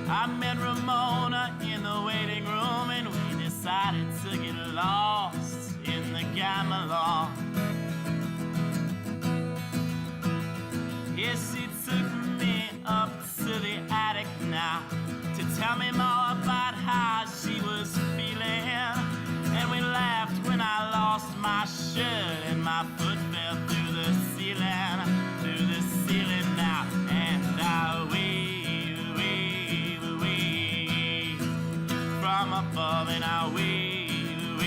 I met Ramona in the waiting room, and we decided to get lost in the gamelan. Yes, she took me up to the attic now to tell me more about how she was feeling. And we laughed when I lost my shirt and my foot fell through the ceiling now. And I wave from above, and I wave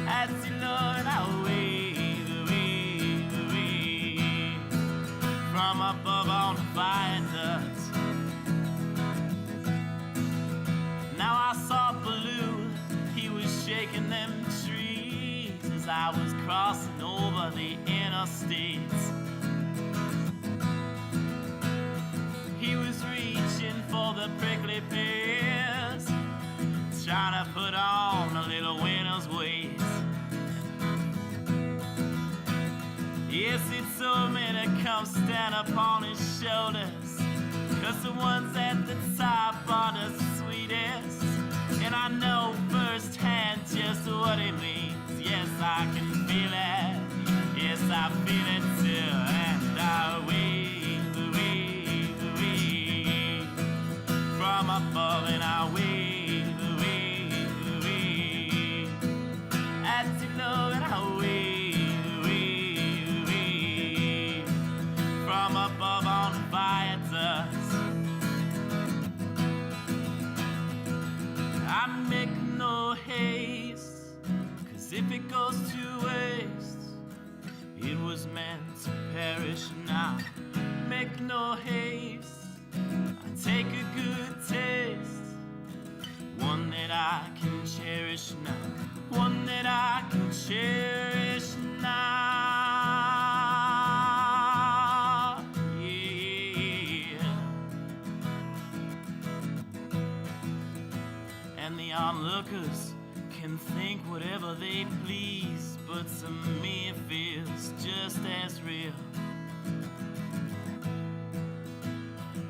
at the Lord. I wave from above on viaduct. Now I saw Blue, he was shaking them trees as I was crossing over the interstates. He was reaching for the prickly pears, trying to put on a little winter's waist. Yes, he told me to come stand upon his shoulders, 'cause the ones at the top are the sweetest. And I know firsthand just what it means. Yes, I can feel it. Yes, I feel it too. And I wave from above, and I wave at the Lord, and I wave from above on viaducts. I make no haste, 'cause if it goes to waste, it was meant to perish now. Make no haste, I take a good taste, one that I can cherish now, one that I can cherish now. Yeah. And the onlookers can think whatever they please, but to me it feels just as real.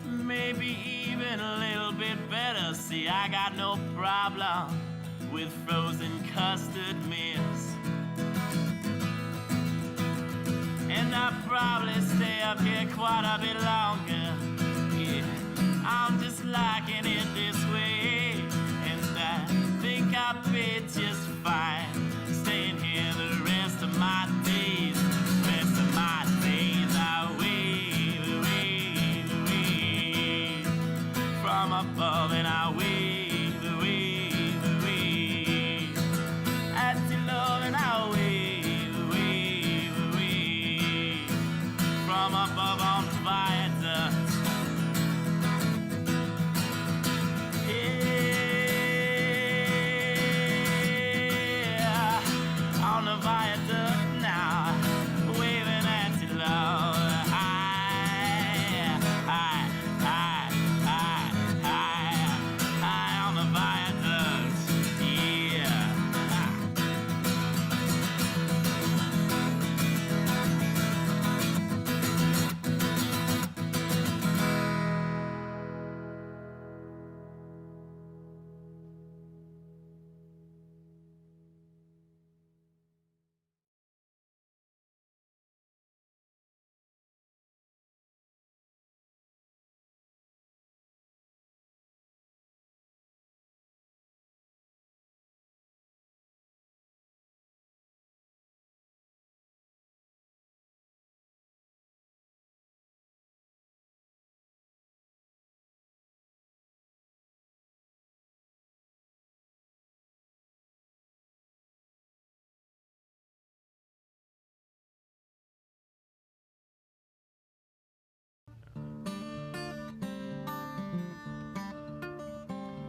Maybe even a little bit better. See, I got no problem with frozen custard meals, and I'll probably stay up here quite a bit longer. Yeah, I'm just liking it this way, and I think I'll be just fine staying here the rest of my days. Rest of my days, I wave from above, and I wave at the Lord, and I wave from above on the viaduct. Yeah, on the viaduct now, waving at the Lord. High on the viaduct, yeah.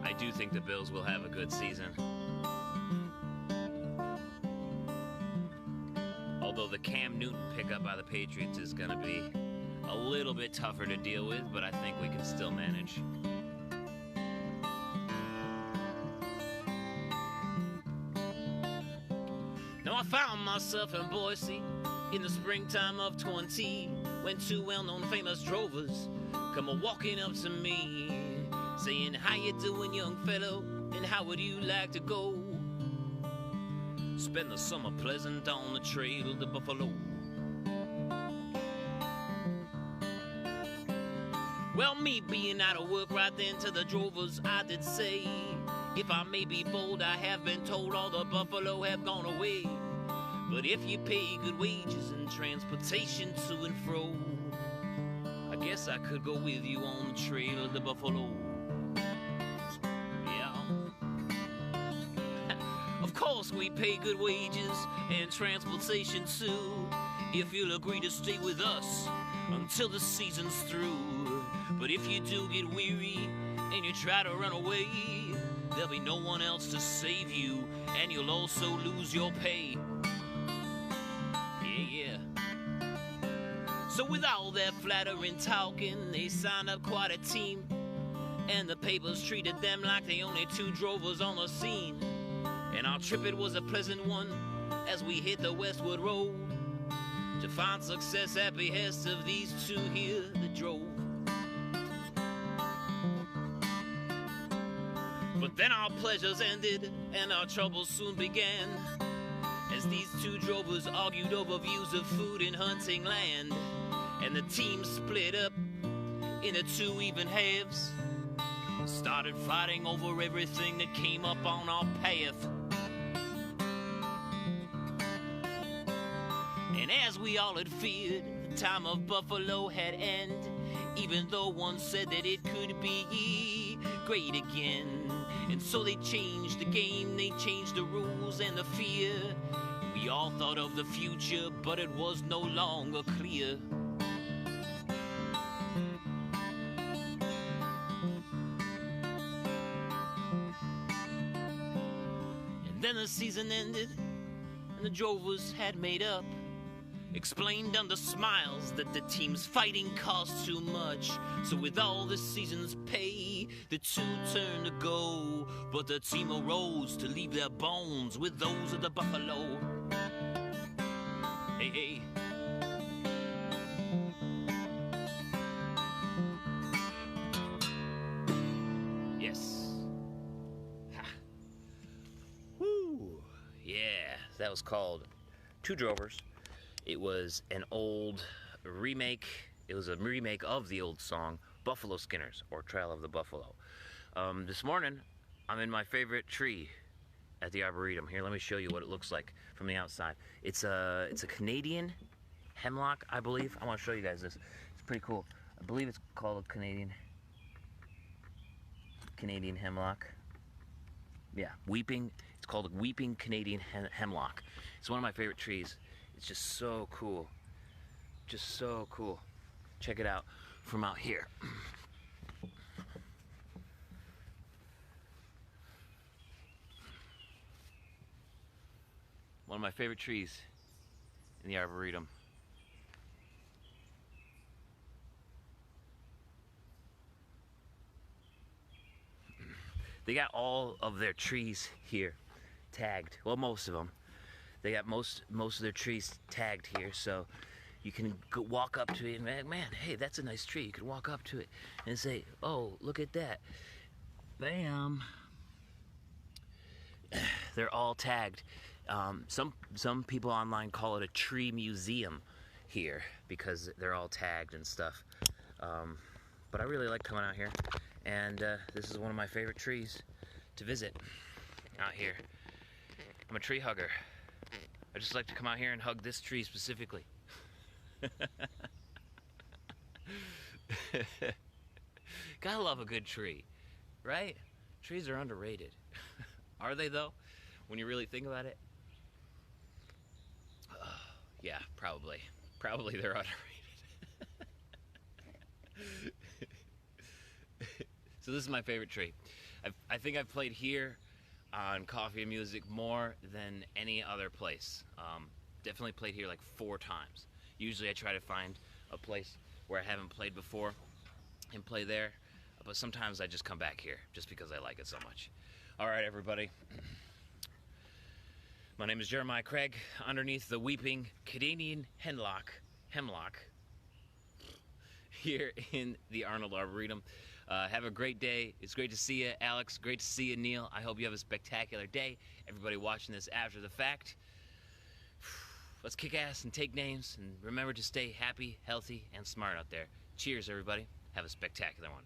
I do think the Bills will have a good season. Although the Cam Newton pickup by the Patriots is going to be a little bit tougher to deal with, but I think we can still manage. Now I found myself in Boise in the springtime of 20, when two well-known famous drovers come a-walking up to me, saying, "How you doing, young fellow, and how would you like to go spend the summer pleasant on the trail of the buffalo?" Well, me being out of work right then to the drovers, I did say, "If I may be bold, I have been told all the buffalo have gone away. But if you pay good wages and transportation to and fro, I guess I could go with you on the trail of the buffalo." Yeah. Of course we pay good wages and transportation too, if you'll agree to stay with us until the season's through. But if you do get weary and you try to run away, there'll be no one else to save you, and you'll also lose your pay. Yeah. So with all their flattering talking, they signed up quite a team, and the papers treated them like the only two drovers on the scene. And our trip, it was a pleasant one as we hit the westward road to find success at behest of these two here that drove. But then our pleasures ended and our troubles soon began, as these two drovers argued over views of food and hunting land, and the team split up into two even halves, started fighting over everything that came up on our path. And as we all had feared, the time of buffalo had ended, even though one said that it could be great again. And so they changed the game, they changed the rules and the fear. We all thought of the future, but it was no longer clear. And then the season ended, and the drovers had made up, explained under smiles that the team's fighting cost too much. So with all the season's pay, the two turned to go, but the team arose to leave their bones with those of the buffalo. Hey, hey. Yes. Ha. Woo. Yeah, that was called Two Drovers. It was an old remake. It was a remake of the old song, Buffalo Skinners, or Trail of the Buffalo. This morning, I'm in my favorite tree at the Arboretum. Here, let me show you what it looks like from the outside. It's a Canadian hemlock, I believe. I want to show you guys this. It's pretty cool. I believe it's called a Canadian hemlock. Yeah, weeping. It's called a weeping Canadian hemlock. It's one of my favorite trees. It's just so cool. Just so cool. Check it out from out here. One of my favorite trees in the Arboretum. They got all of their trees here tagged. Well, most of them. They got most of their trees tagged here, so you can go walk up to it and man, hey, that's a nice tree. You can walk up to it and say, oh, look at that. Bam. They're all tagged. Some people online call it a tree museum here because they're all tagged and stuff. But I really like coming out here, and this is one of my favorite trees to visit out here. I'm a tree hugger. I just like to come out here and hug this tree specifically. Gotta love a good tree, right? Trees are underrated. Are they though? When you really think about it? Yeah, probably. Probably they're underrated. So this is my favorite tree. I think I've played here on Coffee and Music more than any other place. Definitely played here like 4 times. Usually I try to find a place where I haven't played before and play there, but sometimes I just come back here just because I like it so much. All right, everybody. My name is Jeremiah Craig, underneath the weeping Canadian Hemlock, here in the Arnold Arboretum. Have a great day. It's great to see you, Alex. Great to see you, Neil. I hope you have a spectacular day. Everybody watching this after the fact, let's kick ass and take names, and remember to stay happy, healthy, and smart out there. Cheers, everybody. Have a spectacular one.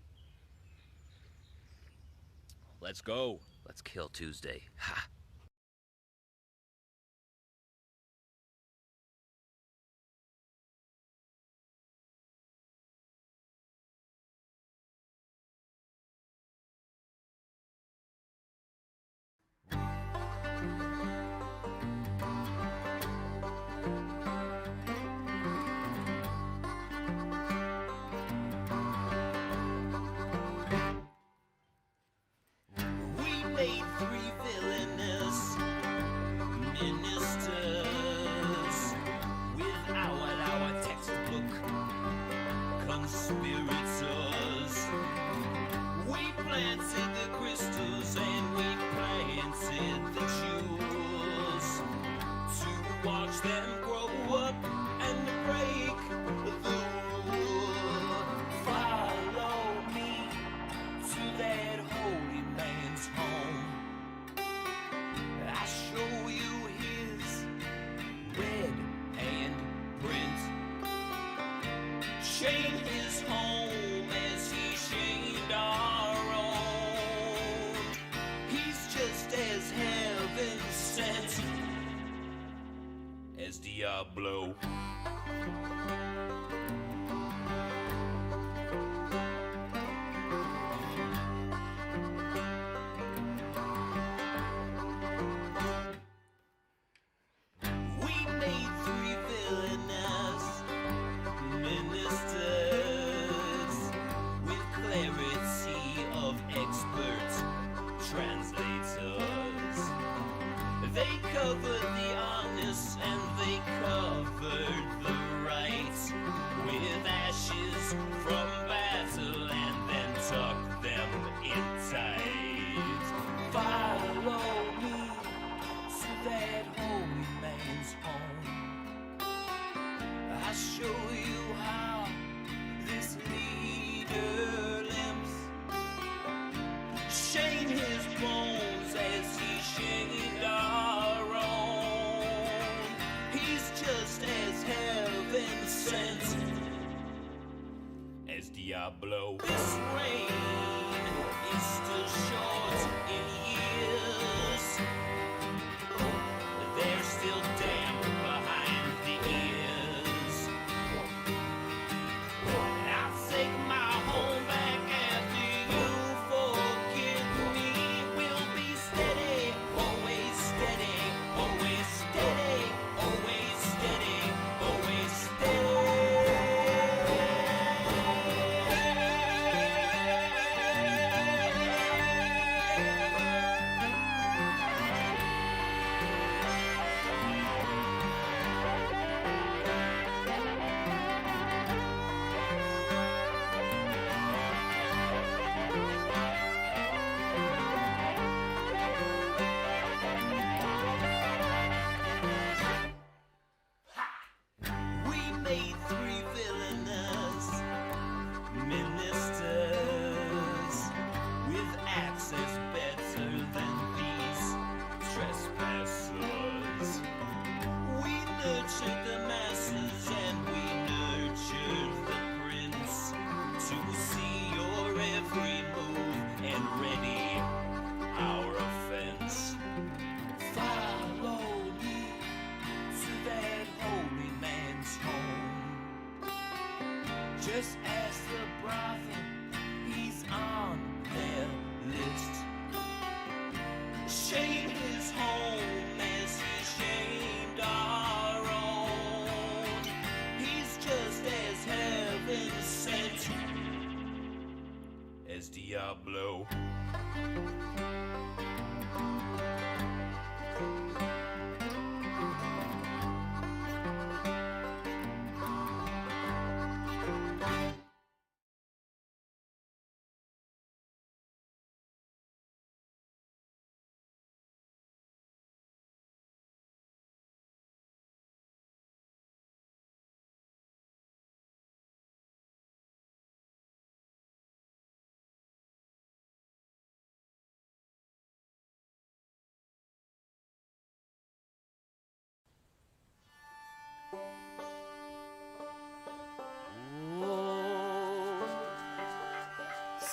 Let's go. Let's kill Tuesday. Ha! We made 3 villainous ministers with our textbook conspirators. We planted the crystals and we planted the jewels to watch them grow up and break the rule. Follow me to that holy man's home. I show you his red handprint. Shame his home as he shamed our own. He's just as heaven sent as Diablo. We made 3 villainous ministers with clarity of expert translators. They covered the honest and they covered the right with ashes from battle and then tucked them in tight. Follow me to that holy man's home. I show you how this leader limps. Shame his bones as he shamed our own. He's just as heaven sent as Diablo. This reign is still short in years. They're still damp behind the ears. I'll take my home back after you forgive me. We'll be steady, always steady, always steady, always steady, always steady. We made 3 villainous ministers with access better than these trespassers. We nurtured the masses and we nurtured the prince to see your every move and ready our offense. Follow me to that holy man's home. Just ask the brothel, he's on their list. Shame his home as he shamed our own. He's just as heaven sent as Diablo.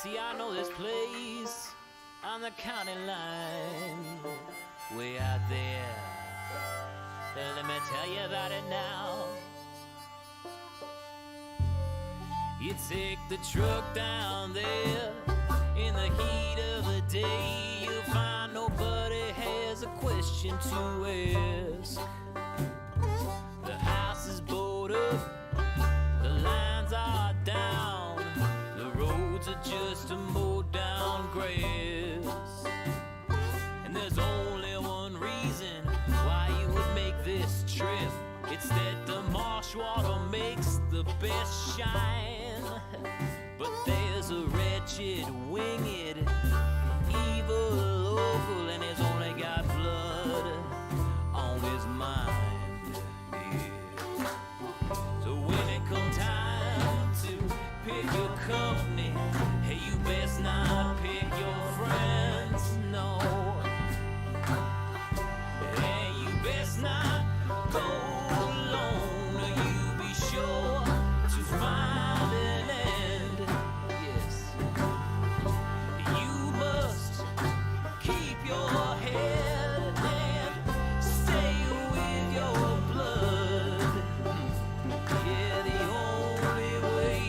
See, I know this place on the county line, way out there. Let me tell you about it now. You take the truck down there in the heat of the day. You'll find nobody has a question to ask. The house is boarded up, the lines are down, the roads are just a mowed down grass. And there's only one reason why you would make this trip. It's that the marsh water makes the best shine. But there's a wretched, winged, evil local, and he's only got blood on his mind. Yeah. So when it comes time to pick your company, hey, you best not pick your friends, no. Hey, you best not go alone, or you be sure to find an end. Yes, you must keep your head and stay with your blood. Yeah, the only way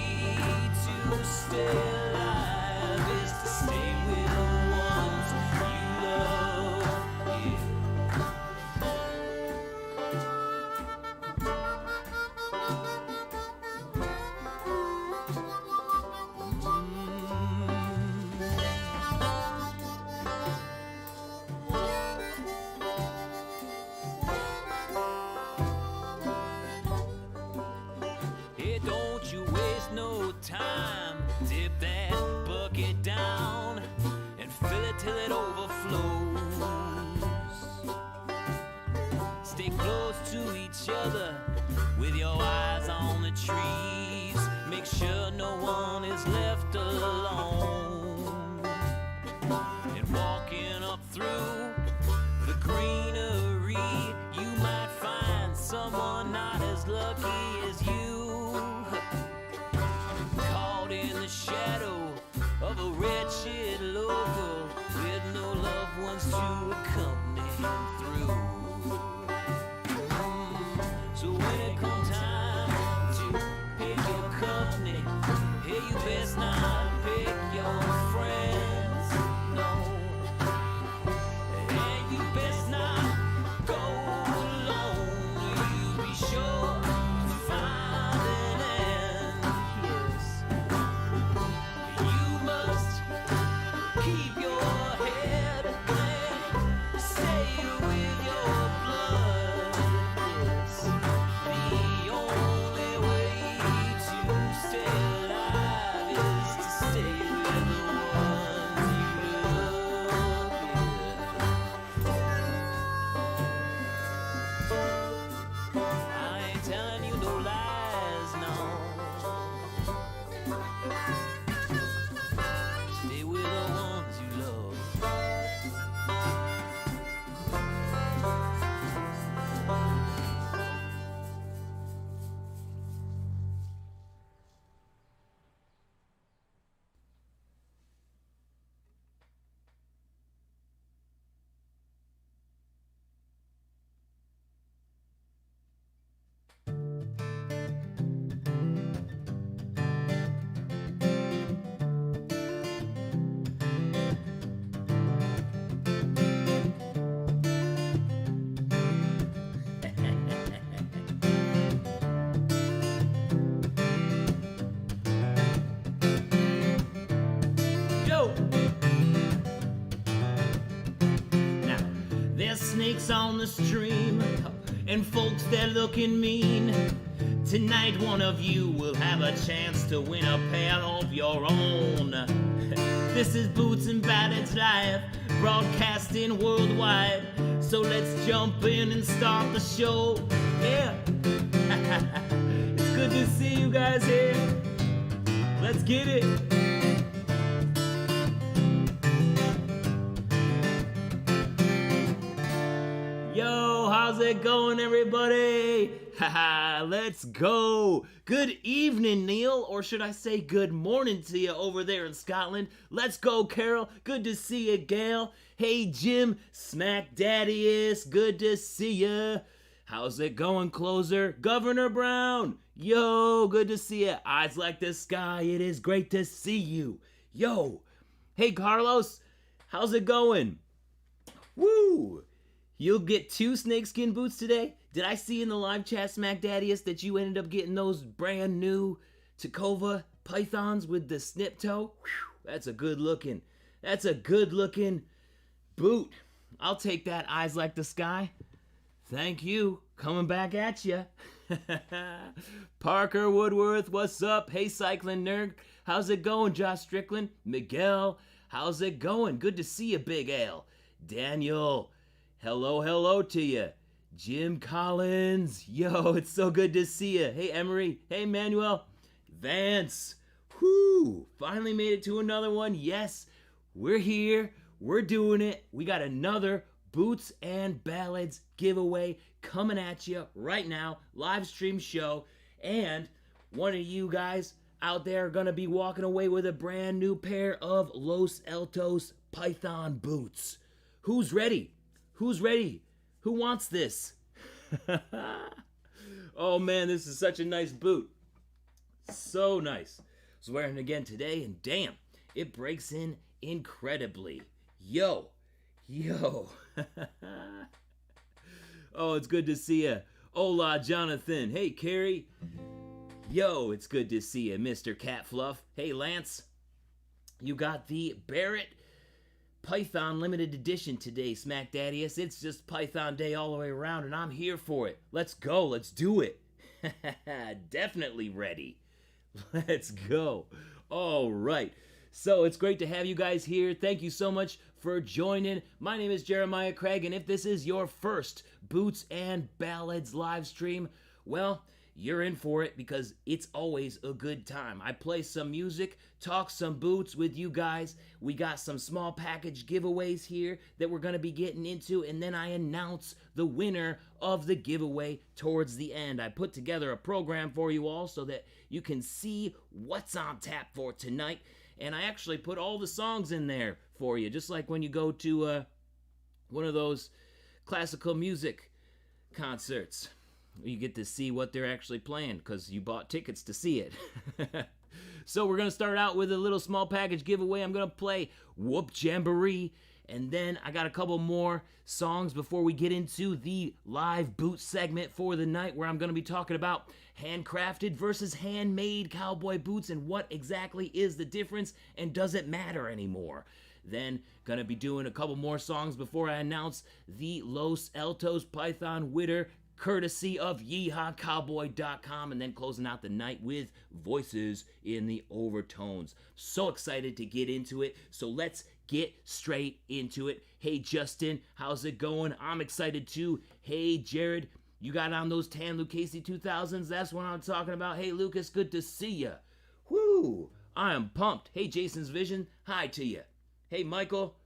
to stay alive is to stay with the ones you love. Yeah. Hey, don't you waste no time. Dip that bucket down and fill it till it overflows. Stay close to each other with your eyes on the trees. Make sure no one is left alone. And walking up through the greenery, you might find someone not as lucky as you, caught in the shadow of a wretched local with no loved ones to accompany him through. So when it comes time to pick your company, hey, you best not pick your friends, no. And you best not go alone, you be sure to find an end. Yes, you must keep your head and stay with your blood. Yes, the only way to stay alive is to stay with the ones you love. Yeah. I ain't telling you no lies, no. Stay with the ones you love. Yo! Now, there's snakes on the stream and folks that looking mean. Tonight one of you will have a chance to win a pair of your own. This is Boots and Ballads Live, broadcasting worldwide. So let's jump in and start the show. Yeah. It's good to see you guys here. Let's get it. Yo, how's it going, everybody? Haha, let's go. Good evening, Neil, or should I say good morning to you over there in Scotland. Let's go, Carol. Good to see you, Gail. Hey, Jim, Smack Daddy-is. Good to see you. How's it going, closer? Governor Brown. Yo, good to see you. Eyes like the sky. It is great to see you. Yo. Hey, Carlos. How's it going? Woo. You'll get 2 snakeskin boots today? Did I see in the live chat, Smack Daddiest, that you ended up getting those brand new Tacova pythons with the snip toe? Whew, that's a good looking boot. I'll take that, eyes like the sky. Thank you. Coming back at ya. Parker Woodworth, what's up? Hey, cycling nerd. How's it going, Josh Strickland? Miguel, how's it going? Good to see you, Big Al. Daniel, hello to you. Jim Collins, yo, it's so good to see you. Hey, Emery. Hey, Manuel. Vance, whoo, finally made it to another one. Yes, we're here. We're doing it. We got another Boots and Ballads giveaway coming at you right now. Live stream show. And one of you guys out there are going to be walking away with a brand new pair of Los Altos Python boots. Who's ready? Who's ready? Who wants this? Oh man, this is such a nice boot. So nice. I was wearing it again today and damn, it breaks in incredibly. Yo. Oh, it's good to see ya. Hola, Jonathan. Hey, Carrie. Yo, it's good to see ya, Mr. Cat Fluff. Hey, Lance. You got the Barrett Python limited edition today, Smack Daddiest. It's just Python Day all the way around, and I'm here for it. Let's go. Let's do it. Definitely ready. Let's go. All right. So it's great to have you guys here. Thank you so much for joining. My name is Jeremiah Craig, and if this is your first Boots and Ballads live stream, well, you're in for it because it's always a good time. I play some music, talk some boots with you guys. We got some small package giveaways here that we're going to be getting into, and then I announce the winner of the giveaway towards the end. I put together a program for you all so that you can see what's on tap for tonight, and I actually put all the songs in there for you, just like when you go to one of those classical music concerts. You get to see what they're actually playing because you bought tickets to see it. So we're going to start out with a little small package giveaway. I'm going to play Whoop Jamboree, and then I got a couple more songs before we get into the live boot segment for the night, where I'm going to be talking about handcrafted versus handmade cowboy boots and what exactly is the difference and does it matter anymore. Then going to be doing a couple more songs before I announce the Los Altos Python winner, courtesy of YeehawCowboy.com, and then closing out the night with Voices in the Overtones. So excited to get into it, so let's get straight into it. Hey Justin, how's it going? I'm excited too. Hey Jared, you got on those tan Lucchese 2000s? That's what I'm talking about. Hey Lucas, good to see ya. Whoo, I am pumped. Hey Jason's Vision, hi to ya. Hey Michael.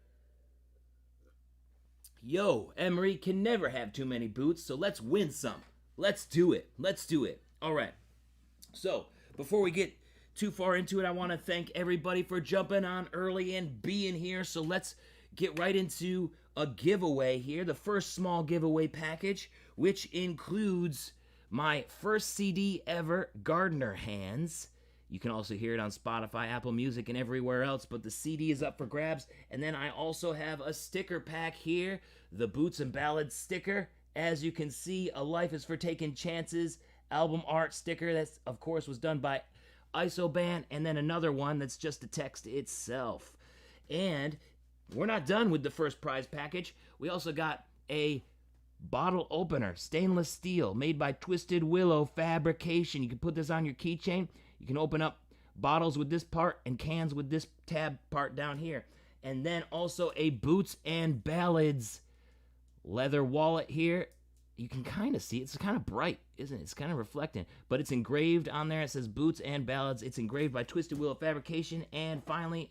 Yo, Emery can never have too many boots, so let's win some. Let's do it. All right. So, before we get too far into it, I want to thank everybody for jumping on early and being here. So let's get right into a giveaway here. The first small giveaway package, which includes my first CD ever, Gardener Hands. You can also hear it on Spotify, Apple Music, and everywhere else, but the CD is up for grabs. And then I also have a sticker pack here, the Boots and Ballads sticker. As you can see, A Life is for Taking Chances album art sticker. That, of course, was done by Isoban. And then another one that's just the text itself. And we're not done with the first prize package. We also got a bottle opener, stainless steel, made by Twisted Willow Fabrication. You can put this on your keychain. You can open up bottles with this part and cans with this tab part down here. And then also a Boots and Ballads leather wallet here. You can kind of see it. It's kind of bright, isn't it? It's kind of reflecting. But it's engraved on there. It says Boots and Ballads. It's engraved by Twisted Willow Fabrication. And finally,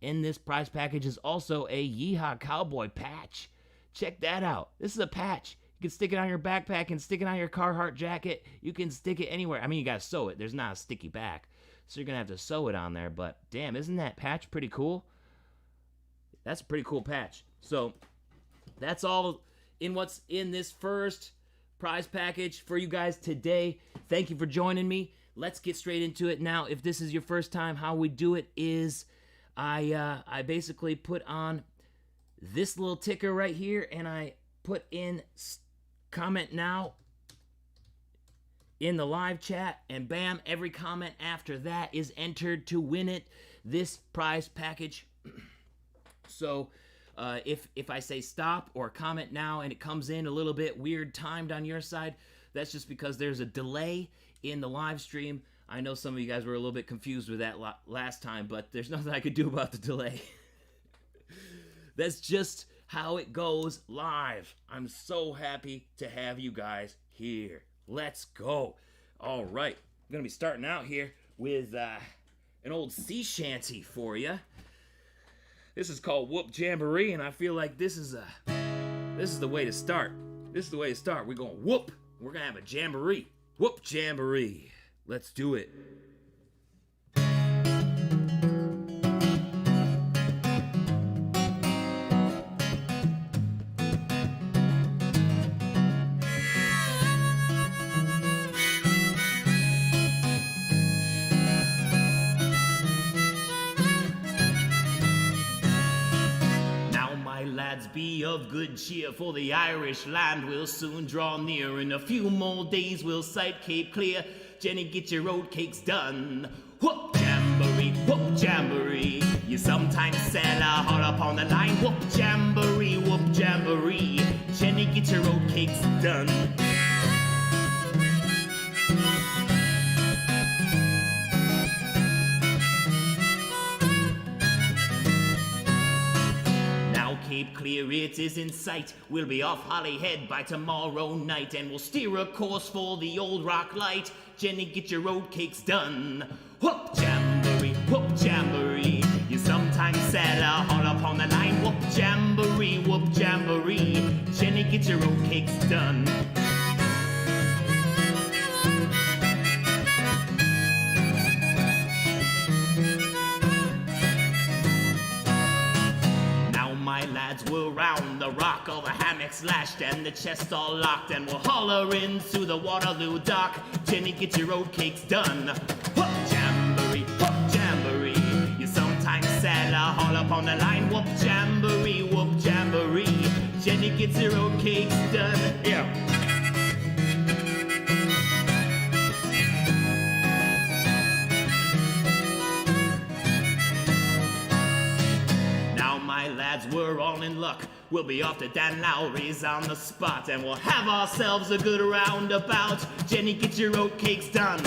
in this prize package is also a Yeehaw Cowboy patch. Check that out. This is a patch. You can stick it on your backpack and stick it on your Carhartt jacket. You can stick it anywhere. I mean, you gotta sew it. There's not a sticky back, so you're gonna have to sew it on there. But damn, isn't that patch pretty cool? That's a pretty cool patch. So that's all in what's in this first prize package for you guys today. Thank you for joining me. Let's get straight into it now. If this is your first time, how we do it is I basically put on this little ticker right here, and I put in comment now in the live chat, and bam, every comment after that is entered to win this prize package. So if I say stop or comment now and it comes in a little bit weird timed on your side, that's just because there's a delay in the live stream. I know some of you guys were a little bit confused with that last time, but there's nothing I could do about the delay. That's just how it goes live. I'm so happy to have you guys here. Let's go. All right, I'm gonna be starting out here with an old sea shanty for you. This is called Whoop Jamboree, and I feel like this is the way to start. This is the way to start. We're going whoop. We're gonna have a jamboree. Whoop Jamboree. Let's do it. Lads, be of good cheer, for the Irish land will soon draw near. In a few more days we'll sight Cape Clear. Jenny, get your oatcakes done. Whoop Jamboree, whoop Jamboree. You sometimes sell a hot upon the line. Whoop Jamboree, whoop Jamboree. Jenny, get your oatcakes done. Cape Clear, it is in sight. We'll be off Holyhead by tomorrow night, and we'll steer a course for the Old Rock Light. Jenny, get your oatcakes done. Whoop Jamboree, whoop Jamboree. You sometimes sell a hot upon the line. Whoop Jamboree, whoop Jamboree. Jenny, get your oatcakes done. We'll round the rock, all the hammocks lashed and the chest all locked, and we'll holler into the Waterloo dock. Jenny, get your oatcakes done. Whoop Jamboree, whoop Jamboree. You sometimes sell a haul up on the line. Whoop Jamboree, whoop Jamboree. Jenny gets your oatcakes done. Yeah. Lads, we're all in luck. We'll be off to Dan Lowry's on the spot, and we'll have ourselves a good roundabout. Jenny, get your oatcakes done.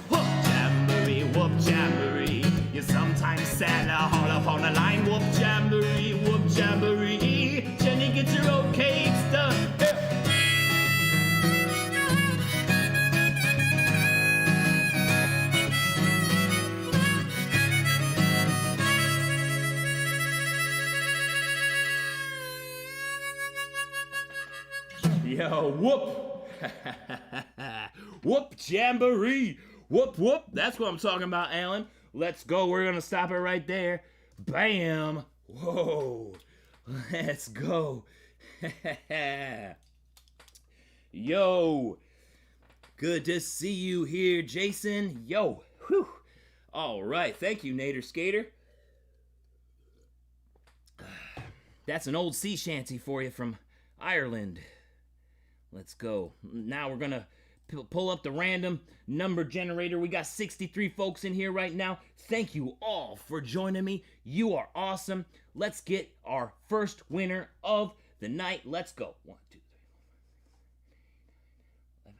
Whoop Jamboree, whoop Jamboree. You sometimes sell a haul up on the line. Whoop Jamboree, whoop Jamboree. Jenny, get your oatcakes done. Yeah. Yo, whoop! Whoop Jamboree! Whoop, whoop! That's what I'm talking about, Alan. Let's go. We're gonna stop it right there. Bam! Whoa! Let's go. Yo! Good to see you here, Jason. Yo! Whew! All right. Thank you, Nader Skater. That's an old sea shanty for you from Ireland. Let's go. Now we're gonna pull up the random number generator. We got 63 folks in here right now. Thank you all for joining me. You are awesome. Let's get our first winner of the night. Let's go. 1, 2, 3, 4, 5, 11.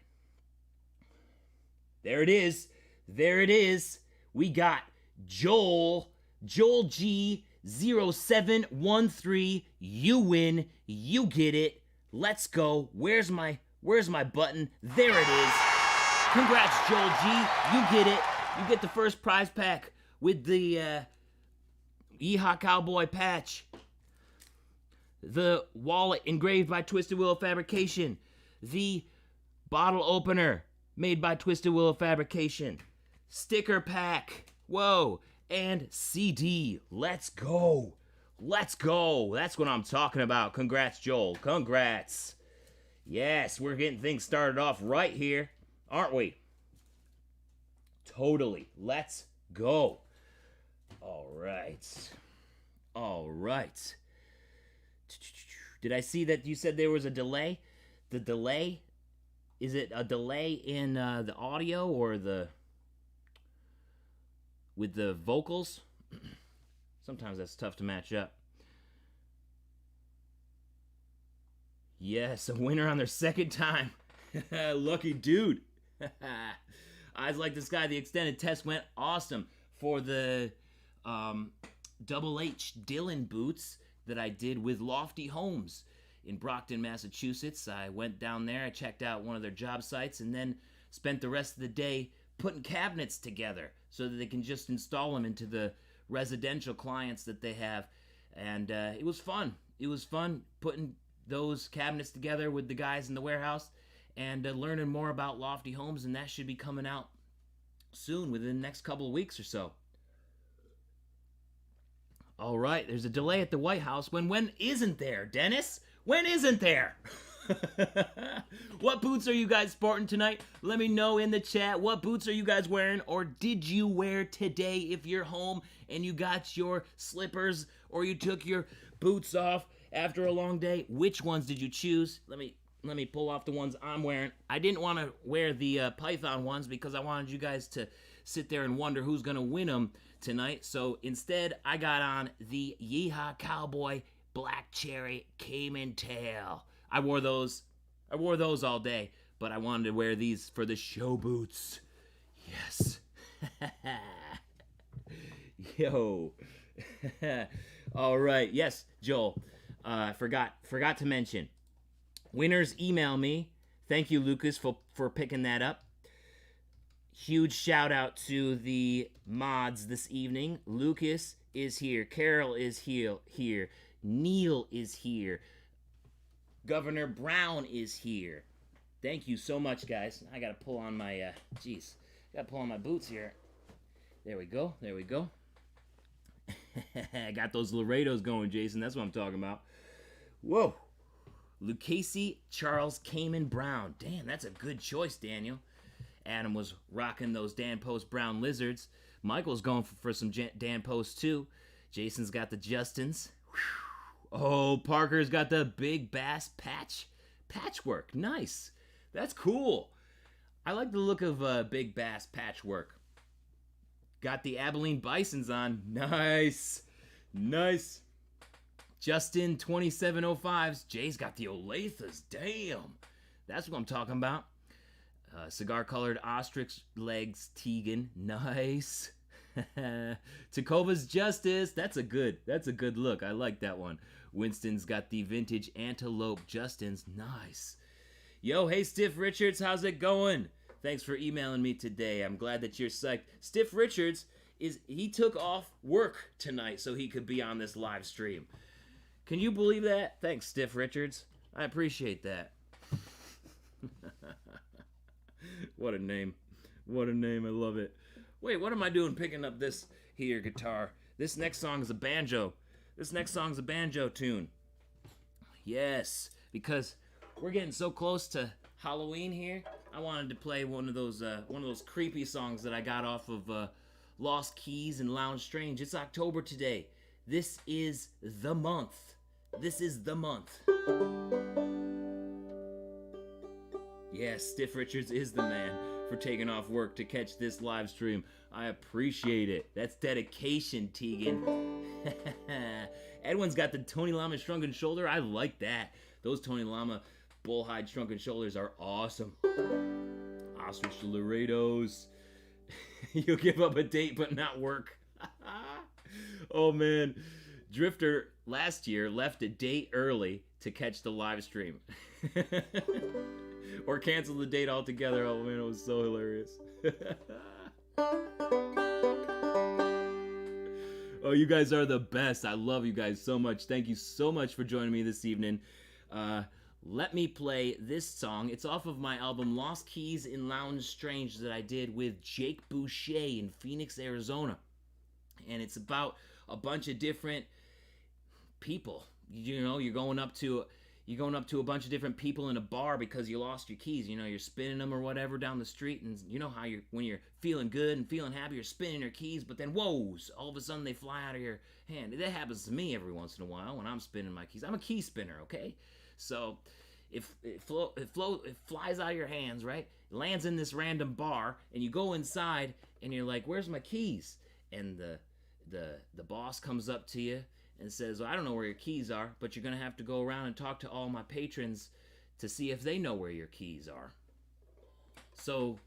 There it is. There it is. We got Joel G0713. You win. You get it. Let's go. Where's my button? There it is. Congrats, Joel G. You get it. You get the first prize pack with the Yeehaw Cowboy patch. the wallet engraved by Twisted Willow Fabrication, the bottle opener made by Twisted Willow Fabrication, sticker pack, whoa, and CD. Let's go. Let's go. That's what I'm talking about. Congrats, Joel. Congrats. Yes, we're getting things started off right here, aren't we? Totally. Let's go. All right. All right. Did I see that you said there was a delay? The delay? Is it a delay in the audio or with the vocals? Sometimes that's tough to match up. Yes, a winner on their second time. Lucky dude. Eyes Like the Sky, the extended test went awesome for the Double H Dylan boots that I did with Lofty Homes in Brockton, Massachusetts. I went down there, I checked out one of their job sites, and then spent the rest of the day putting cabinets together so that they can just install them into the residential clients that they have. And it was fun. It was fun putting those cabinets together with the guys in the warehouse and learning more about Lofty Homes, and that should be coming out soon, within the next couple of weeks or so. All right, there's a delay at the White House. When isn't there, Dennis? When isn't there? What boots are you guys sporting tonight? Let me know in the chat. What boots are you guys wearing, or did you wear today if you're home and you got your slippers or you took your boots off after a long day? Which ones did you choose? Let me pull off the ones I'm wearing. I didn't want to wear the Python ones because I wanted you guys to sit there and wonder who's going to win them tonight. So instead, I got on the Yeehaw Cowboy Black Cherry Cayman Tail. I wore those all day, but I wanted to wear these for the show boots. Yes. Yo. All right. Yes, Joel. Forgot to mention. Winners email me. Thank you, Lucas, for picking that up. Huge shout out to the mods this evening. Lucas is here. Carol is here. Neil is here. Governor Brown is here. Thank you so much, guys. I gotta pull on my gotta pull on my boots here. There we go. I got those Laredos going, Jason. That's what I'm talking about. Whoa. Lucchese Charles Cayman Brown. Damn, that's a good choice, Daniel. Adam was rocking those Dan Post Brown Lizards. Michael's going for some Dan Post too. Jason's got the Justins. Whew. Oh, Parker's got the Big Bass patchwork. Nice. That's cool. I like the look of Big Bass patchwork. Got the Abilene Bisons on. Nice. Justin 2705s. Jay's got the Olathes. Damn. That's what I'm talking about. Cigar-colored ostrich legs, Tegan. Nice. Takova's Justice. That's a good look. I like that one. Winston's got the vintage Antelope Justins. Nice. Yo, hey, Stiff Richards. How's it going? Thanks for emailing me today. I'm glad that you're psyched. Stiff Richards, he took off work tonight so he could be on this live stream. Can you believe that? Thanks, Stiff Richards. I appreciate that. What a name. I love it. Wait, what am I doing picking up this here guitar? This next song is a banjo. Tune. Yes, because we're getting so close to Halloween here. I wanted to play one of those creepy songs that I got off of Lost Keys and Lounge Strange. It's October today. This is the month. Yes, Stiff Richards is the man for taking off work to catch this live stream. I appreciate it. That's dedication, Tegan. Edwin's got the Tony Lama shrunken shoulder. I like that. Those Tony Lama bullhide shrunken shoulders are awesome. Ostrich Laredos. You'll give up a date but not work. Oh man. Drifter last year left a date early to catch the live stream. Or cancel the date altogether. Oh man, it was so hilarious. Oh, you guys are the best. I love you guys so much. Thank you so much for joining me this evening. Let me play this song. It's off of my album Lost Keys in Lounge Strange that I did with Jake Boucher in Phoenix, Arizona. And it's about a bunch of different people. You know, you're going up to a bunch of different people in a bar because you lost your keys. You know, you're spinning them or whatever down the street, and you know how when you're feeling good and feeling happy, you're spinning your keys, but then whoa, all of a sudden they fly out of your hand. That happens to me every once in a while when I'm spinning my keys. I'm a key spinner, okay? So if it flies out of your hands, right? It lands in this random bar, and you go inside, and you're like, "Where's my keys?" And the boss comes up to you and says, "Well, I don't know where your keys are, but you're going to have to go around and talk to all my patrons to see if they know where your keys are." So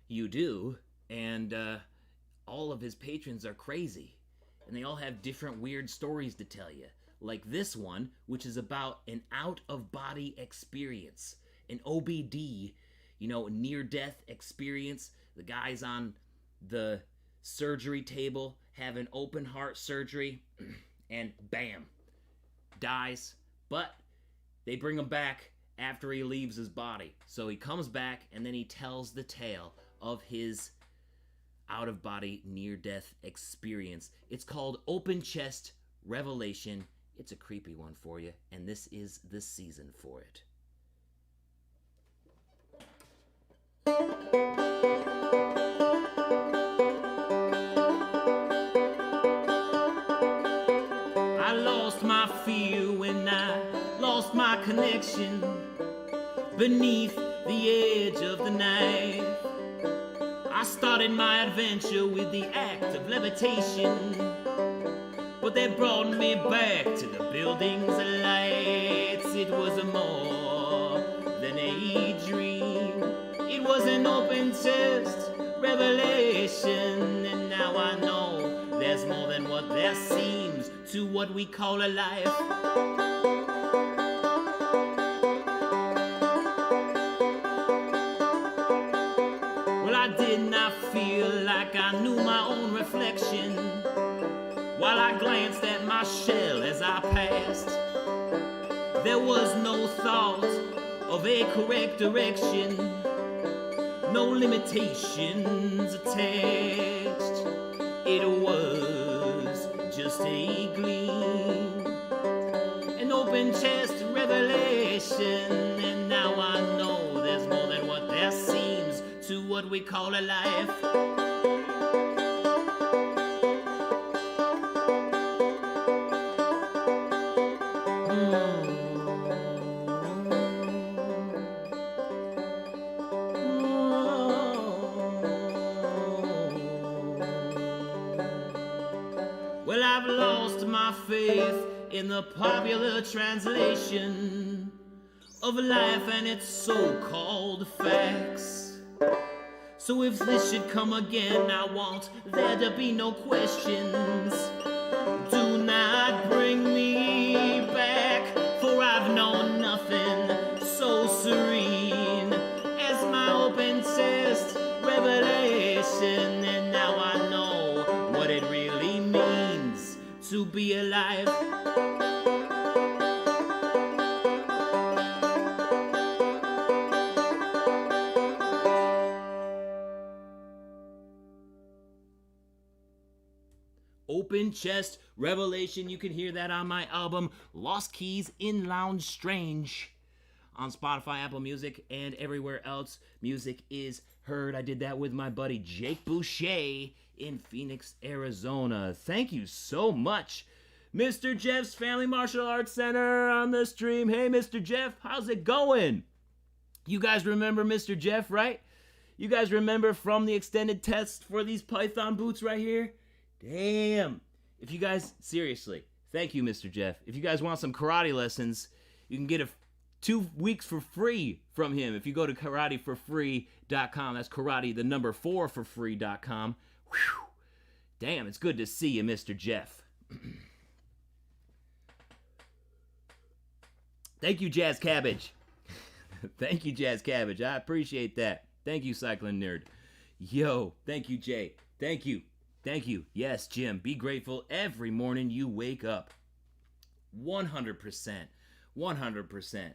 you do, and all of his patrons are crazy, and they all have different weird stories to tell you. Like this one, which is about an out-of-body experience, an OBD, you know, near-death experience. The guy's on the surgery table having open heart surgery, and bam, dies. But they bring him back after he leaves his body. So he comes back, and then he tells the tale of his out-of-body near-death experience. It's called Open Chest Revelation. It's a creepy one for you, and this is the season for it. I lost my fear when I lost my connection beneath the edge of the knife. I started my adventure with the act of levitation, but they brought me back to the building's lights. It was more than a dream. It was an open chest revelation, and now I know there's more than what there seems to what we call a life. Well, I did not feel like I knew my own reflection while I glanced at my shell as I passed. There was no thought of a correct direction, no limitations attached. It was just a gleam, an open chest revelation, and now I know there's more than what there seems to what we call a life. Well, I've lost my faith in the popular translation of life and its so-called facts. So if this should come again, I want there to be no questions. Do not bring me back, for I've known nothing so serene as my open chest revelation, and now I know what it really means to be alive. Open Chest Revelation. You can hear that on my album Lost Keys in Lounge Strange on Spotify, Apple Music, and everywhere else music is heard. I did that with my buddy Jake Boucher in Phoenix, Arizona. Thank you so much, Mr. Jeff's Family Martial Arts Center on the stream. Hey, Mr. Jeff, how's it going? You guys remember Mr. Jeff, right? You guys remember from the extended test for these Python boots right here? Damn. If you guys, seriously, thank you, Mr. Jeff. If you guys want some karate lessons, you can get 2 weeks for free from him if you go to karateforfree.com. That's karate, the number 4 for free.com. Whew. Damn, it's good to see you, Mr. Jeff. Thank you, Jazz Cabbage. Thank you, Jazz Cabbage. I appreciate that. Thank you, Cycling Nerd. Yo, thank you, Jay. Thank you. Thank you. Yes, Jim. Be grateful every morning you wake up. 100%. 100%.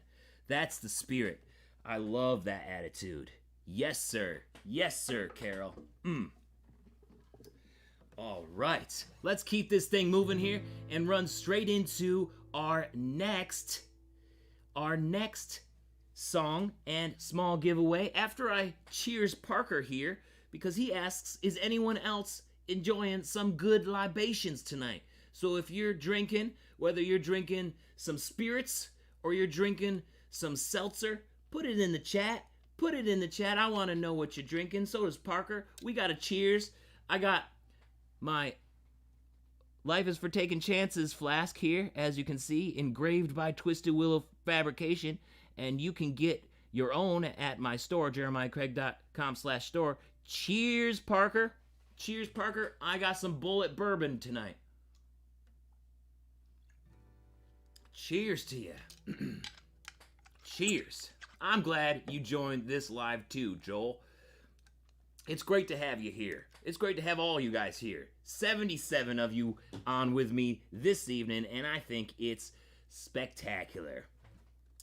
That's the spirit. I love that attitude. Yes, sir. Yes, sir, Carol. All right. Let's keep this thing moving here and run straight into our next song and small giveaway after I cheers Parker here because he asks, is anyone else enjoying some good libations tonight? So if you're drinking, whether you're drinking some spirits or you're drinking some seltzer, put it in the chat. Put it in the chat. I want to know what you're drinking. So does Parker. We got a cheers. I got my Life is for Taking Chances flask here, as you can see, engraved by Twisted Willow Fabrication. And you can get your own at my store, jeremiahcraig.com/store. Cheers, Parker. Cheers, Parker. I got some Bullet Bourbon tonight. Cheers to you. Cheers. I'm glad you joined this live too, Joel. It's great to have you here. It's great to have all you guys here. 77 of you on with me this evening, and I think it's spectacular.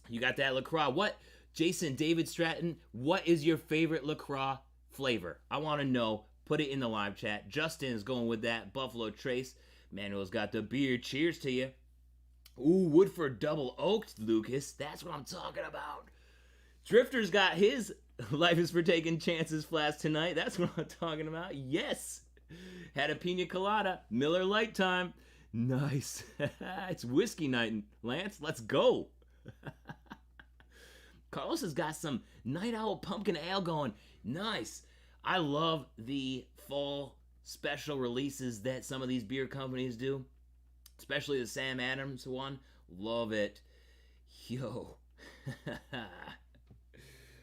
You got that LaCroix. What, Jason David Stratton, what is your favorite LaCroix flavor? I want to know. Put it in the live chat. Justin is going with that Buffalo Trace. Manuel's got the beer. Cheers to you. Ooh, Woodford Double Oaked, Lucas. That's what I'm talking about. Drifter's got his Life is for Taking Chances flask tonight. That's what I'm talking about. Yes. Had a pina colada. Miller Lite time. Nice. It's whiskey night, Lance. Let's go. Carlos has got some Night Owl Pumpkin Ale going. Nice. I love the fall special releases that some of these beer companies do. Especially the Sam Adams one. Love it. Yo.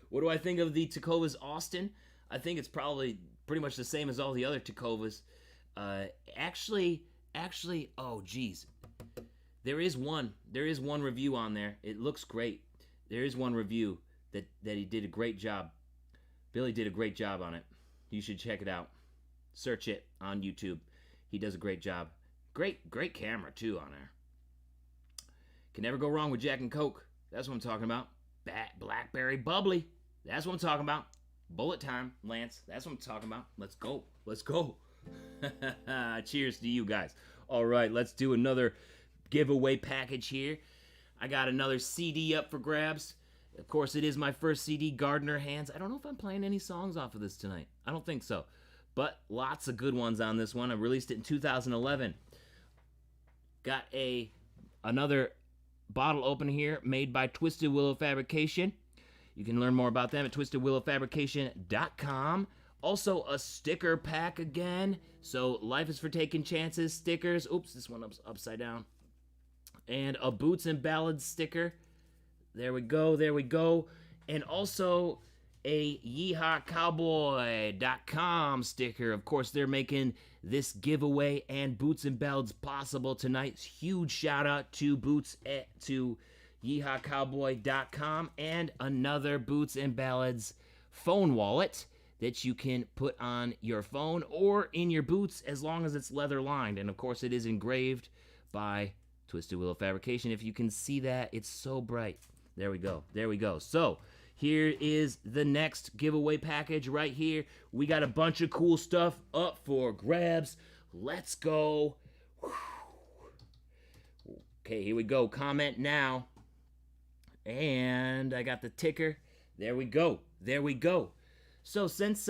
What do I think of the Tecovas Austin? I think it's probably pretty much the same as all the other Tecovas. Actually, oh geez. There is one review on there. It looks great. There is one review that he did a great job. Billy did a great job on it. You should check it out. Search it on YouTube. He does a great job. Great camera too on there. Can never go wrong with Jack and Coke. That's what I'm talking about. Blackberry Bubbly. That's what I'm talking about. Bullet time, Lance. That's what I'm talking about. Let's go. Let's go. Cheers to you guys. All right, let's do another giveaway package here. I got another CD up for grabs. Of course, it is my first CD, Gardener Hands. I don't know if I'm playing any songs off of this tonight. I don't think so. But lots of good ones on this one. I released it in 2011. Got another bottle opener here made by Twisted Willow Fabrication. You can learn more about them at twistedwillowfabrication.com. Also, a sticker pack again. So, Life is for Taking Chances stickers. Oops, this one upside down. And a Boots and Ballads sticker. There we go, there we go. And also a yeehawcowboy.com sticker. Of course, they're making this giveaway and Boots and Ballads possible tonight. Huge shout out to to yeehawcowboy.com and another Boots and Ballads phone wallet that you can put on your phone or in your boots as long as it's leather lined. And of course, it is engraved by Twisted Willow Fabrication. If you can see that, it's so bright. There we go. There we go. So, here is the next giveaway package right here. We got a bunch of cool stuff up for grabs. Let's go. Okay, here we go. Comment now. And I got the ticker. There we go. There we go. So since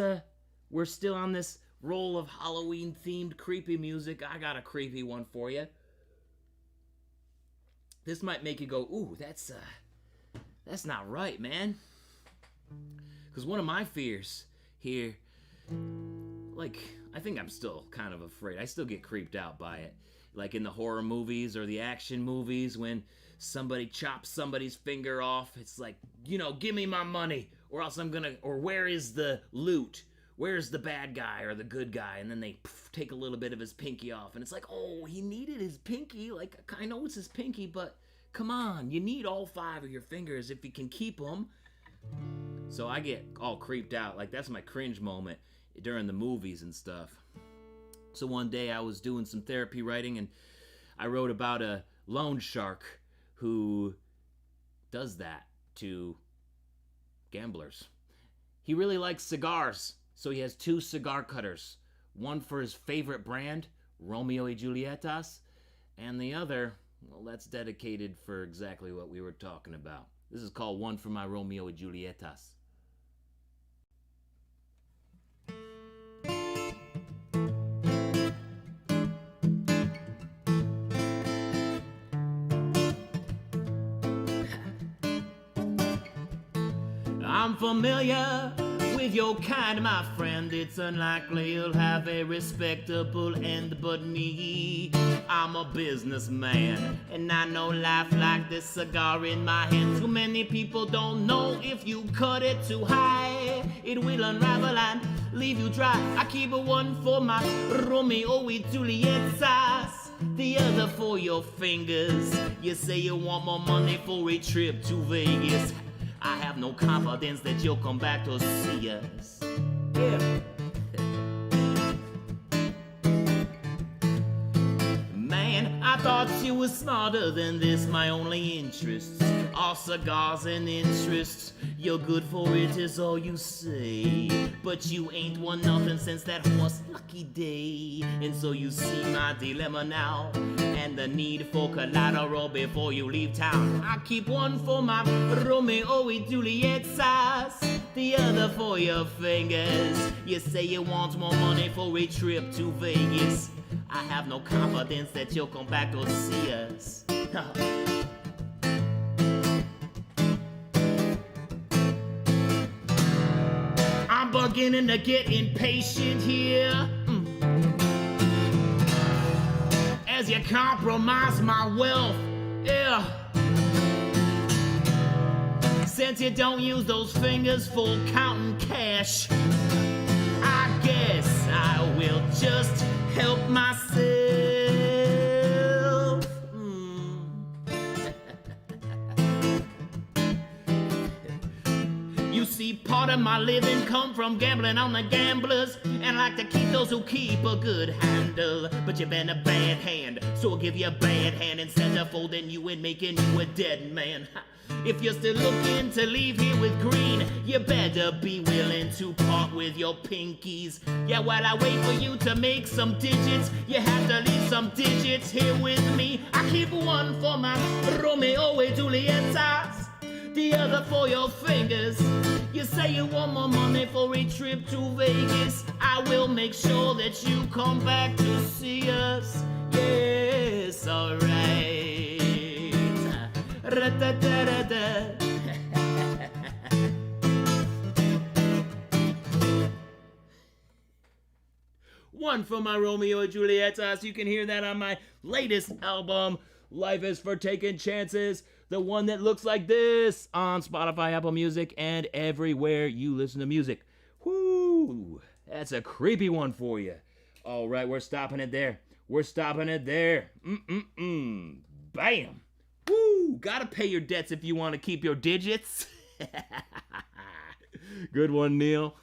we're still on this roll of Halloween-themed creepy music, I got a creepy one for you. This might make you go, ooh, that's not right, man. Because one of my fears here, like, I think I'm still kind of afraid. I still get creeped out by it. Like in the horror movies or the action movies when somebody chops somebody's finger off. It's like, you know, give me my money or else or where is the loot? Where's the bad guy or the good guy? And then they take a little bit of his pinky off. And it's like, oh, he needed his pinky. Like, I know it's his pinky, but come on. You need all 5 of your fingers if you can keep them. So I get all creeped out. Like, that's my cringe moment during the movies and stuff. So one day I was doing some therapy writing, and I wrote about a loan shark who does that to gamblers. He really likes cigars, so he has 2 cigar cutters. One for his favorite brand, Romeo y Julietas, and the other, well, that's dedicated for exactly what we were talking about. This is called One for My Romeo y Julietas. I'm familiar with your kind, my friend. It's unlikely you'll have a respectable end, but me, I'm a businessman, and I know life like this cigar in my hand. Too many people don't know if you cut it too high, it will unravel and leave you dry. I keep one for my Romeo y Julietas, the other for your fingers. You say you want more money for a trip to Vegas. I have no confidence that you'll come back to see us. Yeah. Man, I thought you were smarter than this. My only interests are cigars and interests. You're good for it is all you say, but you ain't won nothing since that horse lucky day. And so you see my dilemma now, and the need for collateral before you leave town. I keep one for my Romeo y Julietas, the other for your fingers. You say you want more money for a trip to Vegas. I have no confidence that you'll come back to see us. I'm beginning to get impatient here. As you compromise my wealth, yeah. Since you don't use those fingers for counting cash, I guess I will just help myself. You see, part of my living come from gambling on the gamblers, and I like to keep those who keep a good handle. But you've been a bad hand, so I'll give you a bad hand instead of folding you and making you a dead man. If you're still looking to leave here with green, you better be willing to part with your pinkies. Yeah, while I wait for you to make some digits, you have to leave some digits here with me. I keep one for my Romeo y Julietas, the other for your fingers. You say you want more money for a trip to Vegas. I will make sure that you come back to see us. Yes, alright. One for my Romeo and Julietas. You can hear that on my latest album, Life is for Taking Chances. The one that looks like this on Spotify, Apple Music, and everywhere you listen to music. Whoo! That's a creepy one for you. All right, we're stopping it there. We're stopping it there. Bam! Woo! Gotta pay your debts if you want to keep your digits. Good one, Neil.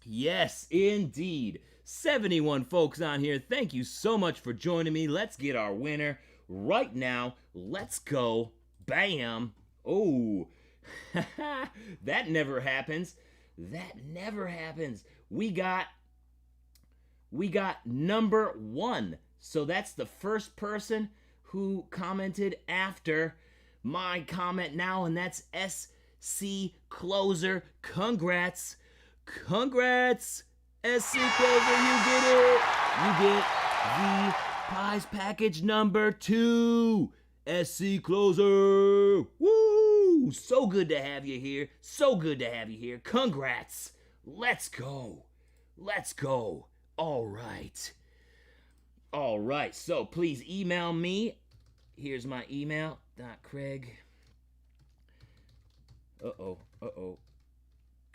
Yes, indeed. 71 folks on here. Thank you so much for joining me. Let's get our winner right now. Let's go. Bam. Oh, that never happens. That never happens. We got number 1. So that's the first person who commented after my comment now, and that's SC Closer. Congrats. Congrats, SC Closer, you get it. You get the prize package number 2. SC Closer. Woo! So good to have you here. So good to have you here. Congrats. Let's go. Let's go. All right. All right. So please email me. Here's my email. Craig. Uh-oh.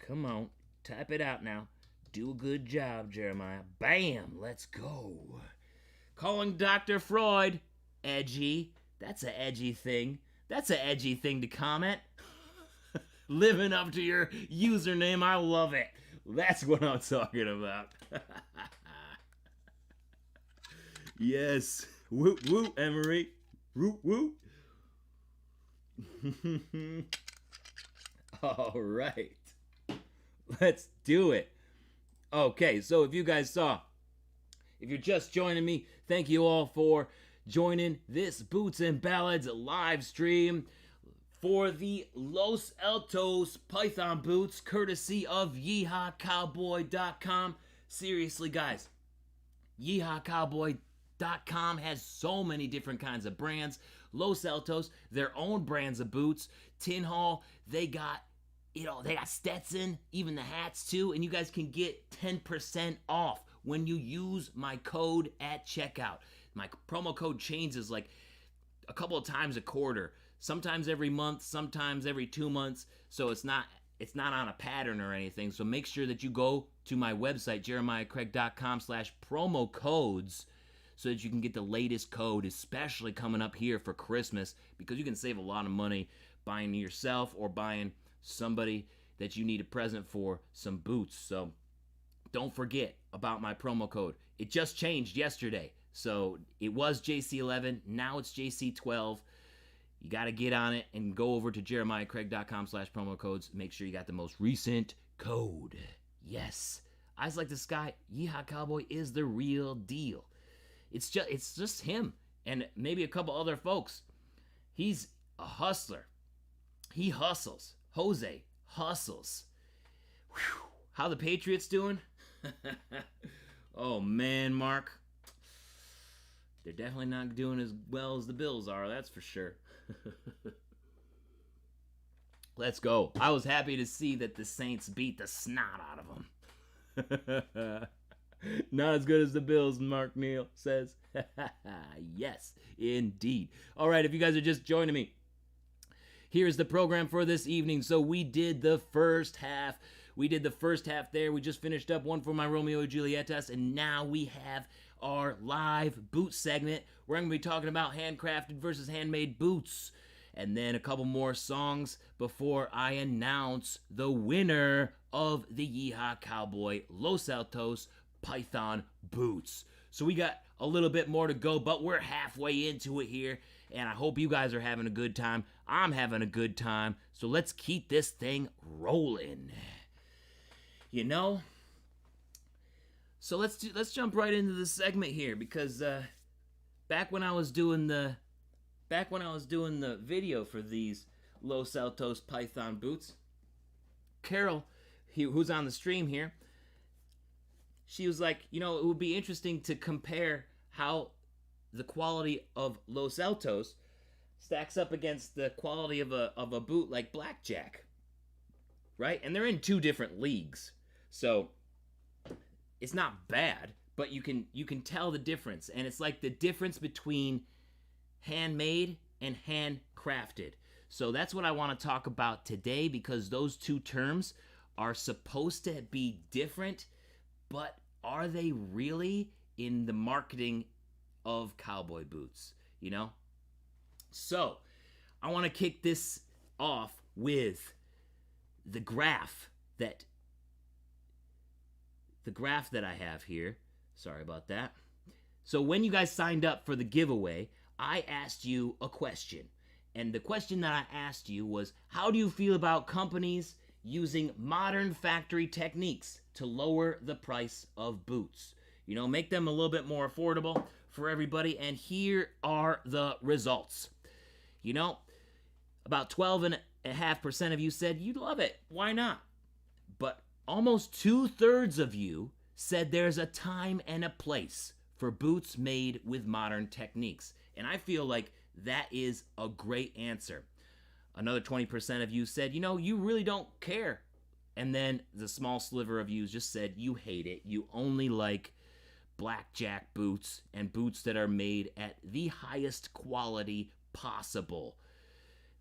Come on. Type it out now. Do a good job, Jeremiah. Bam! Let's go. Calling Dr. Freud. Edgy. That's an edgy thing. That's an edgy thing to comment. Living up to your username. I love it. That's what I'm talking about. Yes. Woot woot, Emery. Woot woot. All right. Let's do it. Okay, so if you guys saw, if you're just joining me, thank you all for joining this Boots and Ballads live stream for the Los Altos Python Boots, courtesy of YeehawCowboy.com. Seriously, guys, YeehawCowboy.com has so many different kinds of brands. Los Altos, their own brands of boots. Tin Hall, they got, they got Stetson, even the hats too, and you guys can get 10% off when you use my code at checkout. My promo code changes like a couple of times a quarter, sometimes every month, sometimes every 2 months, so it's not on a pattern or anything. So make sure that you go to my website, jeremiahcraig.com/promo codes, so that you can get the latest code, especially coming up here for Christmas, because you can save a lot of money buying yourself or buying somebody that you need a present for some boots. So don't forget about my promo code. It just changed yesterday. So it was JC11, now it's JC12. You got to get on it and go over to jeremiahcraig.com/promo codes. Make sure you got the most recent code. Yes. Eyes Like the Sky, Yeehaw Cowboy is the real deal. It's just him and maybe a couple other folks. He's a hustler. He hustles. Jose hustles. Whew. How the Patriots doing? Oh man, Mark. They're definitely not doing as well as the Bills are, that's for sure. Let's go. I was happy to see that the Saints beat the snot out of them. Not as good as the Bills, Mark Neal says. Yes, indeed. All right, if you guys are just joining me, here's the program for this evening. So we did the first half. We just finished up one for my Romeo and Julietas, and now we have our live boot segment. We're going to be talking about handcrafted versus handmade boots, and then a couple more songs before I announce the winner of the Yeehaw Cowboy Los Altos Python Boots. So we got a little bit more to go, but we're halfway into it here, and I hope you guys are having a good time. I'm having a good time, so let's keep this thing rolling. So let's jump right into the segment here, because back when I was doing the video for these Los Altos Python Boots, Carol, who's on the stream here, she was like, it would be interesting to compare how the quality of Los Altos stacks up against the quality of a boot like Blackjack, right? And they're in two different leagues, so it's not bad, but you can tell the difference, and it's like the difference between handmade and handcrafted. So that's what I want to talk about today, because those two terms are supposed to be different, but are they really in the marketing of cowboy boots? So I want to kick this off with the graph that I have here. Sorry about that. So when you guys signed up for the giveaway, I asked you a question. And the question that I asked you was, how do you feel about companies using modern factory techniques to lower the price of boots? Make them a little bit more affordable for everybody. And here are the results. About 12.5% of you said you'd love it. Why not? But almost 2/3 of you said there's a time and a place for boots made with modern techniques. And I feel like that is a great answer. Another 20% of you said, you really don't care. And then the small sliver of you just said you hate it. You only like Blackjack boots and boots that are made at the highest quality possible.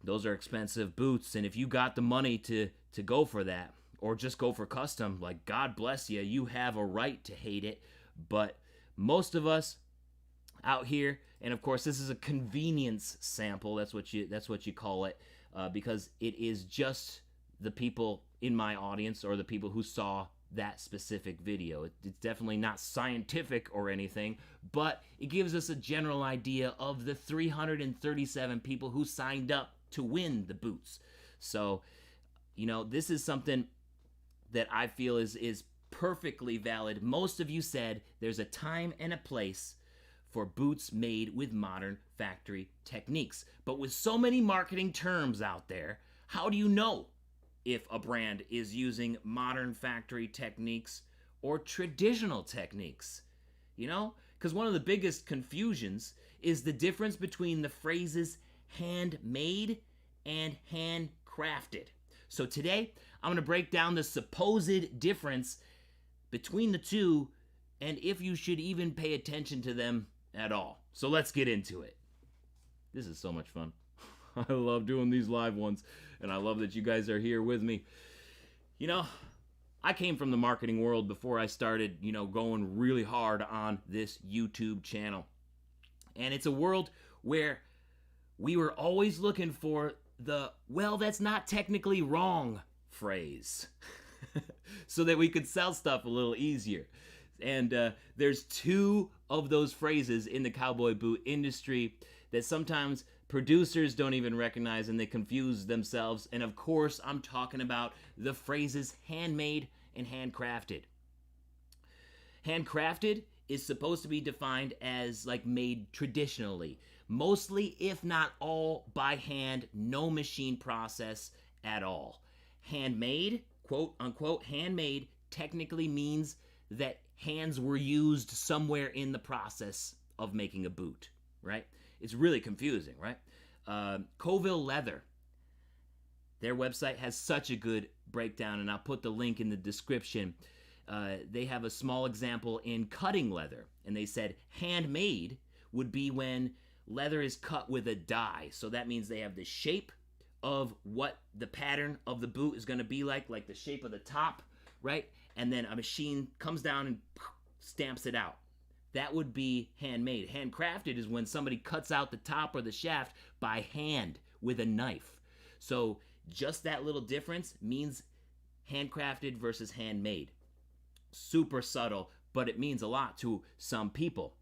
Those are expensive boots, and if you got the money to go for that, or just go for custom, like, God bless you, you have a right to hate it. But most of us out here, and of course this is a convenience sample, that's what you call it, because it is just the people in my audience, or the people who saw that specific video. It's definitely not scientific or anything, but it gives us a general idea of the 337 people who signed up to win the boots. So, you know, this is something that I feel is perfectly valid. Most of you said there's a time and a place for boots made with modern factory techniques. But with so many marketing terms out there, how do you know if a brand is using modern factory techniques or traditional techniques? You know? Because one of the biggest confusions is the difference between the phrases handmade and handcrafted. So today, I'm going to break down the supposed difference between the two and if you should even pay attention to them at all. So let's get into it. This is so much fun. I love doing these live ones, and I love that you guys are here with me. You know, I came from the marketing world before I started, you know, going really hard on this YouTube channel. And it's a world where we were always looking for the, well, that's not technically wrong phrase so that we could sell stuff a little easier. And there's two of those phrases in the cowboy boot industry that sometimes producers don't even recognize and they confuse themselves. And of course, I'm talking about the phrases handmade and handcrafted. Handcrafted is supposed to be defined as like made traditionally, mostly if not all by hand, no machine process at all. Handmade, quote unquote, handmade technically means that hands were used somewhere in the process of making a boot, right? It's really confusing, right? Coville Leather, their website has such a good breakdown, and I'll put the link in the description. They have a small example in cutting leather, and they said handmade would be when leather is cut with a die. So that means they have the shape of what the pattern of the boot is going to be like the shape of the top, right? And then a machine comes down and stamps it out. That would be handmade. Handcrafted is when somebody cuts out the top or the shaft by hand with a knife. So just that little difference means handcrafted versus handmade. Super subtle, but it means a lot to some people.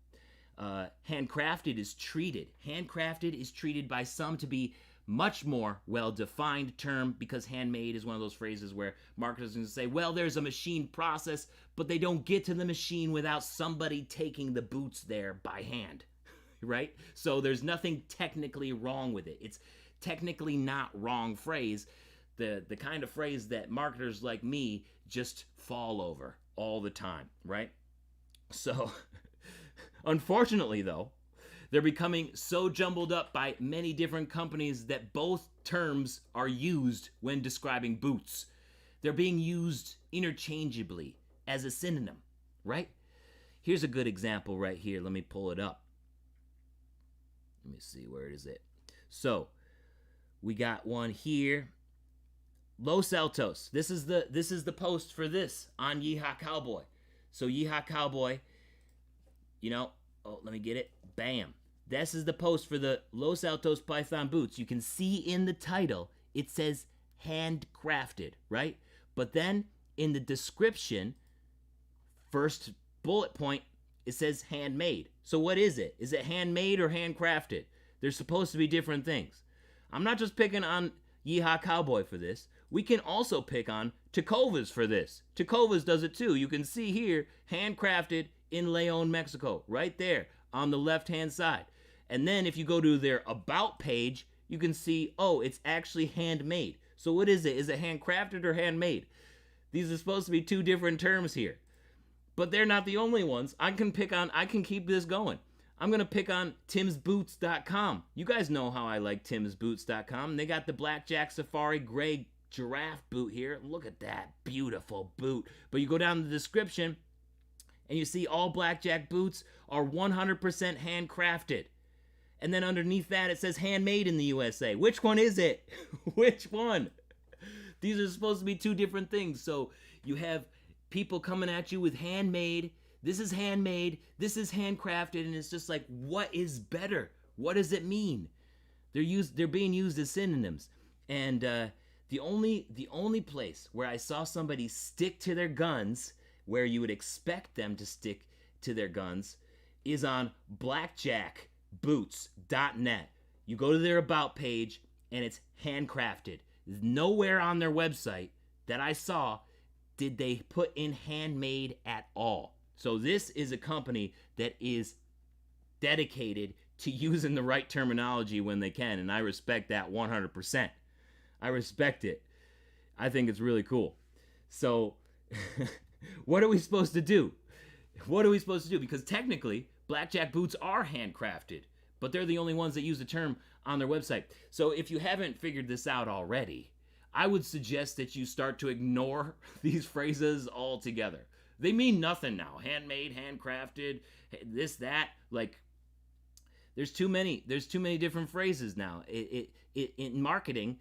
Handcrafted is treated. Handcrafted is treated by some to be much more well-defined term, because handmade is one of those phrases where marketers are going to say, well, there's a machine process, but they don't get to the machine without somebody taking the boots there by hand, right? So there's nothing technically wrong with it. It's technically not wrong phrase, the kind of phrase that marketers like me just fall over all the time, right? So, unfortunately though, they're becoming so jumbled up by many different companies that both terms are used when describing boots. They're being used interchangeably as a synonym, right? Here's a good example right here. Let me pull it up. Let me see, where is it? So, we got one here. Los Altos. This is the post for this on Yeehaw Cowboy. So Yeehaw Cowboy, you know, oh, let me get it. Bam. This is the post for the Los Altos Python boots. You can see in the title, it says handcrafted, right? But then in the description, first bullet point, it says handmade. So what is it? Is it handmade or handcrafted? They're supposed to be different things. I'm not just picking on Yeehaw Cowboy for this. We can also pick on Tecovas for this. Tecovas does it too. You can see here, handcrafted in Leon, Mexico, right there on the left-hand side. And then if you go to their About page, you can see, oh, it's actually handmade. So what is it? Is it handcrafted or handmade? These are supposed to be two different terms here. But they're not the only ones. I can keep this going. I'm going to pick on timsboots.com. You guys know how I like timsboots.com. They got the Blackjack Safari Gray Giraffe boot here. Look at that beautiful boot. But you go down the description and you see all Blackjack boots are 100% handcrafted. And then underneath that it says handmade in the USA. Which one is it? Which one? These are supposed to be two different things. So you have people coming at you with handmade. This is handmade. This is handcrafted. And it's just like, what is better? What does it mean? They're being used as synonyms. And The only place where I saw somebody stick to their guns, where you would expect them to stick to their guns, is on blackjackboots.net. You go to their about page and it's handcrafted. Nowhere on their website that I saw did they put in handmade at all. So this is a company that is dedicated to using the right terminology when they can, and I respect that 100%. I respect it. I think it's really cool. So what are we supposed to do? What are we supposed to do? Because technically, blackjack boots are handcrafted, but they're the only ones that use the term on their website. So if you haven't figured this out already, I would suggest that you start to ignore these phrases altogether. They mean nothing now. Handmade, handcrafted, this, that. Like, there's too many different phrases now. In marketing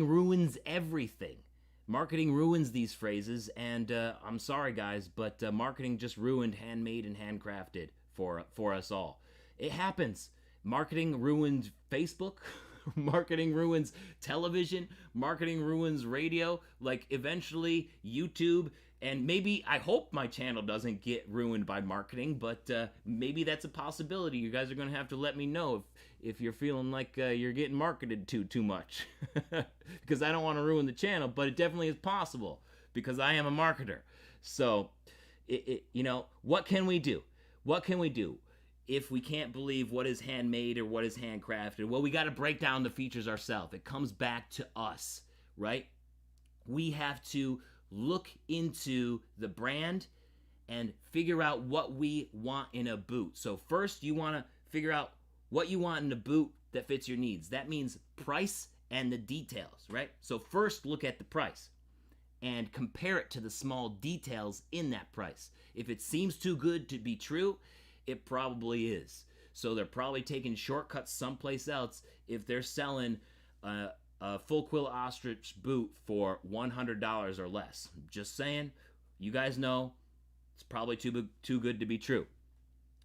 ruins everything. Marketing ruins these phrases, and I'm sorry, guys, but marketing just ruined handmade and handcrafted for us all. It happens. Marketing ruined Facebook. Marketing ruins television. Marketing ruins radio. Like, eventually, YouTube, and maybe, I hope my channel doesn't get ruined by marketing, but maybe that's a possibility. You guys are going to have to let me know if you're feeling like you're getting marketed to too much. Because I don't want to ruin the channel, but it definitely is possible because I am a marketer. So, what can we do? What can we do if we can't believe what is handmade or what is handcrafted? Well, we got to break down the features ourselves. It comes back to us, right? We have to look into the brand and figure out what we want in a boot. So first, you want to figure out what you want in a boot that fits your needs. That means price and the details, right? So first, look at the price and compare it to the small details in that price. If it seems too good to be true, it probably is. So they're probably taking shortcuts someplace else if they're selling a full quill ostrich boot for $100 or less. Just saying, you guys know it's probably too good to be true.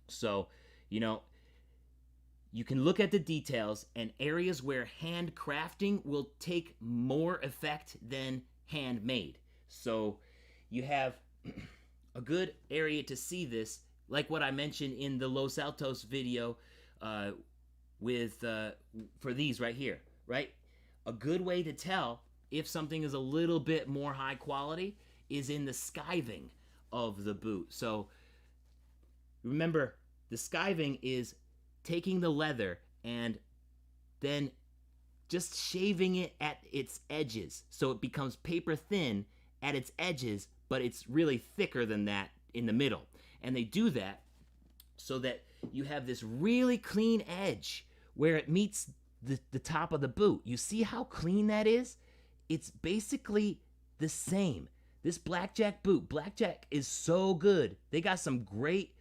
So, you can look at the details and areas where handcrafting will take more effect than handmade. So you have a good area to see this, like what I mentioned in the Los Altos video for these right here, right? A good way to tell if something is a little bit more high quality is in the skiving of the boot. So remember, the skiving is taking the leather and then just shaving it at its edges so it becomes paper thin at its edges, but it's really thicker than that in the middle. And they do that so that you have this really clean edge where it meets the top of the boot. You see how clean that is? It's basically the same. This blackjack boot, blackjack is so good. They got some great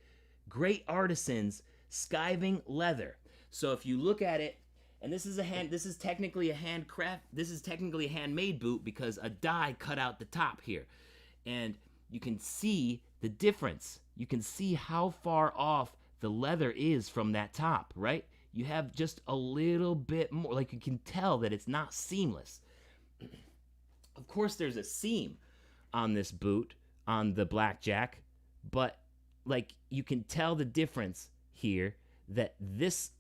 artisans skiving leather. So if you look at it, and this is technically a handmade boot because a die cut out the top here. And you can see the difference. You can see how far off the leather is from that top, right? You have just a little bit more, like you can tell that it's not seamless. Of course, there's a seam on this boot, on the blackjack, but like you can tell the difference here that this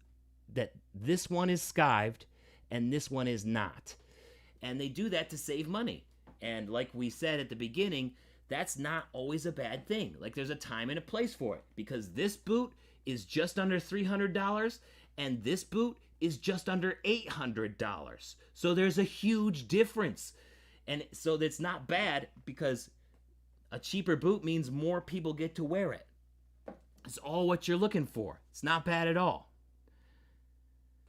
one is skived and this one is not. And they do that to save money. And like we said at the beginning, that's not always a bad thing. Like there's a time and a place for it because this boot is just under $300 and this boot is just under $800. So there's a huge difference. And so that's not bad because a cheaper boot means more people get to wear it. It's all what you're looking for. It's not bad at all.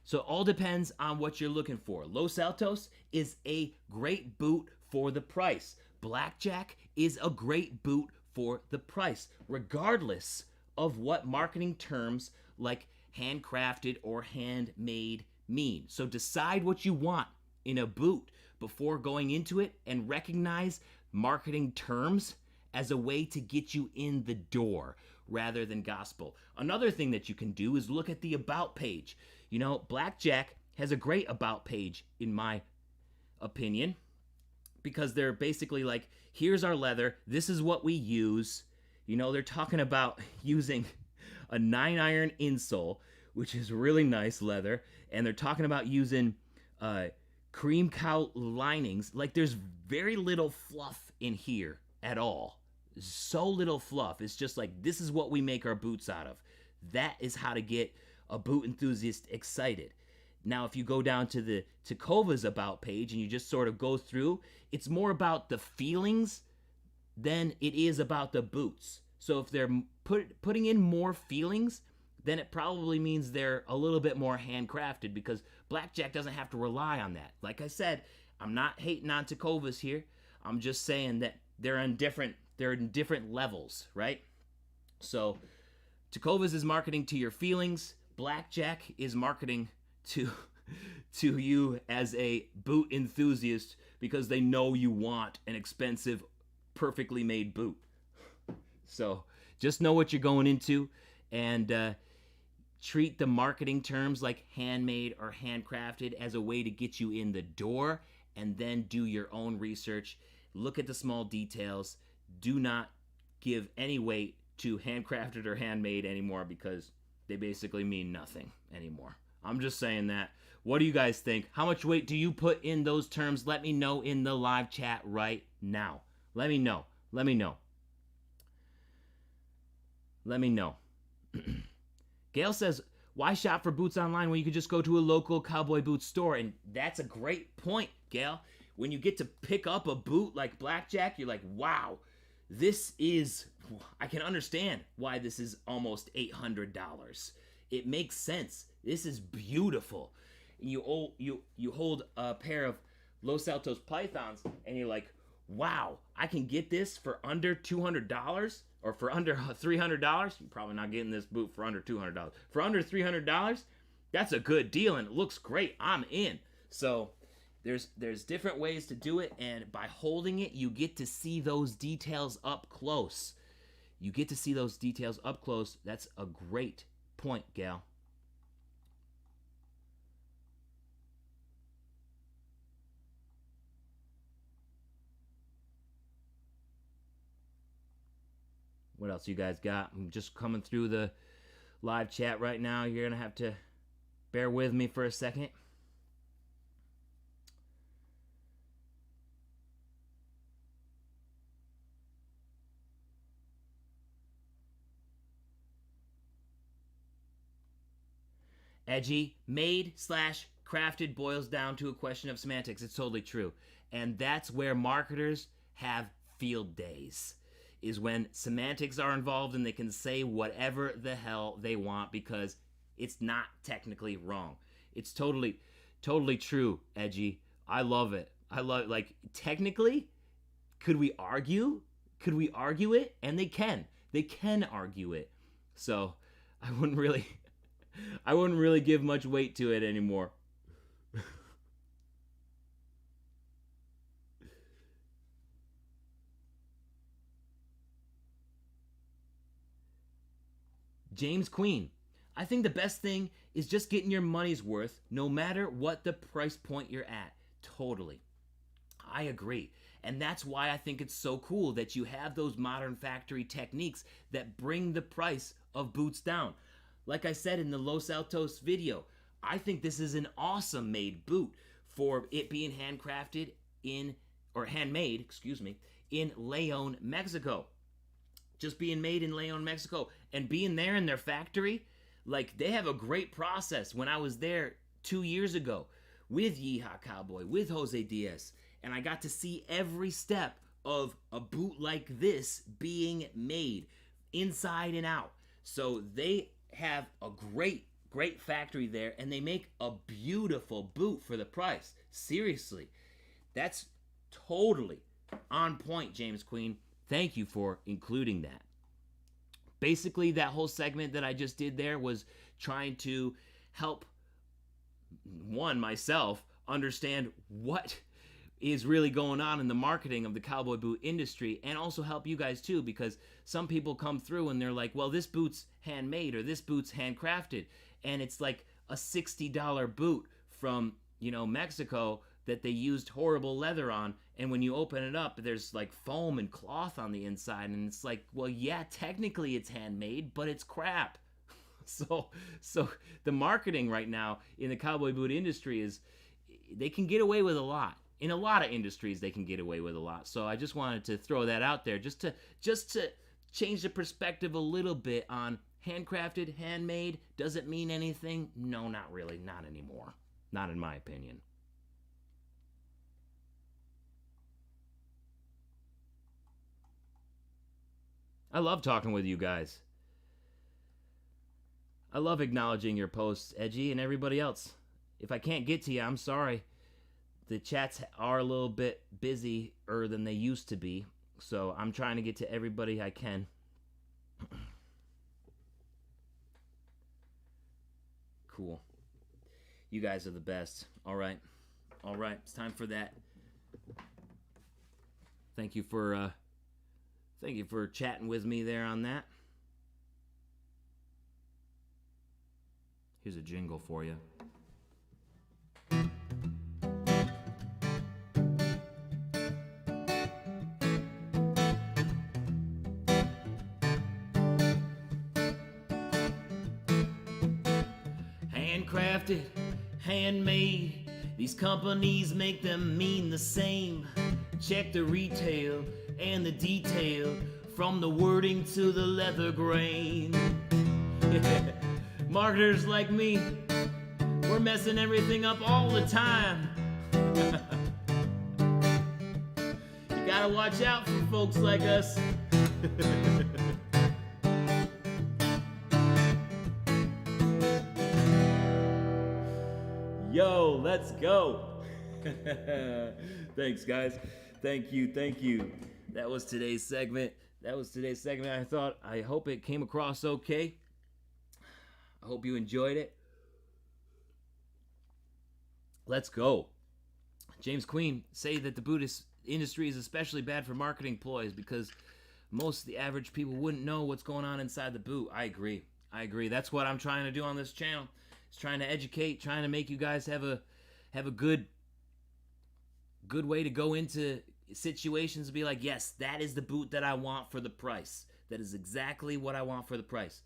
So it all depends on what you're looking for. Los Altos is a great boot for the price. Blackjack is a great boot for the price, regardless of what marketing terms like handcrafted or handmade mean. So decide what you want in a boot before going into it and recognize marketing terms as a way to get you in the door rather than gospel. Another thing that you can do is look at the about page. Blackjack has a great about page in my opinion, because they're basically like, here's our leather, this is what we use. You know, they're talking about using a 9-iron insole, which is really nice leather, and they're talking about using cream cow linings. Like, there's very little fluff in here at all. So little fluff. It's just like, this is what we make our boots out of. That is how to get a boot enthusiast excited. Now, if you go down to the Tecovas About page and you just sort of go through, it's more about the feelings than it is about the boots. So if they're putting in more feelings, then it probably means they're a little bit more handcrafted, because Blackjack doesn't have to rely on that. Like I said, I'm not hating on Tecovas here. I'm just saying that they're in different levels, right? So Tecovas is marketing to your feelings. Blackjack is marketing to you as a boot enthusiast, because they know you want an expensive, perfectly made boot. So just know what you're going into, and treat the marketing terms like handmade or handcrafted as a way to get you in the door, and then do your own research. Look at the small details. Do not give any weight to handcrafted or handmade anymore, because they basically mean nothing anymore. I'm just saying that. What do you guys think? How much weight do you put in those terms? Let me know in the live chat right now. Let me know. Let me know. Let me know. Gail says, why shop for boots online when you could just go to a local cowboy boot store? And that's a great point, Gail. When you get to pick up a boot like Blackjack, you're like, wow, I can understand why this is almost $800. It makes sense. This is beautiful. You hold a pair of Los Altos Pythons, and you're like, wow, I can get this for under $200 or for under $300. You're probably not getting this boot for under $200. For under $300, that's a good deal, and it looks great. I'm in. So there's different ways to do it, and by holding it, you get to see those details up close. You get to see those details up close. That's a great point, Gal. What else you guys got? I'm just coming through the live chat right now. You're going to have to bear with me for a second. Edgy, made/crafted boils down to a question of semantics. It's totally true. And that's where marketers have field days, is when semantics are involved and they can say whatever the hell they want because it's not technically wrong. It's totally true, Edgy. I love it. Like, technically, could we argue? Could we argue it? And they can. They can argue it. So I wouldn't really give much weight to it anymore. James Queen, I think the best thing is just getting your money's worth no matter what the price point you're at. Totally. I agree. And that's why I think it's so cool that you have those modern factory techniques that bring the price of boots down. Like I said in the Los Altos video, I think this is an awesome made boot for it being handmade, in Leon, Mexico. Just being made in Leon, Mexico, and being there in their factory, like, they have a great process. When I was there 2 years ago with Yeehaw Cowboy, with Jose Diaz, and I got to see every step of a boot like this being made inside and out. So they have a great factory there, and they make a beautiful boot for the price. Seriously, that's totally on point, James Queen. Thank you for including that. Basically, that whole segment that I just did there was trying to help, myself understand what is really going on in the marketing of the cowboy boot industry, and also help you guys too, because some people come through and they're like, well, this boot's handmade or this boot's handcrafted, and it's like a $60 boot from, Mexico that they used horrible leather on, and when you open it up, there's like foam and cloth on the inside, and it's like, well, yeah, technically it's handmade, but it's crap. So the marketing right now in the cowboy boot industry is, they can get away with a lot. In a lot of industries, they can get away with a lot. So I just wanted to throw that out there, just to change the perspective a little bit on handcrafted, handmade. Does it mean anything? No, not really. Not anymore. Not in my opinion. I love talking with you guys. I love acknowledging your posts, Edgy, and everybody else. If I can't get to you, I'm sorry. The chats are a little bit busier than they used to be, so I'm trying to get to everybody I can. Cool. You guys are the best. All right. It's time for that. Thank you for chatting with me there on that. Here's a jingle for you. Handcrafted, handmade, these companies make them mean the same. Check the retail and the detail, from the wording to the leather grain. Marketers like me, we're messing everything up all the time. You gotta watch out for folks like us. Yo, let's go. Thanks, guys. Thank you. That was today's segment. I hope it came across okay. I hope you enjoyed it. Let's go. James Queen say that the Buddhist industry is especially bad for marketing ploys because most of the average people wouldn't know what's going on inside the boot. I agree. That's what I'm trying to do on this channel. It's trying to educate, trying to make you guys have a good way to go into situations and be like, yes, that is the boot that I want for the price. That is exactly what I want for the price.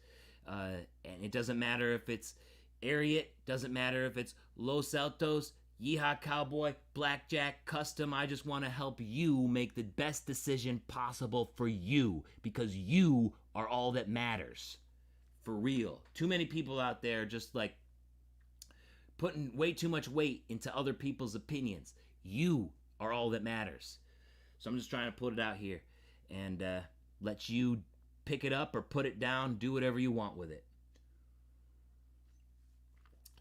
And it doesn't matter if it's Ariat, doesn't matter if it's Los Altos, Yeehaw Cowboy, Blackjack, Custom. I just want to help you make the best decision possible for you, because you are all that matters. For real. Too many people out there just like putting way too much weight into other people's opinions. You are all that matters. So I'm just trying to put it out here and let you pick it up or put it down, do whatever you want with it.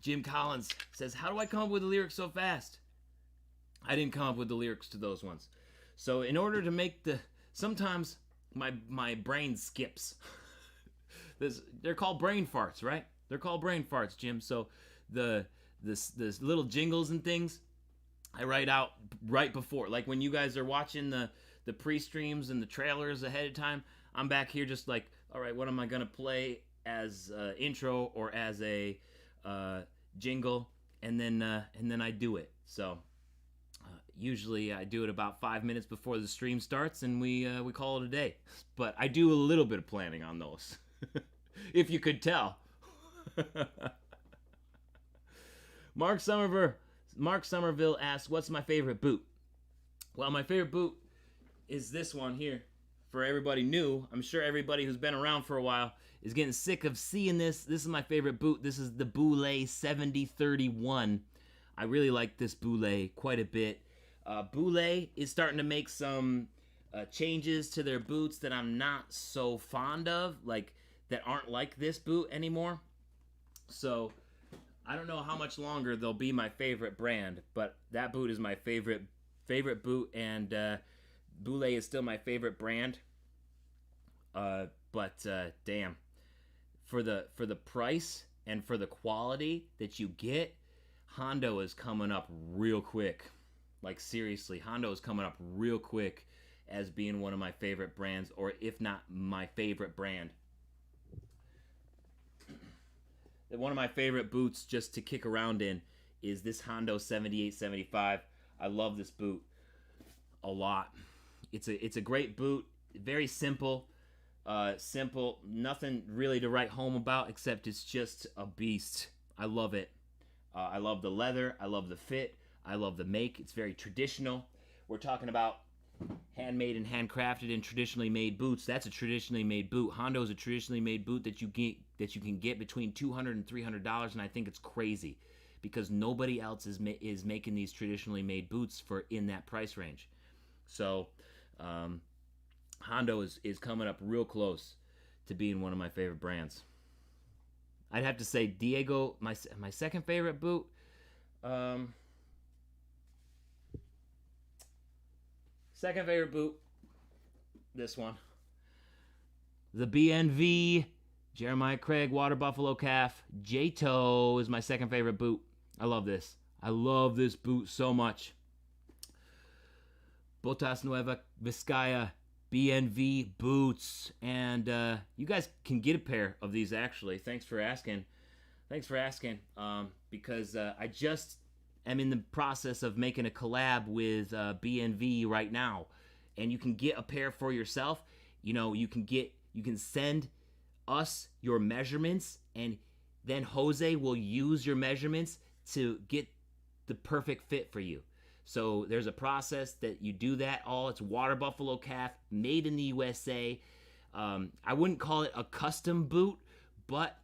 Jim Collins says, how do I come up with the lyrics so fast? I didn't come up with the lyrics to those ones. So in order to make sometimes my brain skips. They're called brain farts, right? They're called brain farts, Jim. So the little jingles and things, I write out right before. Like when you guys are watching the pre-streams and the trailers ahead of time, I'm back here just like, all right, what am I going to play as intro or as a jingle? And then I do it. So usually I do it about 5 minutes before the stream starts, and we call it a day. But I do a little bit of planning on those, if you could tell. Mark Somerville asks, what's my favorite boot? Well, my favorite boot is this one here. For everybody new, I'm sure everybody who's been around for a while is getting sick of seeing this. This is my favorite boot. This is the Boulay 7031. I really like this Boulay quite a bit. Boulay is starting to make some changes to their boots that I'm not so fond of, like that aren't like this boot anymore. So I don't know how much longer they'll be my favorite brand, but that boot is my favorite boot, and Boulay is still my favorite brand. But damn, for the price and for the quality that you get, Hondo is coming up real quick. Like seriously, Hondo is coming up real quick as being one of my favorite brands, or if not my favorite brand. One of my favorite boots just to kick around in is this Hondo 7875. I love this boot a lot. It's a great boot. Very simple. Simple. Nothing really to write home about except it's just a beast. I love it. I love the leather. I love the fit. I love the make. It's very traditional. We're talking about handmade and handcrafted and traditionally made boots. That's a traditionally made boot. Hondo's a traditionally made boot that you can get between $200 and $300, and I think it's crazy because nobody else is making these traditionally made boots for in that price range. So Hondo is coming up real close to being one of my favorite brands. I'd have to say Diego, my second favorite boot. Second favorite boot, this one. The BNV Jeremiah Craig Water Buffalo Calf J-Toe is my second favorite boot. I love this. I love this boot so much. Botas Nueva Vizcaya BNV boots. And you guys can get a pair of these, actually. Thanks for asking. Because I just am in the process of making a collab with BNV right now. And you can get a pair for yourself. You know, you can send us your measurements, and then Jose will use your measurements to get the perfect fit for you. So there's a process that you do that all. It's water buffalo calf, made in the USA. I wouldn't call it a custom boot, but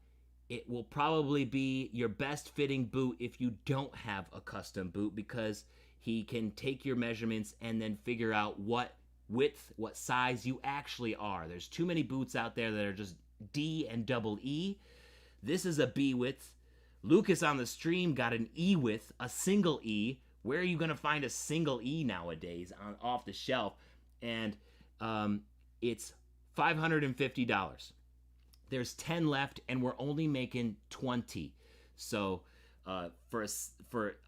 it will probably be your best fitting boot if you don't have a custom boot, because he can take your measurements and then figure out what width, what size you actually are. There's too many boots out there that are just D and double E. This is a B width. Lucas on the stream got an E width, a single E. Where are you going to find a single E nowadays off the shelf? And it's $550. There's 10 left, and we're only making 20. So for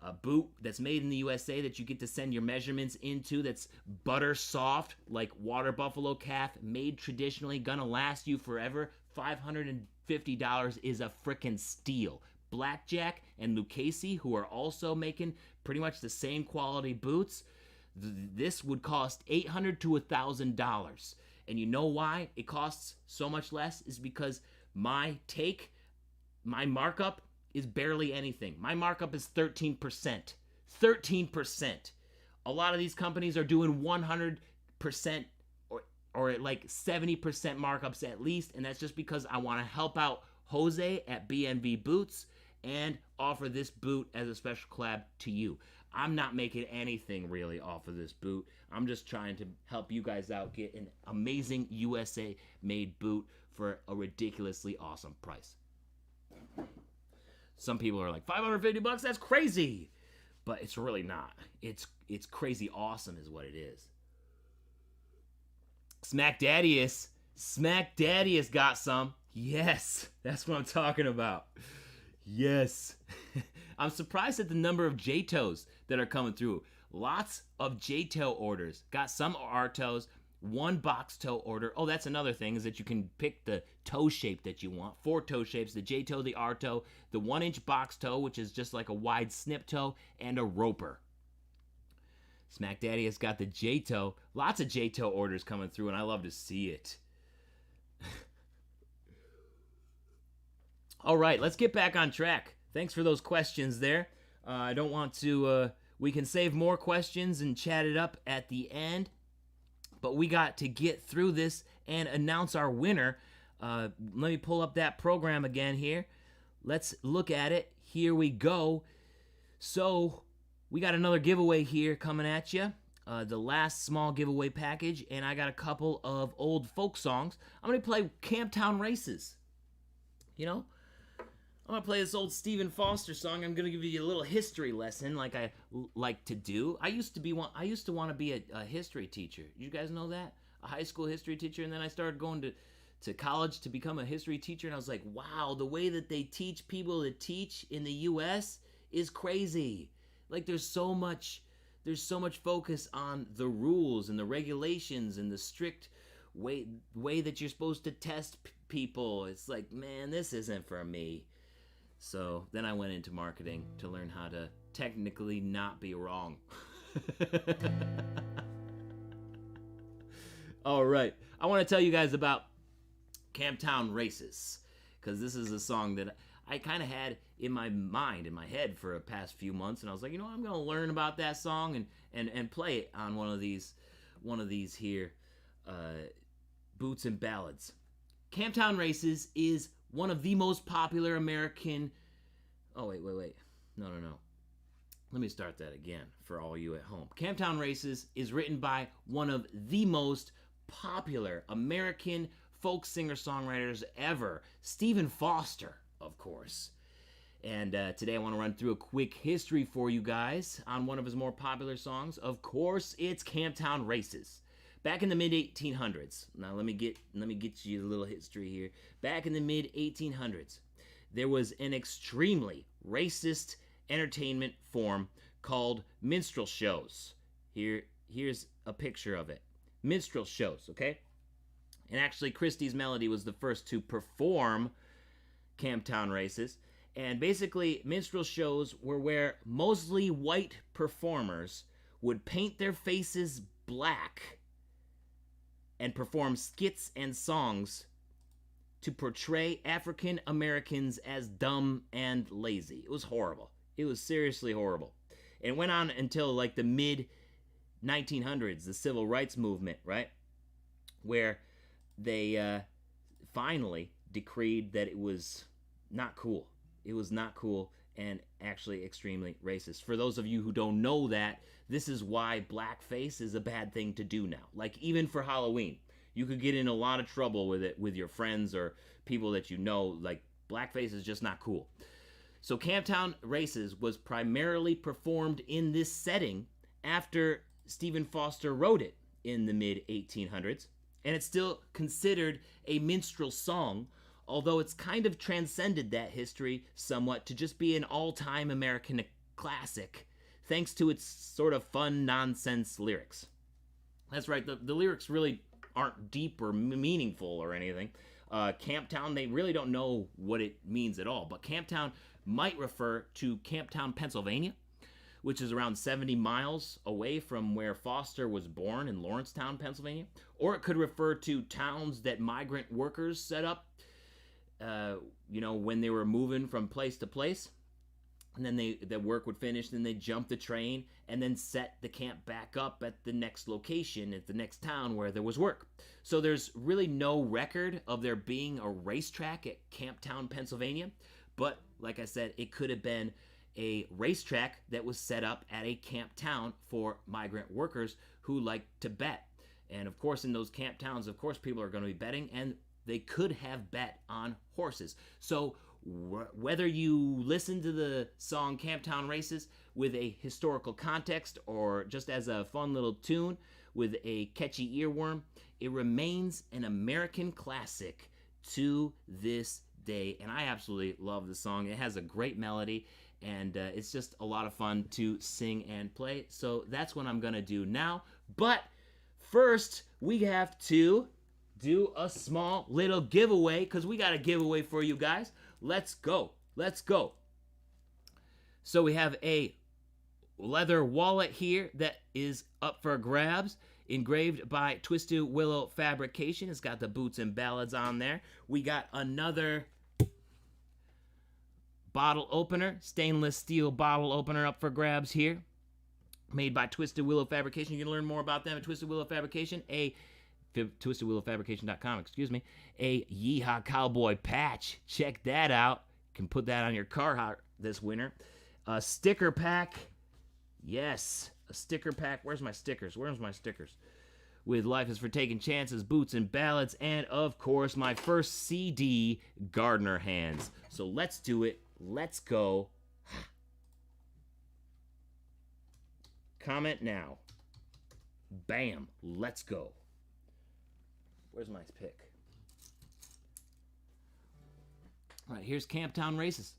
a boot that's made in the USA that you get to send your measurements into, that's butter soft, like water buffalo calf, made traditionally, gonna last you forever, $550 is a frickin' steal. Blackjack and Lucchese, who are also making pretty much the same quality boots, this would cost $800 to $1,000. And you know why it costs so much less? Is because my markup is barely anything. My markup is 13%. 13%. A lot of these companies are doing 100% or like 70% markups at least, and that's just because I want to help out Jose at BNV Boots and offer this boot as a special collab to you. I'm not making anything really off of this boot. I'm just trying to help you guys out, get an amazing USA made boot for a ridiculously awesome price. Some people are like, $550, that's crazy. But it's really not. It's crazy awesome is what it is. Smack Daddiest got some. Yes, that's what I'm talking about. Yes. I'm surprised at the number of J-Toes that are coming through. Lots of J-Toe orders. Got some R-Toes, one box toe order. Oh, that's another thing, is that you can pick the toe shape that you want. 4 toe shapes, the J-Toe, the R-Toe, the 1-inch box toe, which is just like a wide snip toe, and a roper. Smack Daddy has got the J-Toe. Lots of J-Toe orders coming through, and I love to see it. All right, let's get back on track. Thanks for those questions there. I don't want to... we can save more questions and chat it up at the end. But we got to get through this and announce our winner. Let me pull up that program again here. Let's look at it. Here we go. So, we got another giveaway here coming at you. The last small giveaway package. And I got a couple of old folk songs. I'm going to play Camptown Races. You know? I'm going to play this old Stephen Foster song. I'm going to give you a little history lesson like I like to do. I used to want to be a history teacher. You guys know that? A high school history teacher. And then I started going to college to become a history teacher. And I was like, wow, the way that they teach people to teach in the U.S. is crazy. Like there's so much focus on the rules and the regulations and the strict way that you're supposed to test people. It's like, man, this isn't for me. So then I went into marketing to learn how to technically not be wrong. All right. I want to tell you guys about Camptown Races, because this is a song that I kind of had in my mind, in my head for the past few months, and I was like, I'm going to learn about that song and play it on one of these here Boots and Ballads. Camptown Races is one of the most popular American... Oh, wait. No. Let me start that again for all you at home. Camptown Races is written by one of the most popular American folk singer-songwriters ever, Stephen Foster, of course. And today I want to run through a quick history for you guys on one of his more popular songs. Of course, it's Camptown Races. Back in the mid-1800s, now let me get you a little history here. Back in the mid-1800s, there was an extremely racist entertainment form called minstrel shows. Here's a picture of it. Minstrel shows, okay? And actually, Christie's Melody was the first to perform Camptown Races. And basically, minstrel shows were where mostly white performers would paint their faces black and perform skits and songs to portray African Americans as dumb and lazy. It was horrible. It was seriously horrible. And it went on until like the mid-1900s, the Civil Rights Movement, right? Where they finally decreed that it was not cool. It was not cool and actually extremely racist. For those of you who don't know that, this is why blackface is a bad thing to do now. Like, even for Halloween, you could get in a lot of trouble with it with your friends or people that you know. Like, blackface is just not cool. So Camptown Races was primarily performed in this setting after Stephen Foster wrote it in the mid-1800s. And it's still considered a minstrel song, although it's kind of transcended that history somewhat to just be an all-time American classic, thanks to its sort of fun, nonsense lyrics. That's right, the lyrics really aren't deep or meaningful or anything. Camptown, they really don't know what it means at all, but Camptown might refer to Camptown, Pennsylvania, which is around 70 miles away from where Foster was born in Lawrencetown, Pennsylvania. Or it could refer to towns that migrant workers set up, when they were moving from place to place. And then the work would finish, then they'd jump the train and then set the camp back up at the next location, at the next town where there was work. So there's really no record of there being a racetrack at Camptown, Pennsylvania. But like I said, it could have been a racetrack that was set up at a camp town for migrant workers who like to bet. And of course, in those camp towns, of course, people are going to be betting, and they could have bet on horses. So whether you listen to the song Camptown Races with a historical context or just as a fun little tune with a catchy earworm, it remains an American classic to this day. And I absolutely love the song. It has a great melody, and it's just a lot of fun to sing and play. So that's what I'm going to do now. But first, we have to do a small little giveaway, because we got a giveaway for you guys. Let's go. So we have a leather wallet here that is up for grabs, engraved by Twisted Willow Fabrication. It's got the Boots and Ballads on there. We got another bottle opener, stainless steel bottle opener up for grabs here, made by Twisted Willow Fabrication. You can learn more about them at Twisted Willow Fabrication. TwistedWillowFabrication.com, excuse me. A Yeehaw Cowboy patch. Check that out. You can put that on your Carhartt this winter. A sticker pack. Yes, a sticker pack. Where's my stickers? With Life is for Taking Chances, Boots and Ballads, and of course, my first CD, Gardener Hands. So let's do it. Let's go. Comment now. Bam. Let's go. Where's my pick? All right, here's Camptown Races.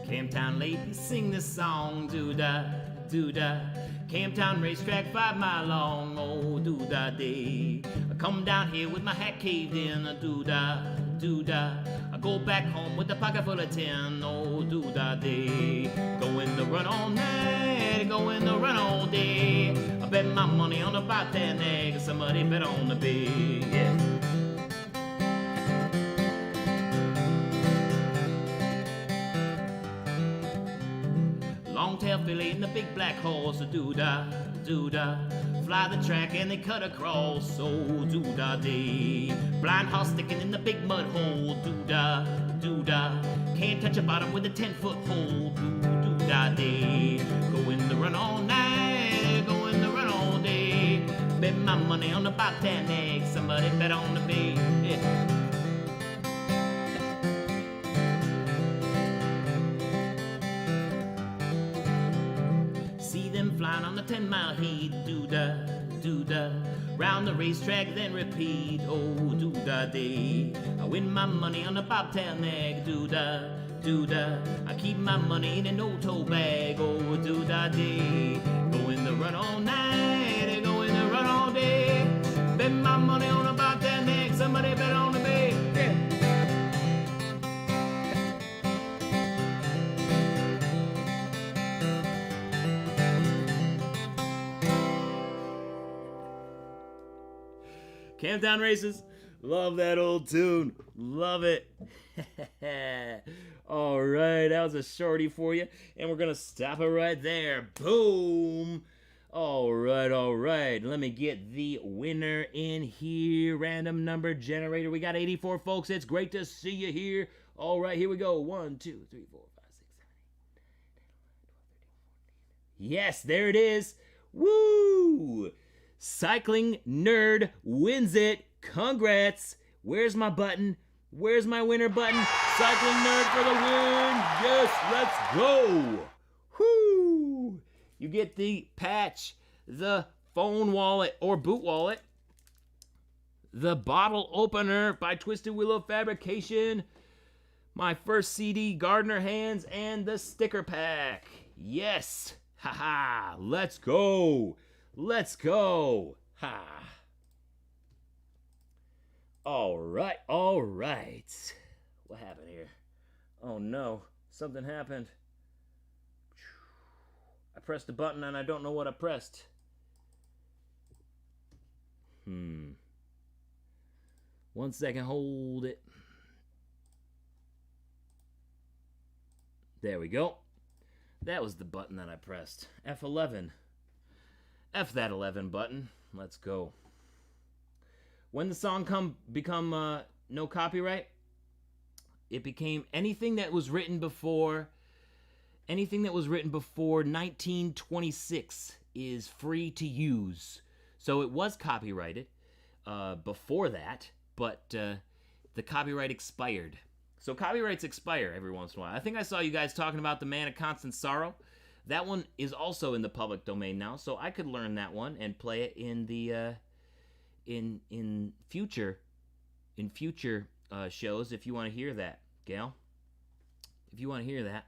Camptown ladies sing this song, doo-da, doo-da. Camptown racetrack 5 mile long, oh doo-da day. I come down here with my hat caved in, doo-da, doo-da. I go back home with a pocket full of tin, oh doo-da day. Going to run all night, going to run all day. I bet my money on about that egg, somebody bet on the bay, yeah. Long-tail filly and the big black horse, doo-da, doo-da. Fly the track and they cut across, oh doo-da day. Blind horse sticking in the big mud hole, doo-da, doo-da. Can't touch a bottom with a 10-foot hole, doo-da day. Going to run all night, going to run all day. Bet my money on the bobcat egg, somebody bet on the bay, yeah. Flying on the 10-mile heat, doo-da, doo-da. Round the racetrack, then repeat, oh, doo-da day. I win my money on the bobtail nag, doo-da, doo-da. I keep my money in an old-toe bag, oh, doo-da day. Going to run all night, going to run all day. Bet my money on the bobtail nag, somebody bet on the bay, yeah. Camptown Races, love that old tune, love it. All right, that was a shorty for you, and we're gonna stop it right there. Boom. All right. Let me get the winner in here. Random number generator. We got 84 folks. It's great to see you here. All right, here we go. 1, 2, 3, 4, 5, 6, 7, 8, 9, 10, 11, 12, 13, 14. Yes, there it is. Woo! Cycling Nerd wins it. Congrats. Where's my button? Where's my winner button? Cycling Nerd for the win. Yes, let's go. Whoo! You get the patch, the phone wallet or boot wallet, the bottle opener by Twisted Willow Fabrication, my first CD, Gardner Hands, and the sticker pack. Yes. Haha. Let's go. Let's go. Ha. All right. What happened here? Oh no, something happened. I pressed a button and I don't know what I pressed. 1 second, hold it. There we go. That was the button that I pressed. F11. F that 11 button. Let's go. When the song become no copyright, it became anything that was written before 1926 is free to use. So it was copyrighted before that, but the copyright expired. So copyrights expire every once in a while. I think I saw you guys talking about The Man of Constant Sorrow. That one is also in the public domain now, so I could learn that one and play it in the in future shows if you want to hear that, Gail. If you want to hear that.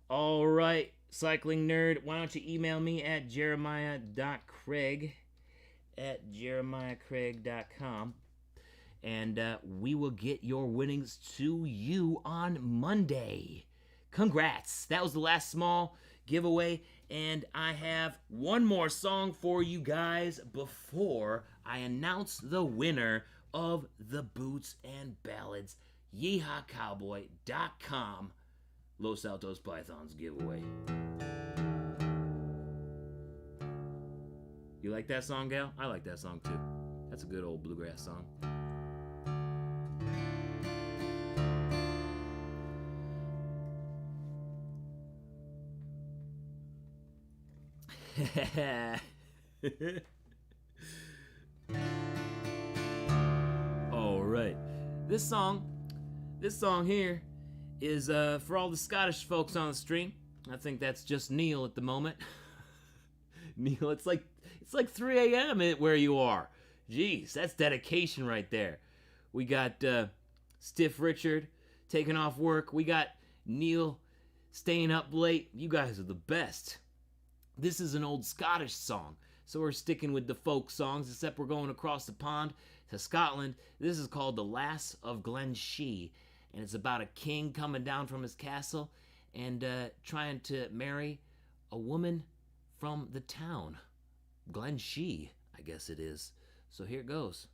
All right, Cycling Nerd, why don't you email me at jeremiah.craig@jeremiahcraig.com, and we will get your winnings to you on Monday. Congrats. That was the last small giveaway, and I have one more song for you guys before I announce the winner of the Boots and Ballads YeehawCowboy.com Los Altos Pythons giveaway. You like that song, Gal? I like that song too. That's a good old bluegrass song. All right, this song here is for all the Scottish folks on the stream. I think that's just Neil at the moment. Neil, it's like 3 a.m. where you are. Jeez, that's dedication right there. We got Stiff Richard taking off work. We got Neil Staying up late, you guys are the best. This is an old Scottish song, so we're sticking with the folk songs, except we're going across the pond to Scotland. This is called The Lass of Glen Sheeh, and it's about a king coming down from his castle and trying to marry a woman from the town. Glen Sheeh, I guess it is. So here it goes.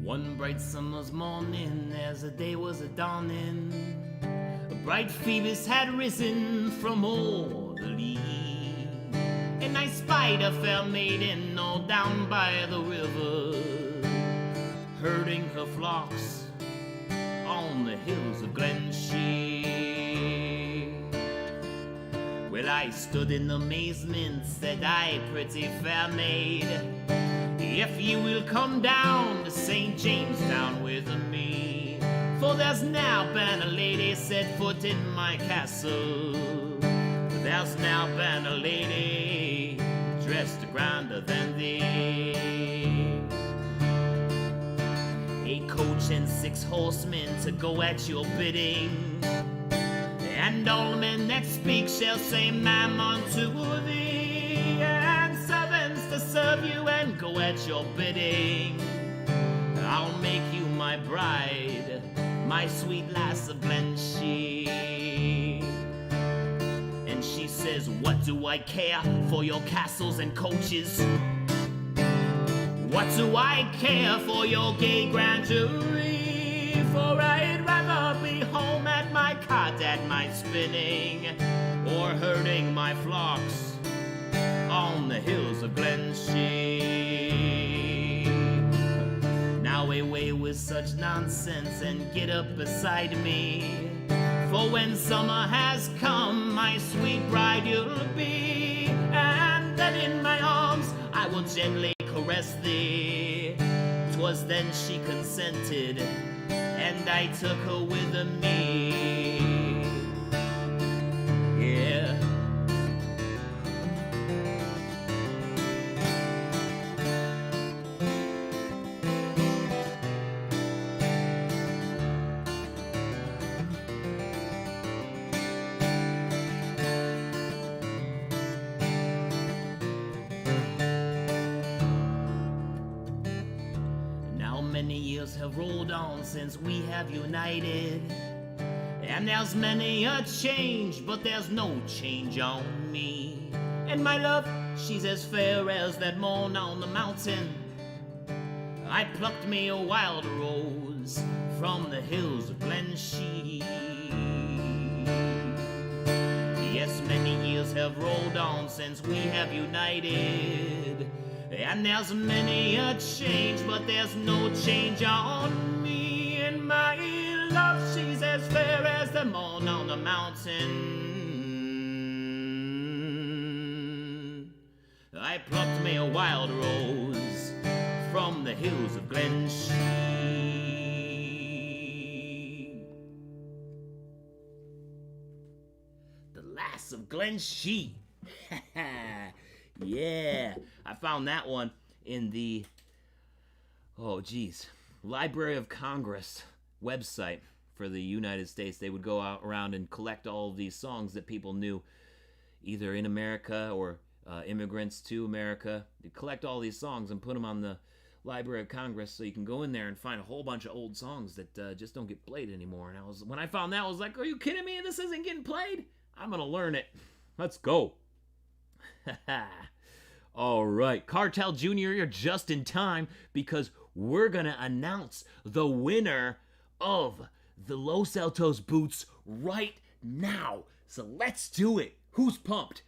One bright summer's morning, as the day was a-dawning, a bright Phoebus had risen from o'er the lea, and I spied a fair maiden all down by the river, herding her flocks on the hills of Glen Sheeh. Well, I stood in amazement, said I, pretty fair maid, if you will come down to St. Jamestown with me, for there's now been a lady set foot in my castle. There's now been a lady dressed grander than thee. A coach and 6 horsemen to go at your bidding, and all men that speak shall say ma'am unto thee, and servants to serve you and go at your bidding. I'll make you my bride, my sweet lass of Glen Sheeh. And she says, what do I care for your castles and coaches? What do I care for your gay grandery? For I'd rather be home at my cot at my spinning, or herding my flocks on the hills of Glen Sheeh. Now away with such nonsense and get up beside me, for when summer has come, my sweet bride you'll be, and then in my arms I will gently caress thee. 'Twas then she consented, and I took her with me. Yeah. Many years have rolled on since we have united, and there's many a change, but there's no change on me. And my love, she's as fair as that morn on the mountain. I plucked me a wild rose from the hills of Glen Sheeh. Yes, many years have rolled on since we have united, and there's many a change, but there's no change on me. And my love, she's as fair as the morn on the mountain. I plucked me a wild rose from the hills of Glen Sheeh. The Lass of Glen Sheeh. Yeah, I found that one in the, Library of Congress website for the United States. They would go out around and collect all of these songs that people knew, either in America or immigrants to America. They'd collect all these songs and put them on the Library of Congress, so you can go in there and find a whole bunch of old songs that just don't get played anymore. And when I found that, I was like, are you kidding me? This isn't getting played? I'm gonna learn it. Let's go. All right, Cartel Jr., you're just in time, because we're gonna announce the winner of the Los Altos Boots right now. So let's do it. Who's pumped?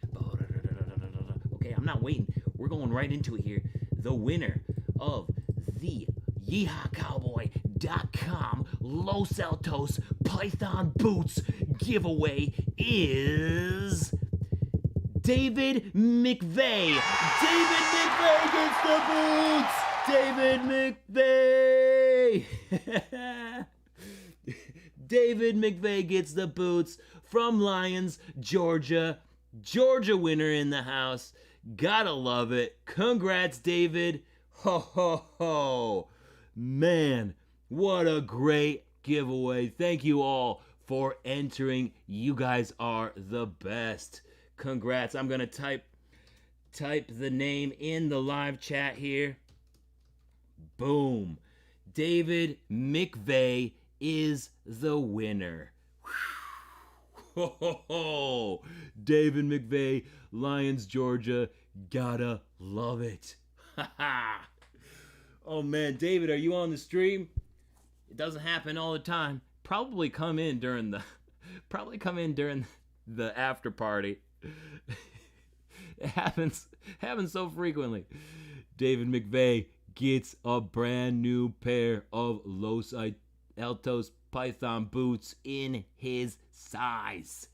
Okay, I'm not waiting. We're going right into it here. The winner of the YeehawCowboy.com Los Altos Python Boots giveaway is David McVeigh. David McVeigh gets the boots. David McVeigh. David McVeigh gets the boots from Lyons, Georgia. Georgia winner in the house. Gotta love it. Congrats, David. Ho, ho, ho. Man, what a great giveaway. Thank you all for entering. You guys are the best. Congrats. I'm gonna type the name in the live chat here. Boom. David McVeigh is the winner. Ho, ho, ho. David McVeigh, Lyons, Georgia. Gotta love it. Oh man, David, are you on the stream? It doesn't happen all the time. Probably come in during the after party. It happens so frequently. David McVeigh gets a brand new pair of Los Altos Python boots in his size.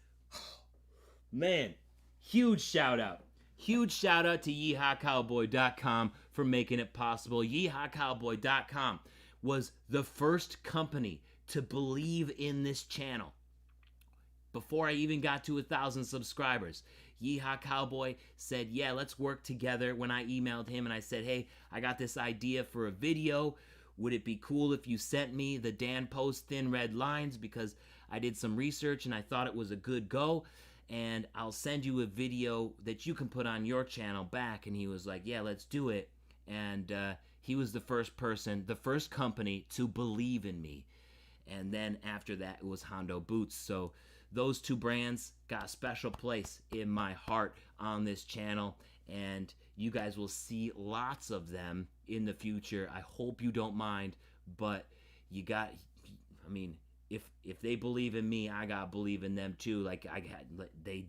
Man, huge shout out. Huge shout out to YeehawCowboy.com for making it possible. YeehawCowboy.com was the first company to believe in this channel. Before I even got to 1,000 subscribers, Yeehaw Cowboy said, yeah, let's work together. When I emailed him and I said, hey, I got this idea for a video. Would it be cool if you sent me the Dan Post Thin Red Lines? Because I did some research and I thought it was a good go. And I'll send you a video that you can put on your channel back. And he was like, yeah, let's do it. And he was the first company to believe in me. And then after that, it was Hondo Boots. So those two brands got a special place in my heart on this channel. And you guys will see lots of them in the future. I hope you don't mind. But if they believe in me, I gotta believe in them too. They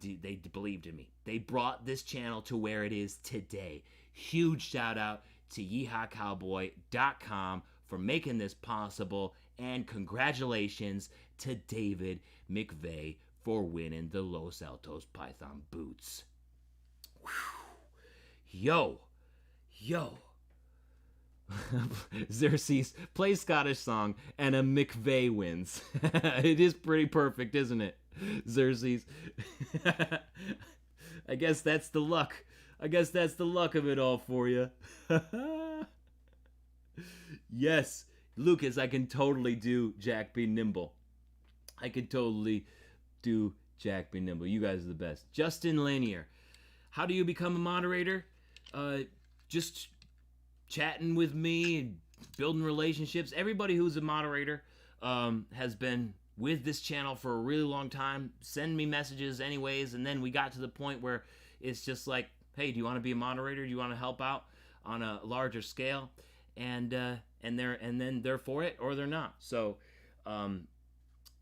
believed in me. They brought this channel to where it is today. Huge shout out to YeehawCowboy.com for making this possible, and congratulations to David McVeigh for winning the Los Altos Python boots. Whew. Yo. Xerxes, play Scottish song and a McVeigh wins. It is pretty perfect, isn't it, Xerxes? I guess that's the luck. Of it all for you. Yes, Lucas, I can totally do Jack Be Nimble. You guys are the best. Justin Lanier, how do you become a moderator? Just chatting with me and building relationships. Everybody who's a moderator has been with this channel for a really long time. Send me messages anyways, and then we got to the point where it's just like, hey, do you want to be a moderator? Do you want to help out on a larger scale? And then they're for it or they're not. So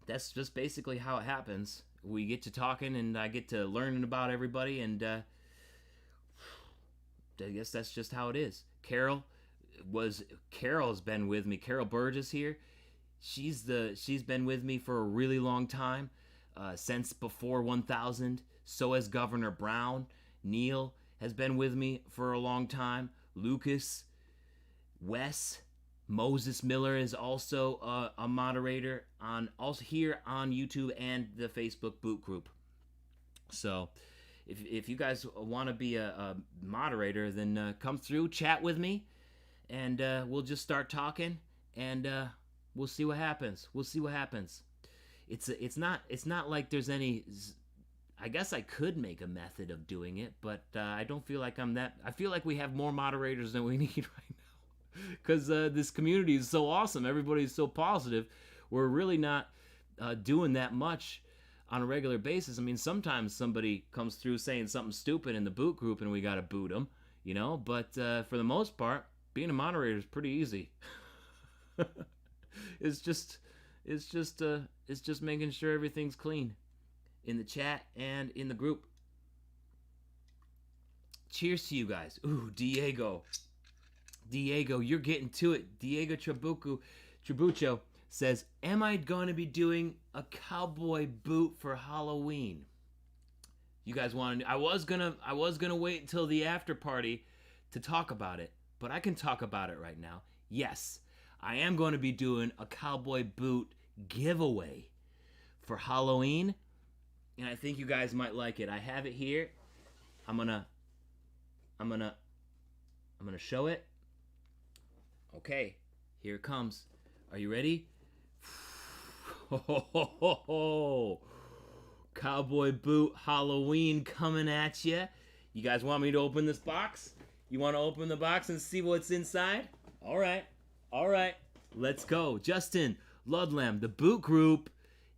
that's just basically how it happens. We get to talking and I get to learning about everybody, and I guess that's just how it is. Carol's been with me. Carol Burgess here. She's been with me for a really long time, since before 1000. So has Governor Brown. Neil has been with me for a long time. Lucas, Wes, Moses Miller is also a moderator also here on YouTube and the Facebook boot group. So if you guys want to be a moderator, then come through, chat with me, and we'll just start talking, and we'll see what happens. It's not like there's any. I guess I could make a method of doing it, but I don't feel like I'm that. I feel like we have more moderators than we need right now, because this community is so awesome. Everybody's so positive. We're really not doing that much on a regular basis. I mean, sometimes somebody comes through saying something stupid in the boot group and we gotta boot them, but for the most part, being a moderator is pretty easy. It's just making sure everything's clean in the chat and in the group. Cheers to you guys. Ooh, Diego, you're getting to it. Diego Tribucho says, am I going to be doing a cowboy boot for Halloween? You guys want to? I was gonna wait until the after party to talk about it, but I can talk about it right now. Yes, I am going to be doing a cowboy boot giveaway for Halloween, and I think you guys might like it. I have it here. I'm gonna show it. Okay, here it comes. Are you ready? Cowboy boot Halloween coming at you. You guys want me to open this box? You want to open the box and see what's inside? All right. Let's go. Justin Ludlam, the boot group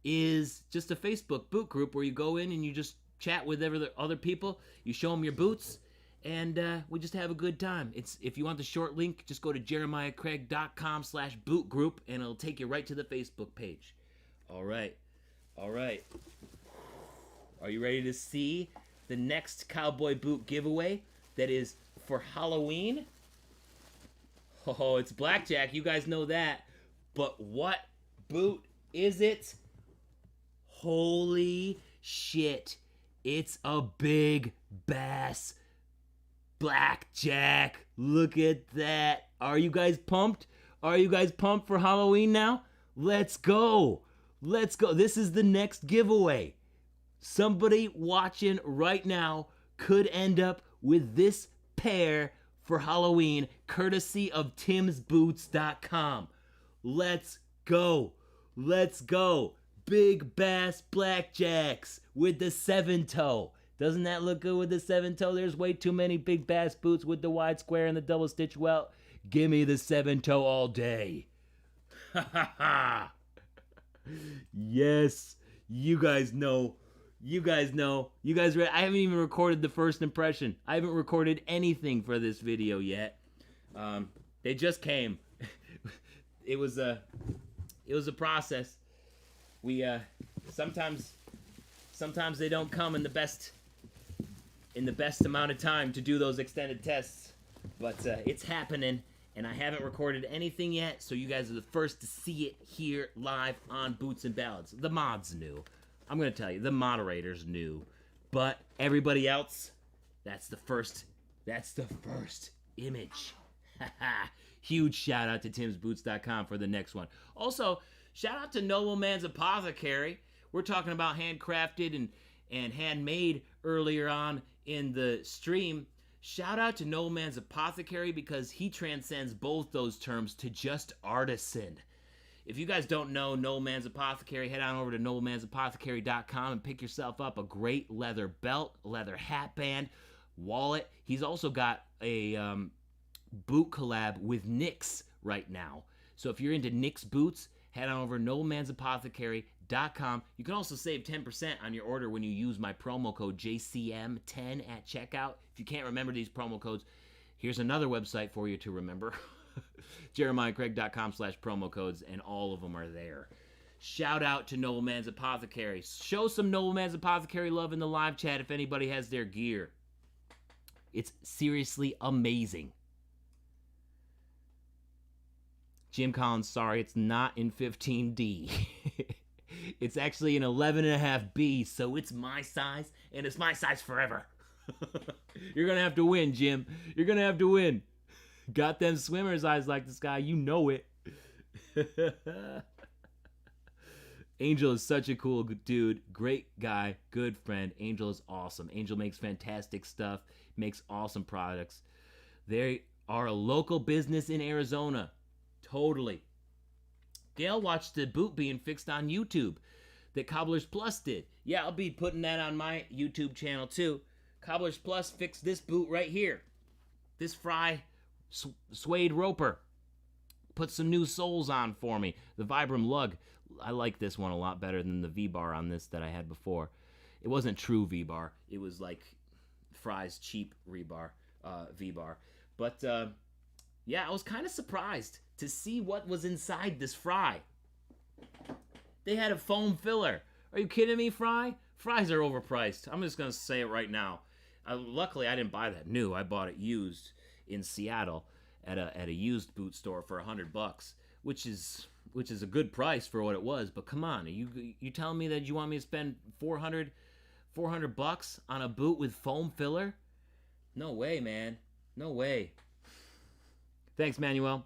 is just a Facebook boot group where you go in and you just chat with other people. You show them your boots, and we just have a good time. If you want the short link, just go to jeremiahcraig.com/boot group, and it'll take you right to the Facebook page. All right. Are you ready to see the next cowboy boot giveaway that is for Halloween? Oh, it's blackjack. You guys know that. But what boot is it? Holy shit. It's a big bass blackjack. Look at that. Are you guys pumped? Are you guys pumped for Halloween now? Let's go. This is the next giveaway. Somebody watching right now could end up with this pair for Halloween, courtesy of timsboots.com. Let's go. Big bass blackjacks with the 7-toe. Doesn't that look good with the 7-toe? There's way too many big bass boots with the wide square and the double stitch welt. Give me the 7-toe all day. Ha ha ha. Yes, you guys know. You guys ready? I haven't even recorded the first impression. I haven't recorded anything for this video yet. They just came. It was a process. We sometimes they don't come in the best amount of time to do those extended tests, but it's happening. And I haven't recorded anything yet, so you guys are the first to see it here live on Boots and Ballads. The mod's new. I'm going to tell you, the moderator's new. But everybody else, that's the first image. Huge shout out to timsboots.com for the next one. Also, shout out to Nobleman's Apothecary. We're talking about handcrafted and handmade earlier on in the stream. Shout out to Nobleman's Apothecary because he transcends both those terms to just artisan. If you guys don't know Nobleman's Apothecary, head on over to noblemansapothecary.com and pick yourself up a great leather belt, leather hat band, wallet. He's also got a boot collab with Nyx right now. So if you're into Nyx boots, head on over to noblemansapothecary.com. You can also save 10% on your order when you use my promo code JCM10 at checkout. If you can't remember these promo codes, here's another website for you to remember. jeremiahcraig.com/promo codes, and all of them are there. Shout out to Nobleman's Apothecary. Show some Nobleman's Apothecary love in the live chat if anybody has their gear. It's seriously amazing. Jim Collins, sorry, it's not in 15D. It's actually an 11.5B, so it's my size, and it's my size forever. You're going to have to win, Jim. You're going to have to win. Got them swimmer's eyes like this guy. You know it. Angel is such a cool dude. Great guy. Good friend. Angel is awesome. Angel makes fantastic stuff. Makes awesome products. They are a local business in Arizona. Totally. Gail watched the boot being fixed on YouTube that Cobblers Plus did. Yeah, I'll be putting that on my YouTube channel too. Cobblers Plus fixed this boot right here. This Fry suede roper. Put some new soles on for me. The Vibram lug. I like this one a lot better than the V-bar on this that I had before. It wasn't true V-bar. It was like Fry's cheap V-bar. But yeah, I was kind of surprised to see what was inside this Fry. They had a foam filler. Are you kidding me, Fry? Fries are overpriced. I'm just going to say it right now. Luckily, I didn't buy that new. I bought it used in Seattle at a used boot store for $100, which is a good price for what it was. But come on, you telling me that you want me to spend $400 $400 on a boot with foam filler? No way, man. No way. Thanks, Manuel.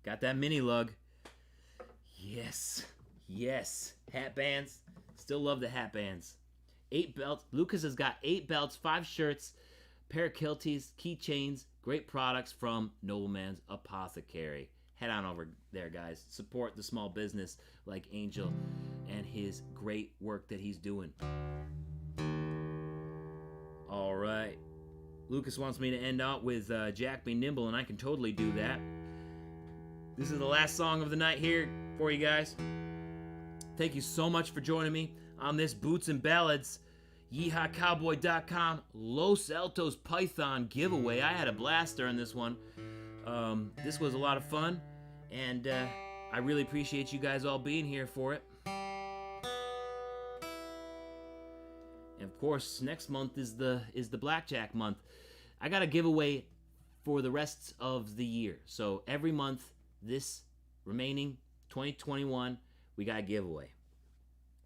Got that mini lug. Yes. Yes. Hat bands. Still love the hat bands. 8 belts. Lucas has got 8 belts, 5 shirts, pair of kilties, keychains. Great products from Nobleman's Apothecary. Head on over there, guys. Support the small business like Angel and his great work that he's doing. All right. Lucas wants me to end out with Jack Be Nimble, and I can totally do that. This is the last song of the night here for you guys. Thank you so much for joining me on this Boots and Ballads YeehawCowboy.com Los Altos Python giveaway. I had a blast during this one. This was a lot of fun, and I really appreciate you guys all being here for it. And of course, next month is the Blackjack month. I got a giveaway for the rest of the year. So every month, this remaining 2021, we got a giveaway.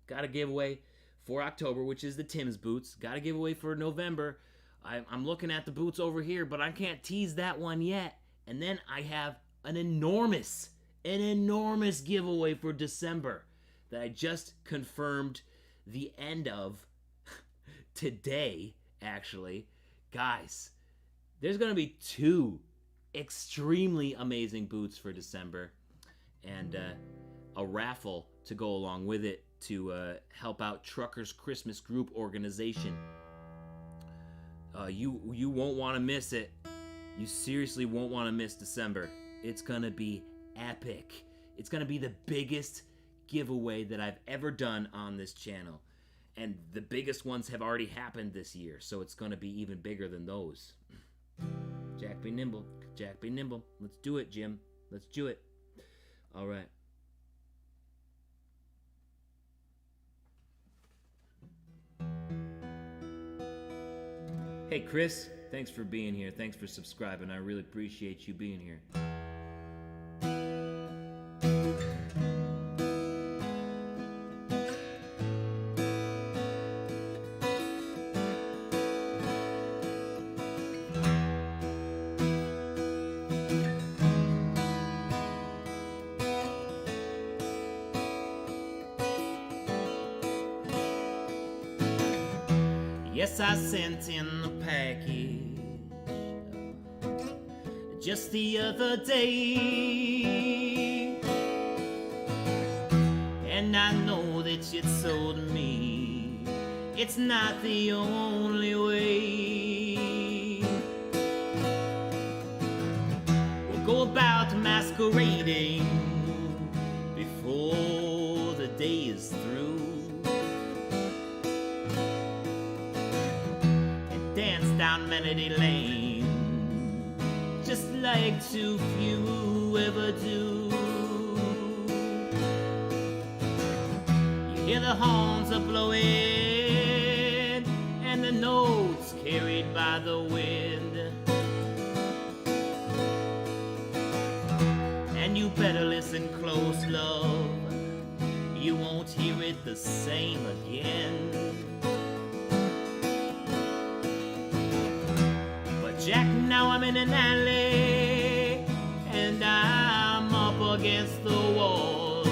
Got a giveaway for October, which is the Tim's boots. Got a giveaway for November. I'm looking at the boots over here, but I can't tease that one yet. And then I have an enormous giveaway for December that I just confirmed the end of today, actually. Guys, there's going to be 2 extremely amazing boots for December and a raffle to go along with it to help out Truckers Christmas Group Organization. You won't want to miss it. You seriously won't want to miss December. It's going to be epic. It's going to be the biggest giveaway that I've ever done on this channel. And the biggest ones have already happened this year, so it's going to be even bigger than those. Jack be nimble. Jack be nimble. Let's do it, Jim. Let's do it. All right. Hey, Chris. Thanks for being here. Thanks for subscribing. I really appreciate you being here. Yes, I sent in the package just the other day, and I know that you told me it's not the only way. We'll go about masquerading before the day is through, down Melody Lane, just like too few ever do. You hear the horns are blowing and the notes carried by the wind, and you better listen close, love, you won't hear it the same again. Jack, now I'm in an alley, and I'm up against the wall,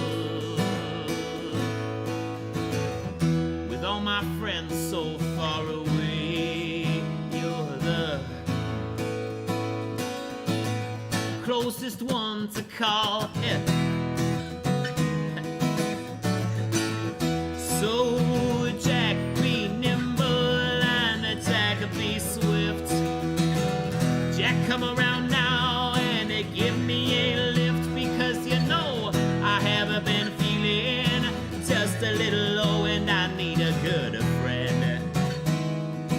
with all my friends so far away. You're the closest one to call. Yeah. So Jack, be nimble, and Jack, be swift. Jack, come around now and give me a lift, because you know I haven't been feeling just a little low, and I need a good friend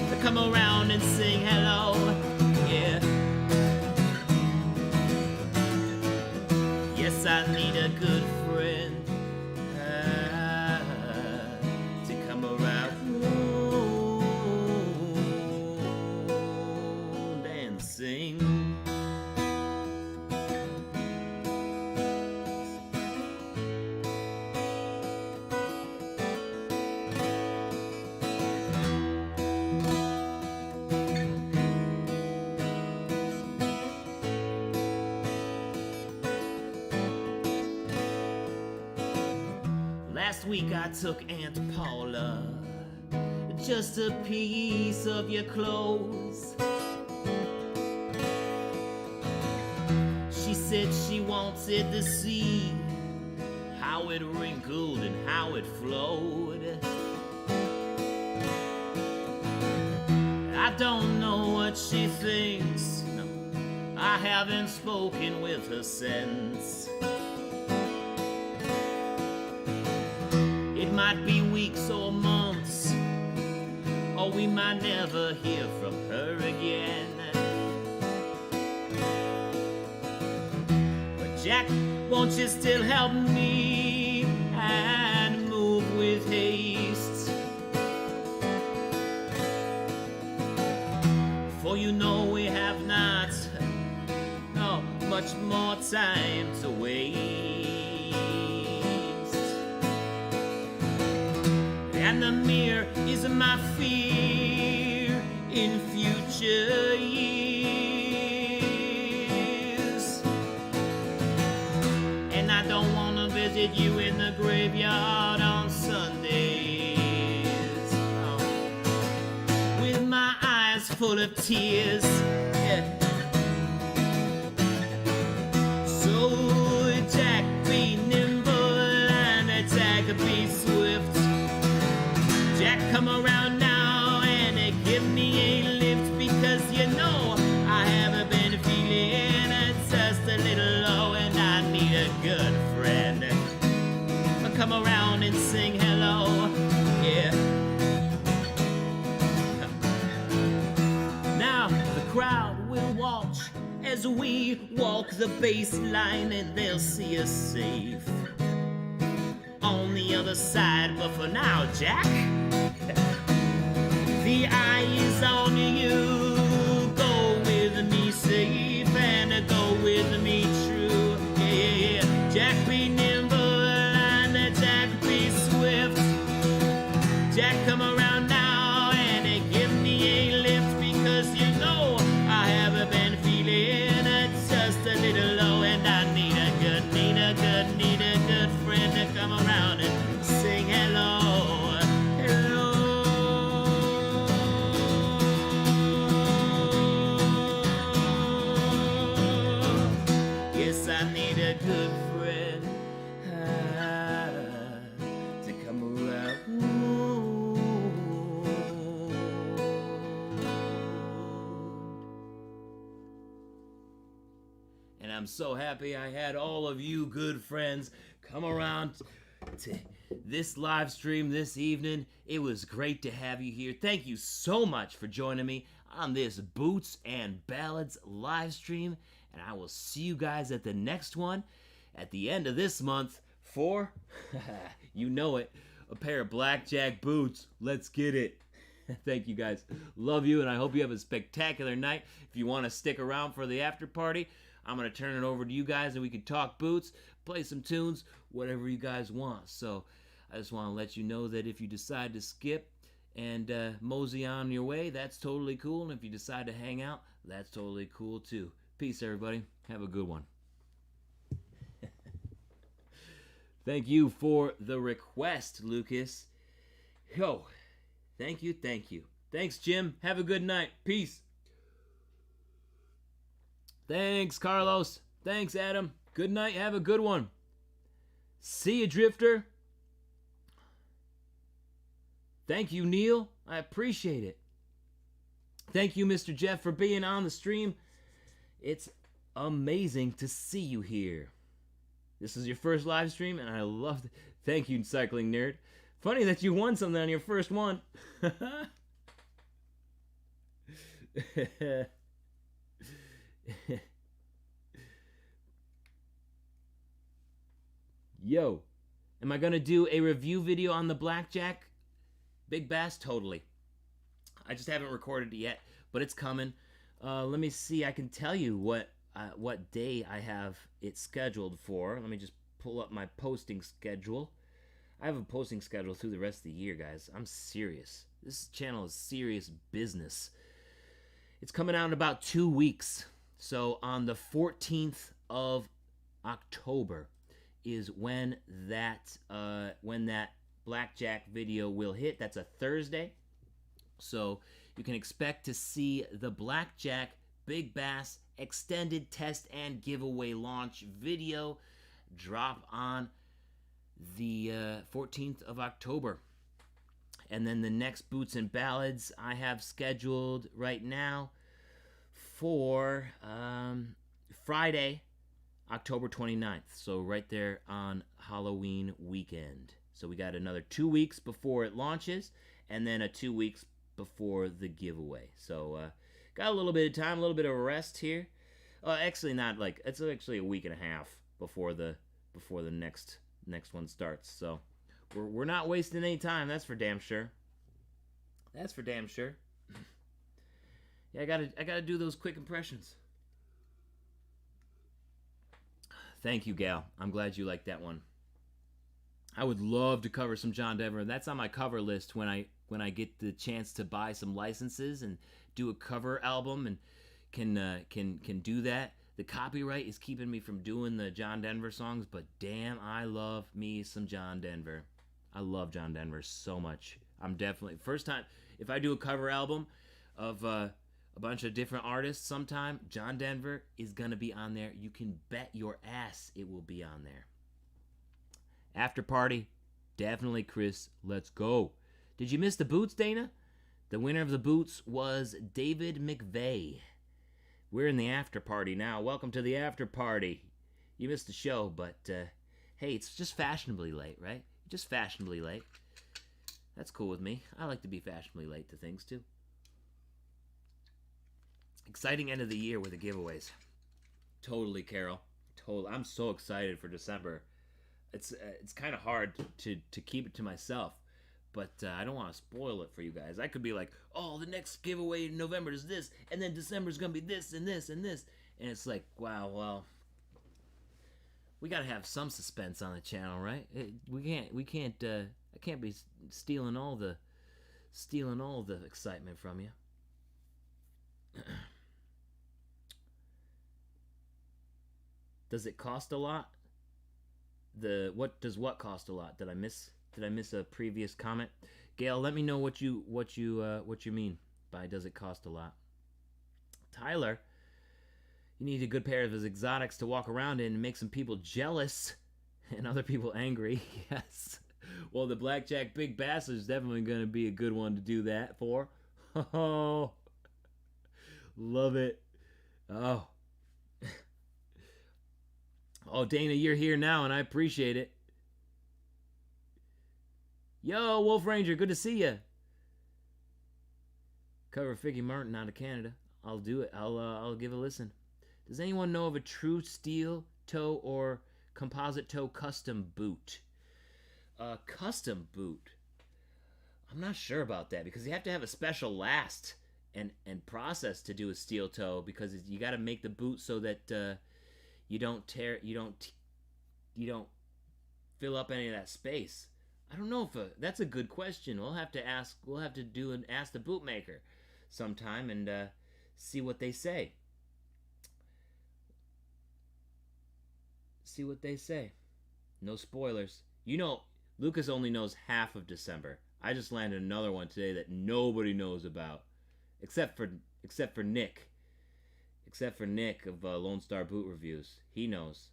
to come around and sing hello, yeah. Yes, I need a good friend to come around and sing. Last week I took Aunt Paula just a piece of your clothes. She said she wanted to see how it wrinkled and how it flowed. I don't know what she thinks. No, I haven't spoken with her since. It might be weeks or months, or we might never hear from her again. But Jack, won't you still help me and move with haste? For you know we have not much more time to waste. And the mirror is my fear in future years. And I don't want to visit you in the graveyard on Sundays, oh, with my eyes full of tears. Yeah. So Jack, be nimble and Jack, be swift. Jack, come around now and give me a lift, because you know I haven't been feeling just a little low, and I need a good friend. Come around and sing hello, yeah. Now the crowd will watch as we walk the baseline, and they'll see us safe on the other side. But for now, Jack, the eye is on you. Go with me safe and go with me true. Yeah, Jack, be nimble and Jack, be swift. Jack, come around now and give me a lift, because you know I haven't been feeling just a little low, and I need a good friend to come around and sing hello. Yes, I need a good friend to come around. And I'm so happy I had all of you good friends come around to this live stream this evening. It was great to have you here. Thank you so much for joining me on this Boots and Ballads live stream, and I will see you guys at the next one at the end of this month for, you know it, a pair of blackjack boots. Let's get it. Thank you guys. Love you, and I hope you have a spectacular night. If you want to stick around for the after party, I'm going to turn it over to you guys, and we can talk boots, play some tunes, whatever you guys want. So I just want to let you know that if you decide to skip and mosey on your way, that's totally cool. And if you decide to hang out, that's totally cool too. Peace, everybody. Have a good one. Thank you for the request, Lucas. Yo, thank you. Thanks, Jim. Have a good night. Peace. Thanks, Carlos. Thanks, Adam. Good night. Have a good one. See you, Drifter. Thank you, Neil. I appreciate it. Thank you, Mr. Jeff, for being on the stream. It's amazing to see you here. This is your first live stream, and I loved it. Thank you, Cycling Nerd. Funny that you won something on your first one. Yo, am I gonna do a review video on the blackjack Big Bass? Totally. I just haven't recorded it yet, but it's coming. Let me see. I can tell you what day I have it scheduled for. Let me just pull up my posting schedule. I have a posting schedule through the rest of the year, guys. I'm serious. This channel is serious business. It's coming out in about 2 weeks. So on the 14th of October is when that blackjack video will hit. That's a Thursday. So you can expect to see the Blackjack Big Bass extended test and giveaway launch video drop on the 14th of October. And then the next Boots and Ballads I have scheduled right now for Friday, October 29th. So right there on Halloween weekend. So we got another 2 weeks before it launches, and then 2 weeks before the giveaway. So got a little bit of time, a little bit of a rest here. Actually, not like it's actually a week and a half before the next one starts. So we're not wasting any time. That's for damn sure. That's for damn sure. Yeah, I gotta do those quick impressions. Thank you, Gal. I'm glad you liked that one. I would love to cover some John Denver. That's on my cover list when I get the chance to buy some licenses and do a cover album and can do that. The copyright is keeping me from doing the John Denver songs, but damn, I love me some John Denver. I love John Denver so much. I'm definitely first time if I do a cover album of a bunch of different artists sometime, John Denver is gonna be on there. You can bet your ass it will be on there. After party, definitely Chris. Let's go. Did you miss the Boots, Dana? The winner of the Boots was David McVeigh. We're in the after party now. Welcome to the after party. You missed the show, but hey, it's just fashionably late, right? Just fashionably late. That's cool with me. I like to be fashionably late to things too. Exciting end of the year with the giveaways. Totally, Carol. Totally. I'm so excited for December. It's kind of hard to keep it to myself, but I don't want to spoil it for you guys. I could be like, oh, the next giveaway in November is this, and then December's gonna be this and this and this, and it's like, wow, well, we gotta have some suspense on the channel, right? We can't. I can't be stealing all the excitement from you. Does it cost a lot? What cost a lot? Did I miss a previous comment? Gail, let me know what you mean by does it cost a lot? Tyler, you need a good pair of his exotics to walk around in and make some people jealous and other people angry. Yes. Well, the Blackjack Big Bass is definitely going to be a good one to do that for. Oh, love it. Oh. Oh, Dana, you're here now, and I appreciate it. Yo, Wolf Ranger, good to see you. Cover Figgy Martin out of Canada. I'll do it. I'll give it a listen. Does anyone know of a true steel toe or composite toe custom boot? Custom boot. I'm not sure about that because you have to have a special last and process to do a steel toe because you got to make the boot so that you don't fill up any of that space. I don't know if that's a good question. We'll have to ask the bootmaker sometime and see what they say. See what they say. No spoilers. You know, Lucas only knows half of December. I just landed another one today that nobody knows about, except for Nick. Except for Nick of Lone Star Boot Reviews. He knows.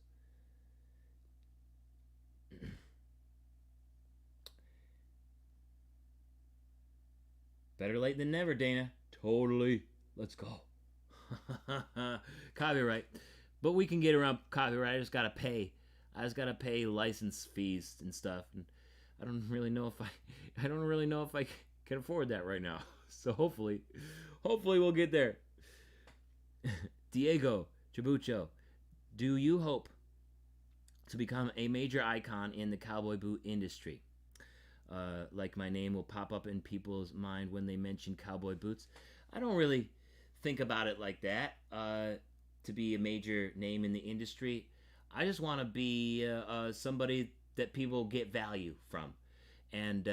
Better late than never, Dana. Totally. Let's go. Copyright. But we can get around copyright. I just gotta pay license fees and stuff. And I don't really know if I can afford that right now. So hopefully we'll get there. Diego Chabucho, do you hope to become a major icon in the cowboy boot industry? Like my name will pop up in people's mind when they mention cowboy boots. I don't really think about it like that. To be a major name in the industry, I just want to be somebody that people get value from, and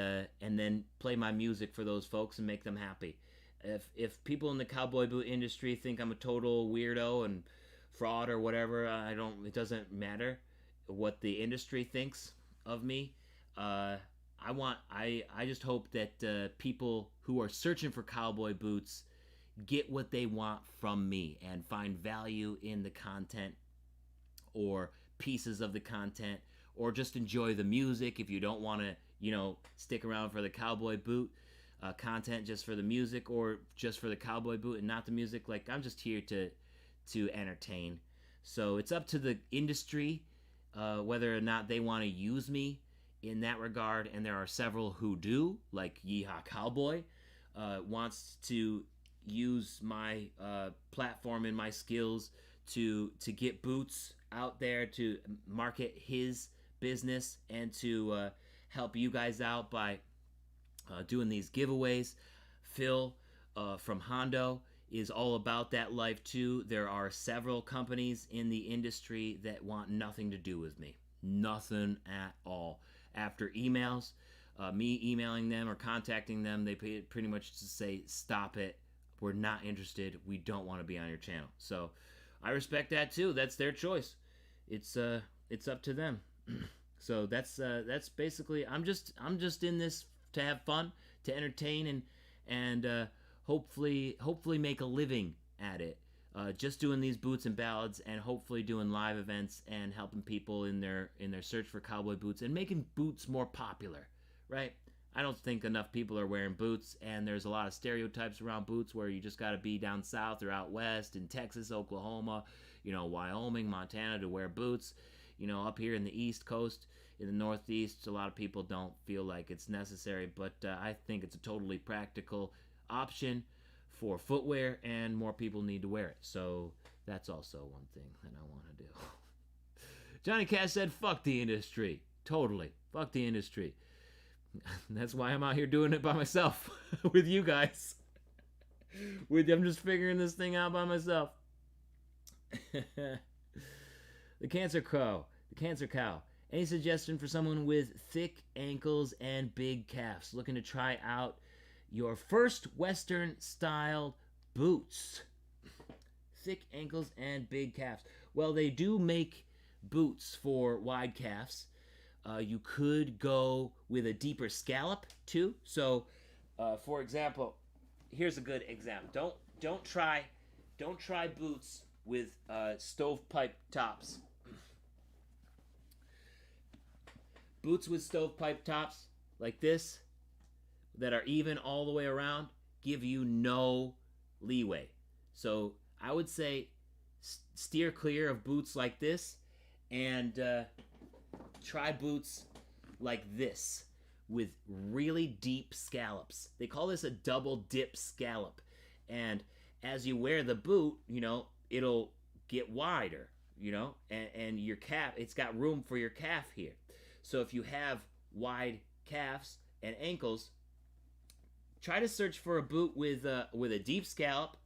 then play my music for those folks and make them happy. If people in the cowboy boot industry think I'm a total weirdo and fraud or whatever, it doesn't matter. what the industry thinks of me. I just hope that people who are searching for cowboy boots get what they want from me and find value in the content or pieces of the content, or just enjoy the music if you don't want to, stick around for the cowboy boot content just for the music, or just for the cowboy boot and not the music. Like, I'm just here to entertain. So it's up to the industry whether or not they want to use me in that regard, and there are several who do, like Yeehaw Cowboy wants to use my platform and my skills to get boots out there, to market his business, and to help you guys out by doing these giveaways. Phil from Hondo is all about that life too. There are several companies in the industry that want nothing to do with me. Nothing at all. After emails, me emailing them or contacting them, they pretty much just say, stop it. We're not interested. We don't want to be on your channel. So I respect that too. That's their choice. It's up to them. So that's basically, I'm just in this to have fun, to entertain, and hopefully make a living at it. Just doing these boots and ballads, and hopefully doing live events and helping people in their search for cowboy boots and making boots more popular, right? I don't think enough people are wearing boots, and there's a lot of stereotypes around boots where you just got to be down south or out west in Texas, Oklahoma, Wyoming, Montana to wear boots. Up here in the East Coast, in the Northeast, a lot of people don't feel like it's necessary, but I think it's a totally practical option for footwear, and more people need to wear it. So that's also one thing that I want to do. Johnny Cash said, fuck the industry. Totally. Fuck the industry. That's why I'm out here doing it by myself with you guys. I'm just figuring this thing out by myself. The Cancer Cow. Any suggestion for someone with thick ankles and big calves looking to try out your first Western style boots? Thick ankles and big calves. Well, they do make boots for wide calves. You could go with a deeper scallop too. So, for example, here's a good example. Don't try boots with stovepipe tops. Boots with stovepipe tops like this, that are even all the way around, give you no leeway. So I would say steer clear of boots like this, and try boots like this with really deep scallops. They call this a double dip scallop. And as you wear the boot, it'll get wider, and your calf, it's got room for your calf here. So if you have wide calves and ankles, try to search for a boot with a deep scallop.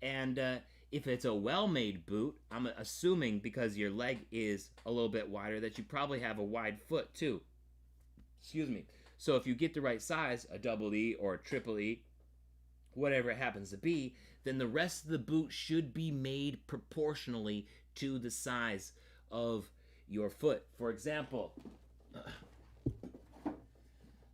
And if it's a well-made boot, I'm assuming because your leg is a little bit wider that you probably have a wide foot too. Excuse me. So if you get the right size, a double E or a triple E, whatever it happens to be, then the rest of the boot should be made proportionally to the size of your foot. For example,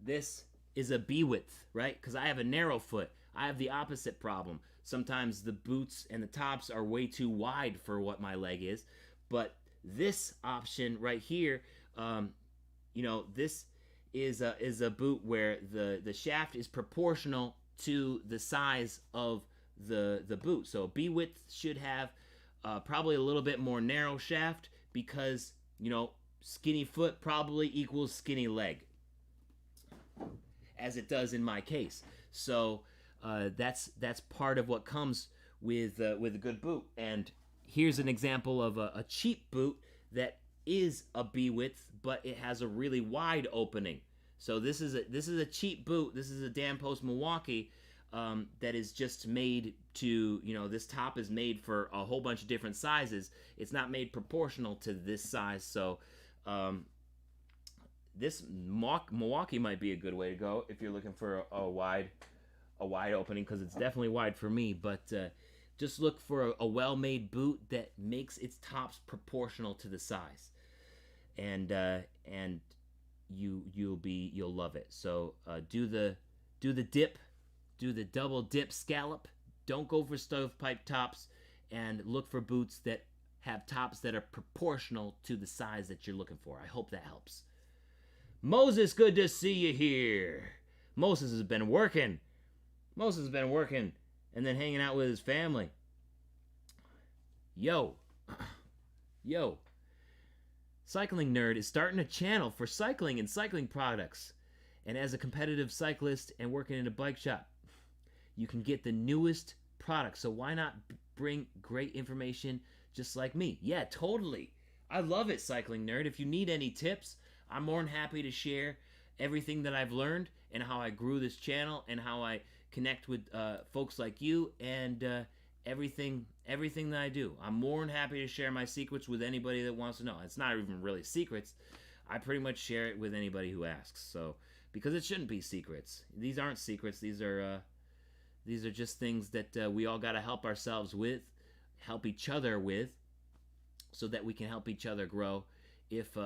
this is a B width, right? Because I have a narrow foot. I have the opposite problem. Sometimes the boots and the tops are way too wide for what my leg is. But this option right here, this is a boot where the shaft is proportional to the size of the boot. So B width should have probably a little bit more narrow shaft, because skinny foot probably equals skinny leg, as it does in my case. So that's part of what comes with a good boot. And here's an example of a cheap boot that is a B width, but it has a really wide opening. So this is a cheap boot. This is a Dan Post Milwaukee that is just made to, this top is made for a whole bunch of different sizes. It's not made proportional to this size. So this Milwaukee might be a good way to go if you're looking for a wide opening, because it's definitely wide for me. But just look for a well-made boot that makes its tops proportional to the size. and you'll love it. So do the dip, do the double dip scallop. Don't go for stovepipe tops, and look for boots that have tops that are proportional to the size that you're looking for. I hope that helps. Moses, good to see you here. Moses has been working. And then hanging out with his family. Yo. Cycling Nerd is starting a channel for cycling and cycling products. And as a competitive cyclist and working in a bike shop, you can get the newest products. So why not bring great information just like me? Yeah, totally. I love it, Cycling Nerd. If you need any tips, I'm more than happy to share everything that I've learned and how I grew this channel and how I connect with folks like you and everything that I do. I'm more than happy to share my secrets with anybody that wants to know. It's not even really secrets. I pretty much share it with anybody who asks. So, because it shouldn't be secrets. These aren't secrets. These are just things that we all got to help ourselves with, help each other with, so that we can help each other grow. If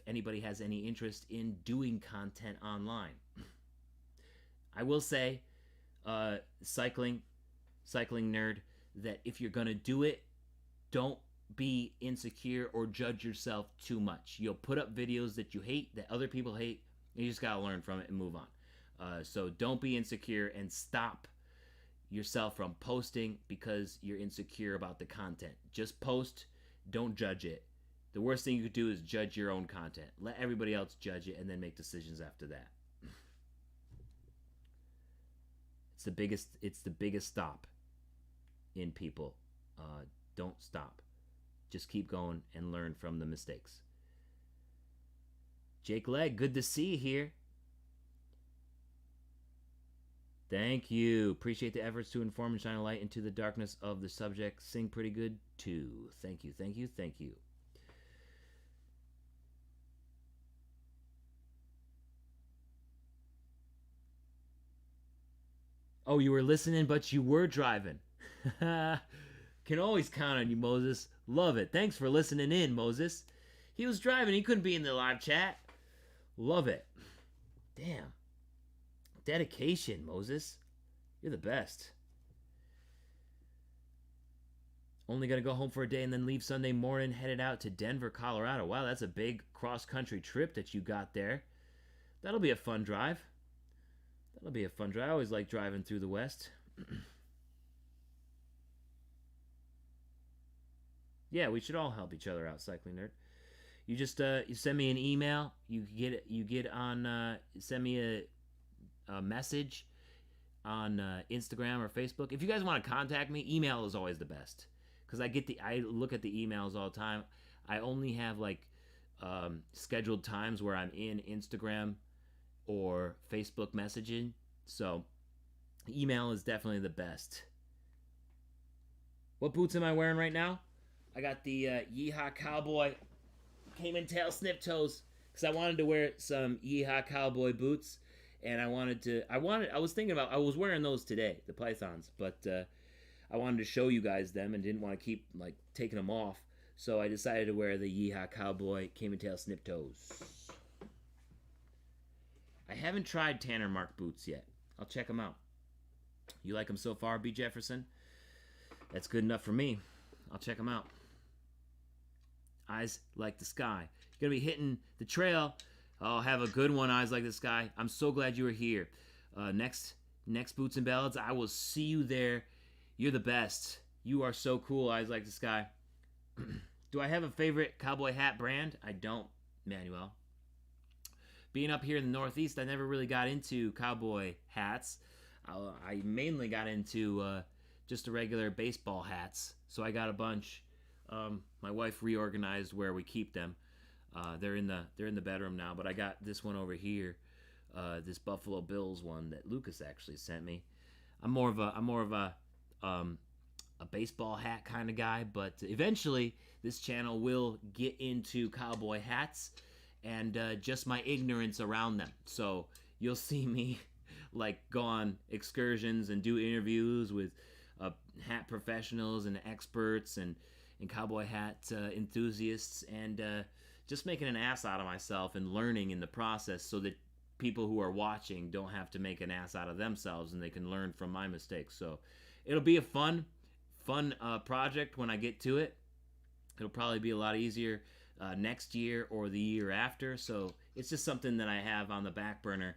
anybody has any interest in doing content online, I will say, cycling nerd, that if you're gonna do it, don't be insecure or judge yourself too much. You'll put up videos that you hate, that other people hate, and you just gotta learn from it and move on. So don't be insecure and stop yourself from posting because you're insecure about the content. Just post, don't judge it. The worst thing you could do is judge your own content. Let everybody else judge it and then make decisions after that. It's the biggest stop in people. Don't stop. Just keep going and learn from the mistakes. Jake Legg, good to see you here. Thank you. Appreciate the efforts to inform and shine a light into the darkness of the subject. Sing pretty good too. Thank you. Oh, you were listening, but you were driving. Can always count on you, Moses. Love it. Thanks for listening in, Moses. He was driving. He couldn't be in the live chat. Love it. Damn. Dedication, Moses. You're the best. Only gonna go home for a day and then leave Sunday morning, headed out to Denver, Colorado. Wow, that's a big cross-country trip that you got there. That'll be a fun drive. I always like driving through the West. Yeah, we should all help each other out, Cycling Nerd. You just you send me an email. Send me a message on Instagram or Facebook. If you guys want to contact me, email is always the best, because I look at the emails all the time. I only have scheduled times where I'm in Instagram or Facebook messaging, so email is definitely the best. What boots am I wearing right now? I got the Yeehaw Cowboy Cayman Tail Snip Toes, because I wanted to wear some Yeehaw Cowboy boots, and I was thinking about, I was wearing those today, the Pythons, but I wanted to show you guys them and didn't want to keep taking them off, so I decided to wear the Yeehaw Cowboy Cayman Tail Snip Toes. I haven't tried Tanner Mark boots yet. I'll check them out. You like them so far, B. Jefferson? That's good enough for me. I'll check them out. Eyes Like the Sky. You're going to be hitting the trail. Oh, have a good one, Eyes Like the Sky. I'm so glad you were here. Next Boots and Ballads, I will see you there. You're the best. You are so cool, Eyes Like the Sky. Do I have a favorite cowboy hat brand? I don't, Manuel. Being up here in the Northeast, I never really got into cowboy hats. I mainly got into just the regular baseball hats. So I got a bunch. My wife reorganized where we keep them. They're in the bedroom now. But I got this one over here, this Buffalo Bills one that Lucas actually sent me. I'm more of a baseball hat kind of guy. But eventually, this channel will get into cowboy hats and just my ignorance around them. So you'll see me go on excursions and do interviews with hat professionals and experts and cowboy hat enthusiasts, and just making an ass out of myself and learning in the process, so that people who are watching don't have to make an ass out of themselves and they can learn from my mistakes. So it'll be a fun project when I get to it. It'll probably be a lot easier next year or the year after. So it's just something that I have on the back burner,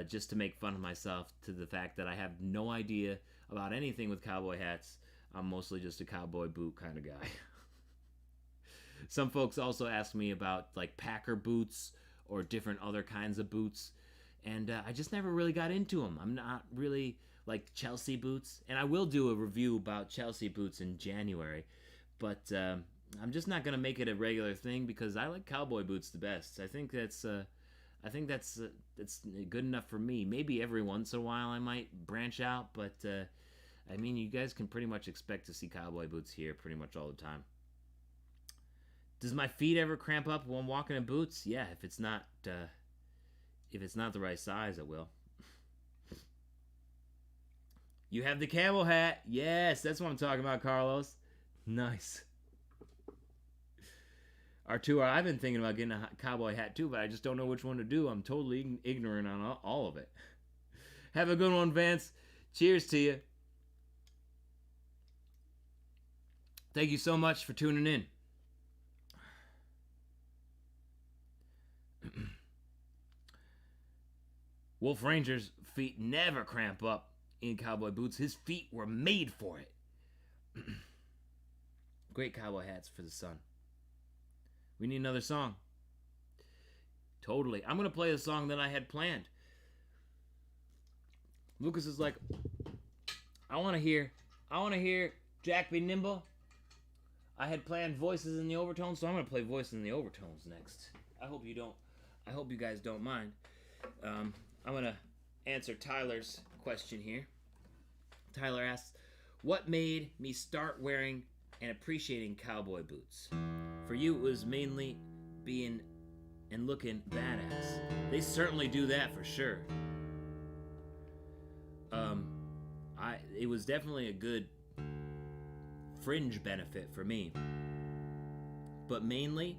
just to make fun of myself, to the fact that I have no idea about anything with cowboy hats. I'm mostly just a cowboy boot kind of guy. Some folks also ask me about like Packer boots or different other kinds of boots, and I just never really got into them. I'm not really like Chelsea boots, and I will do a review about Chelsea boots in January, but I'm just not gonna make it a regular thing because I like cowboy boots the best. I think that's good enough for me. Maybe every once in a while I might branch out, but I mean, you guys can pretty much expect to see cowboy boots here pretty much all the time. Does my feet ever cramp up when I'm walking in boots? Yeah, if it's not the right size, it will. You have the camel hat. Yes, that's what I'm talking about, Carlos. Nice. R2, I've been thinking about getting a cowboy hat too, but I just don't know which one to do. I'm totally ignorant on all of it. Have a good one, Vance. Cheers to you. Thank you so much for tuning in. Wolf Ranger's feet never cramp up in cowboy boots. His feet were made for it. Great cowboy hats for the sun. We need another song. Totally. I'm going to play a song that I had planned. Lucas is like, I want to hear Jack Be Nimble. I had planned voices in the overtones, so I'm going to play voices in the overtones next. I hope you guys don't mind. I'm going to answer Tyler's question here. Tyler asks, what made me start wearing and appreciating cowboy boots? For you, it was mainly being and looking badass. They certainly do that for sure. It was definitely a good fringe benefit for me. But mainly,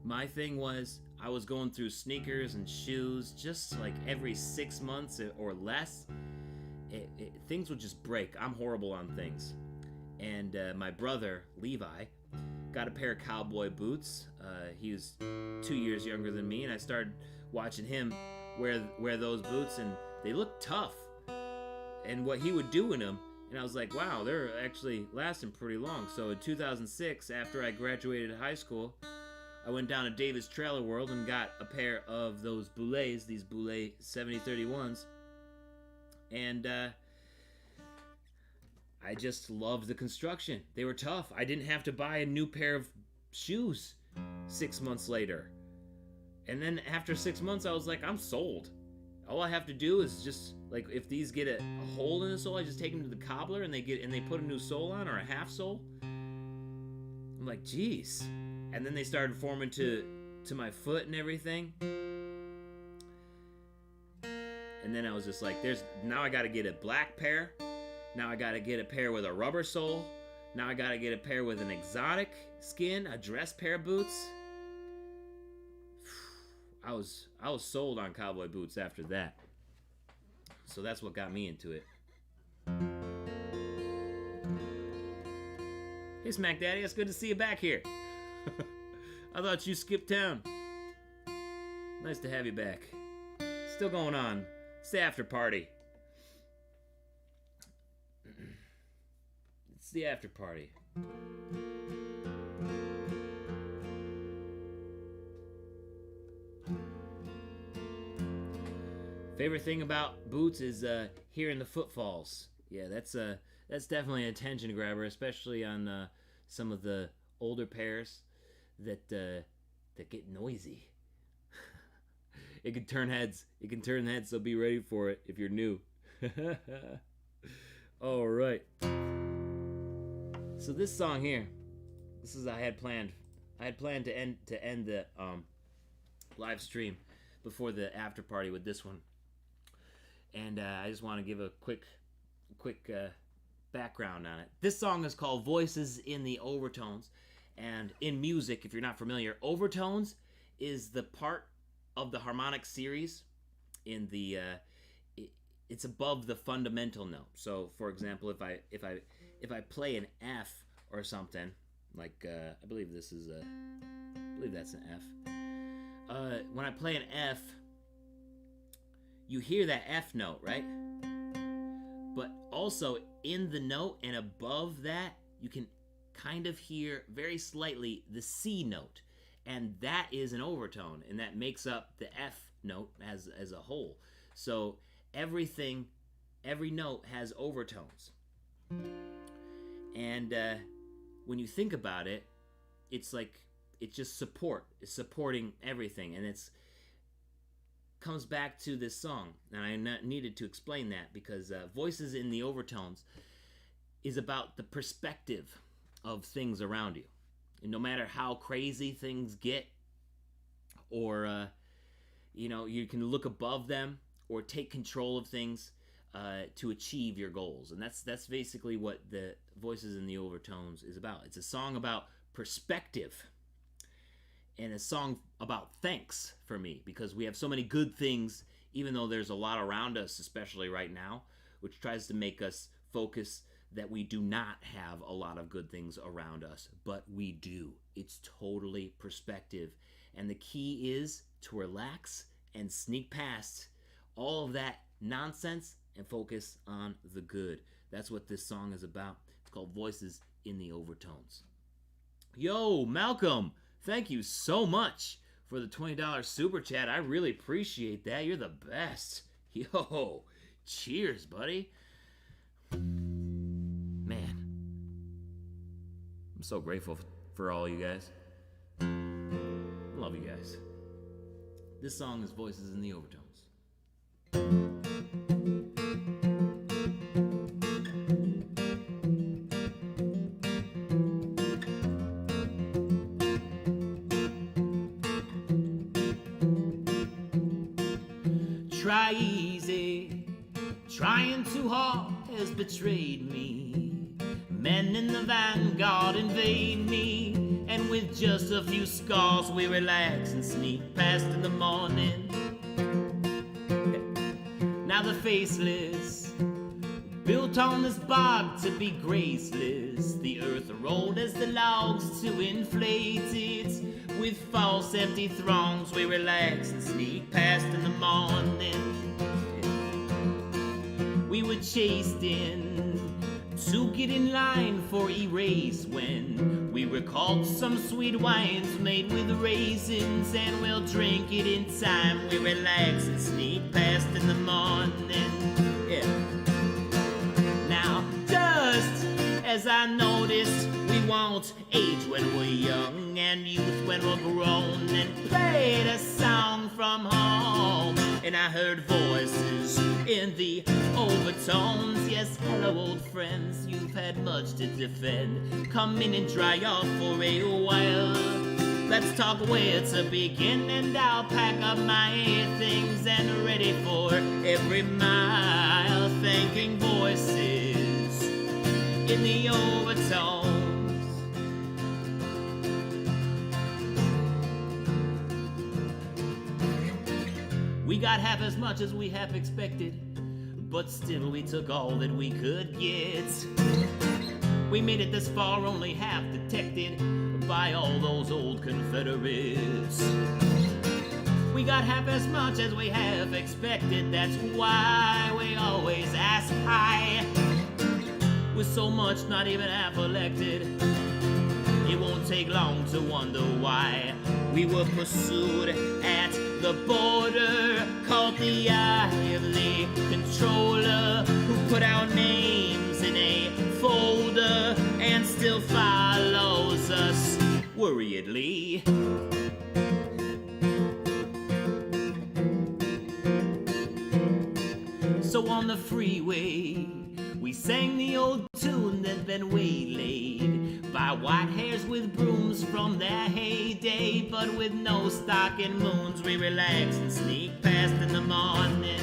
my thing was I was going through sneakers and shoes just like every 6 months or less. Things would just break. I'm horrible on things. And my brother, Levi, got a pair of cowboy boots. He was 2 years younger than me, and I started watching him wear those boots, and they looked tough. And what he would do in them, and I was like, wow, they're actually lasting pretty long. So in 2006, after I graduated high school, I went down to Davis Trailer World and got a pair of those Boulets, these Boulet 7031s. And I just loved the construction. They were tough. I didn't have to buy a new pair of shoes 6 months later. And then after 6 months, I was like, I'm sold. All I have to do is just, like, if these get a hole in the sole, I just take them to the cobbler and they put a new sole on, or a half sole. I'm like, geez. And then they started forming to my foot and everything. And then I was just like, now I gotta get a black pair. Now I gotta get a pair with a rubber sole. Now I gotta get a pair with an exotic skin, a dress pair of boots. I was sold on cowboy boots after that. So that's what got me into it. Hey Smack Daddy, it's good to see you back here. I thought you skipped town. Nice to have you back. Still going on. It's the after party. It's the after party. Favorite thing about boots is hearing the footfalls. Yeah, that's definitely an attention grabber, especially on some of the older pairs that get noisy. It can turn heads. It can turn heads, so be ready for it if you're new. All right. So this song here, this is I had planned to end the live stream before the after party with this one. And I just want to give a quick background on it. This song is called Voices in the Overtones, And in music, if you're not familiar, overtones is the part of the harmonic series in the it's above the fundamental note. So, for example, if I play an F or something, like I believe that's an F. When I play an F, you hear that F note, right? But also in the note and above that, you can kind of hear very slightly the C note, and that is an overtone, and that makes up the F note as a whole. So every note has overtones, and when you think about it, it's like it's just it's supporting everything, and it's comes back to this song, and I needed to explain that because Voices in the Overtones is about the perspective of things around you. And no matter how crazy things get, or you can look above them or take control of things to achieve your goals. And that's basically what the Voices in the Overtones is about. It's a song about perspective, and a song about thanks for me, because we have so many good things, even though there's a lot around us, especially right now, which tries to make us focus that we do not have a lot of good things around us, but we do. It's totally perspective, and the key is to relax and sneak past all of that nonsense and focus on the good. That's what this song is about. It's called Voices in the Overtones. Yo, Malcolm, thank you so much for the $20 super chat. I really appreciate that. You're the best. Yo, cheers, buddy. Man, I'm so grateful for all you guys. Love you guys. This song is Voices in the Overtones. Try easy, trying too hard has betrayed me. Men in the vanguard invade me, and with just a few scars we relax and sneak past in the morning. Now the faceless, built on this bog to be graceless, the earth rolled as the logs to inflate it. With false empty throngs we relax and sneak past in the morning. We were chased in to get in line for erase when we recalled some sweet wines made with raisins, and we'll drink it in time. We relax and sneak past in the morning. Yeah. Now, just as I noticed, we won't age when we're young and youth when we're grown, and played a song from home, and I heard voices in the overtones. Yes, hello old friends, you've had much to defend. Come in and dry off for a while. Let's talk where to begin, and I'll pack up my things and ready for every mile. Thanking voices in the overtones. We got half as much as we have expected, but still we took all that we could get. We made it this far only half detected by all those old Confederates. We got half as much as we have expected, that's why we always ask high. With so much not even half elected, it won't take long to wonder why. We were pursued at the border, called the eye of the controller, who put our names in a folder and still follows us worriedly. So on the freeway, we sang the old tune that been waylaid by white hairs with brooms from their heyday. But with no stock in moons, we relax and sneak past in the morning.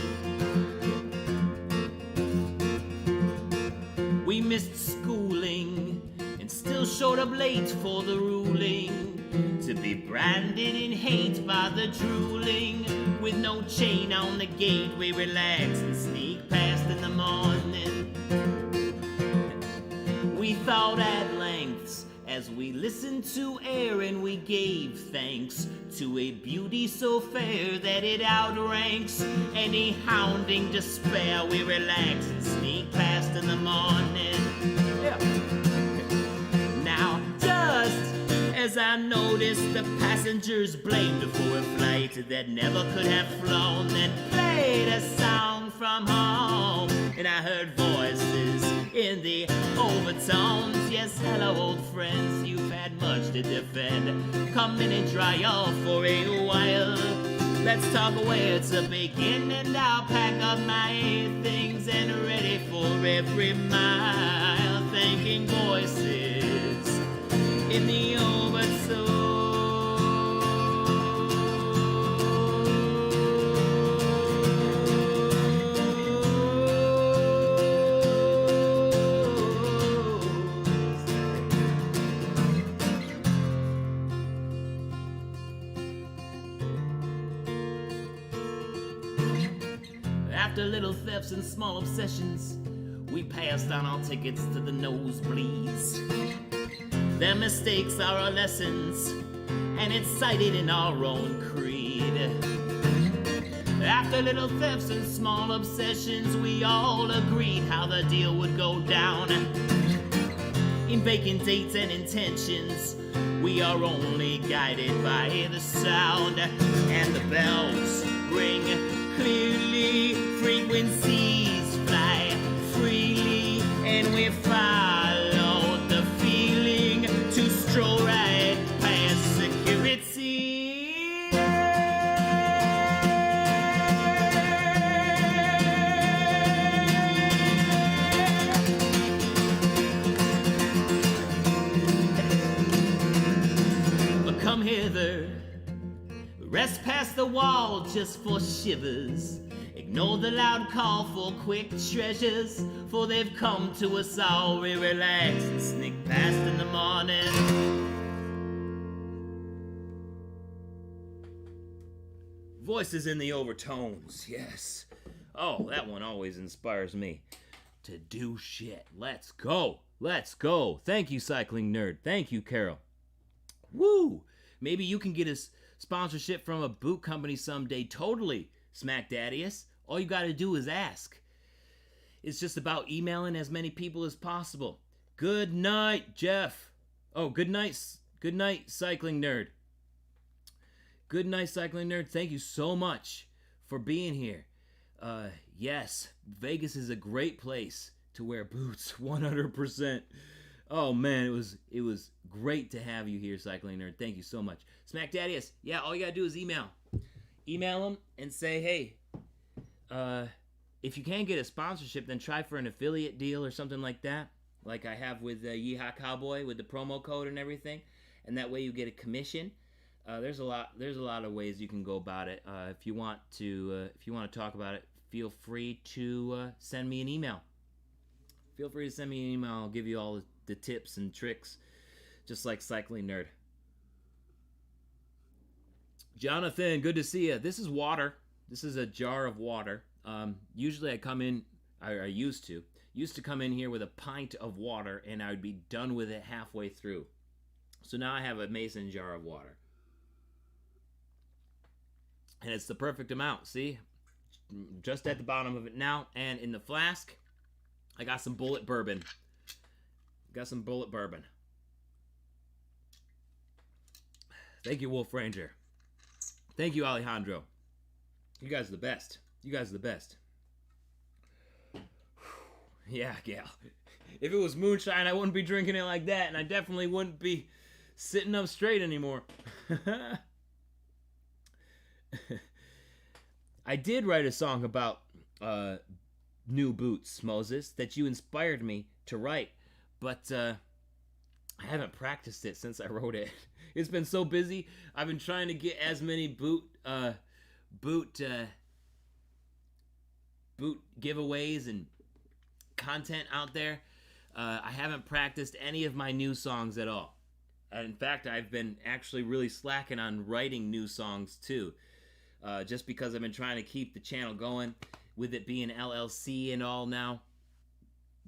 We missed schooling and still showed up late for the ruling, to be branded in hate by the drooling. With no chain on the gate, we relax and sneak past in the morning. We thought at lengths as we listened to air, and we gave thanks to a beauty so fair that it outranks any hounding despair. We relax and sneak past in the morning. Yeah. Now, just as I noticed the passengers blamed for a flight that never could have flown, then played a song from home, and I heard voices in the overtones. Yes, hello old friends, you've had much to defend. Come in and dry off for a while. Let's talk where to begin, and I'll pack up my things and ready for every mile. Thanking voices in the overtones. After little thefts and small obsessions, we passed on our tickets to the nosebleeds. Their mistakes are our lessons, and it's cited in our own creed. After little thefts and small obsessions, we all agreed how the deal would go down. In vacant dates and intentions, we are only guided by the sound, and the bells ring clearly, frequencies fly freely, and we follow the feeling to stroll right past security. But come hither, rest past the wall just for shivers. Ignore the loud call for quick treasures, for they've come to us all. We relax and sneak past in the morning. Voices in the overtones, yes. Oh, that one always inspires me to do shit. Let's go. Let's go. Thank you, Cycling Nerd. Thank you, Carol. Woo! Maybe you can get us sponsorship from a boot company someday. Totally, Smack Daddius. All you gotta do is ask. It's just about emailing as many people as possible. Good night, Jeff. Oh, good night, Cycling Nerd. Good night, Cycling Nerd. Thank you so much for being here. Yes, Vegas is a great place to wear boots, 100%. Oh man, it was great to have you here, Cycling Nerd. Thank you so much. Smack Daddius, yeah, all you gotta do is email them and say, hey, if you can't get a sponsorship, then try for an affiliate deal or something like that, like I have with Yeehaw Cowboy with the promo code and everything, and that way you get a commission. There's a lot of ways you can go about it. If you want to talk about it, feel free to send me an email. Feel free to send me an email. I'll give you all the tips and tricks, just like Cycling Nerd. Jonathan, good to see you. This is water. This is a jar of water. Usually I come in, I used to come in here with a pint of water, and I would be done with it halfway through. So now I have a mason jar of water. And it's the perfect amount, see? Just at the bottom of it now. And in the flask, I got some bullet bourbon. Thank you, Wolf Ranger. Thank you, Alejandro. You guys are the best. Yeah, gal. If it was moonshine, I wouldn't be drinking it like that, and I definitely wouldn't be sitting up straight anymore. I did write a song about new boots, Moses, that you inspired me to write, but I haven't practiced it since I wrote it. It's been so busy. I've been trying to get as many boot giveaways and content out there I haven't practiced any of my new songs at all. In fact, I've been actually really slacking on writing new songs too. Just because I've been trying to keep the channel going with it being LLC and all now.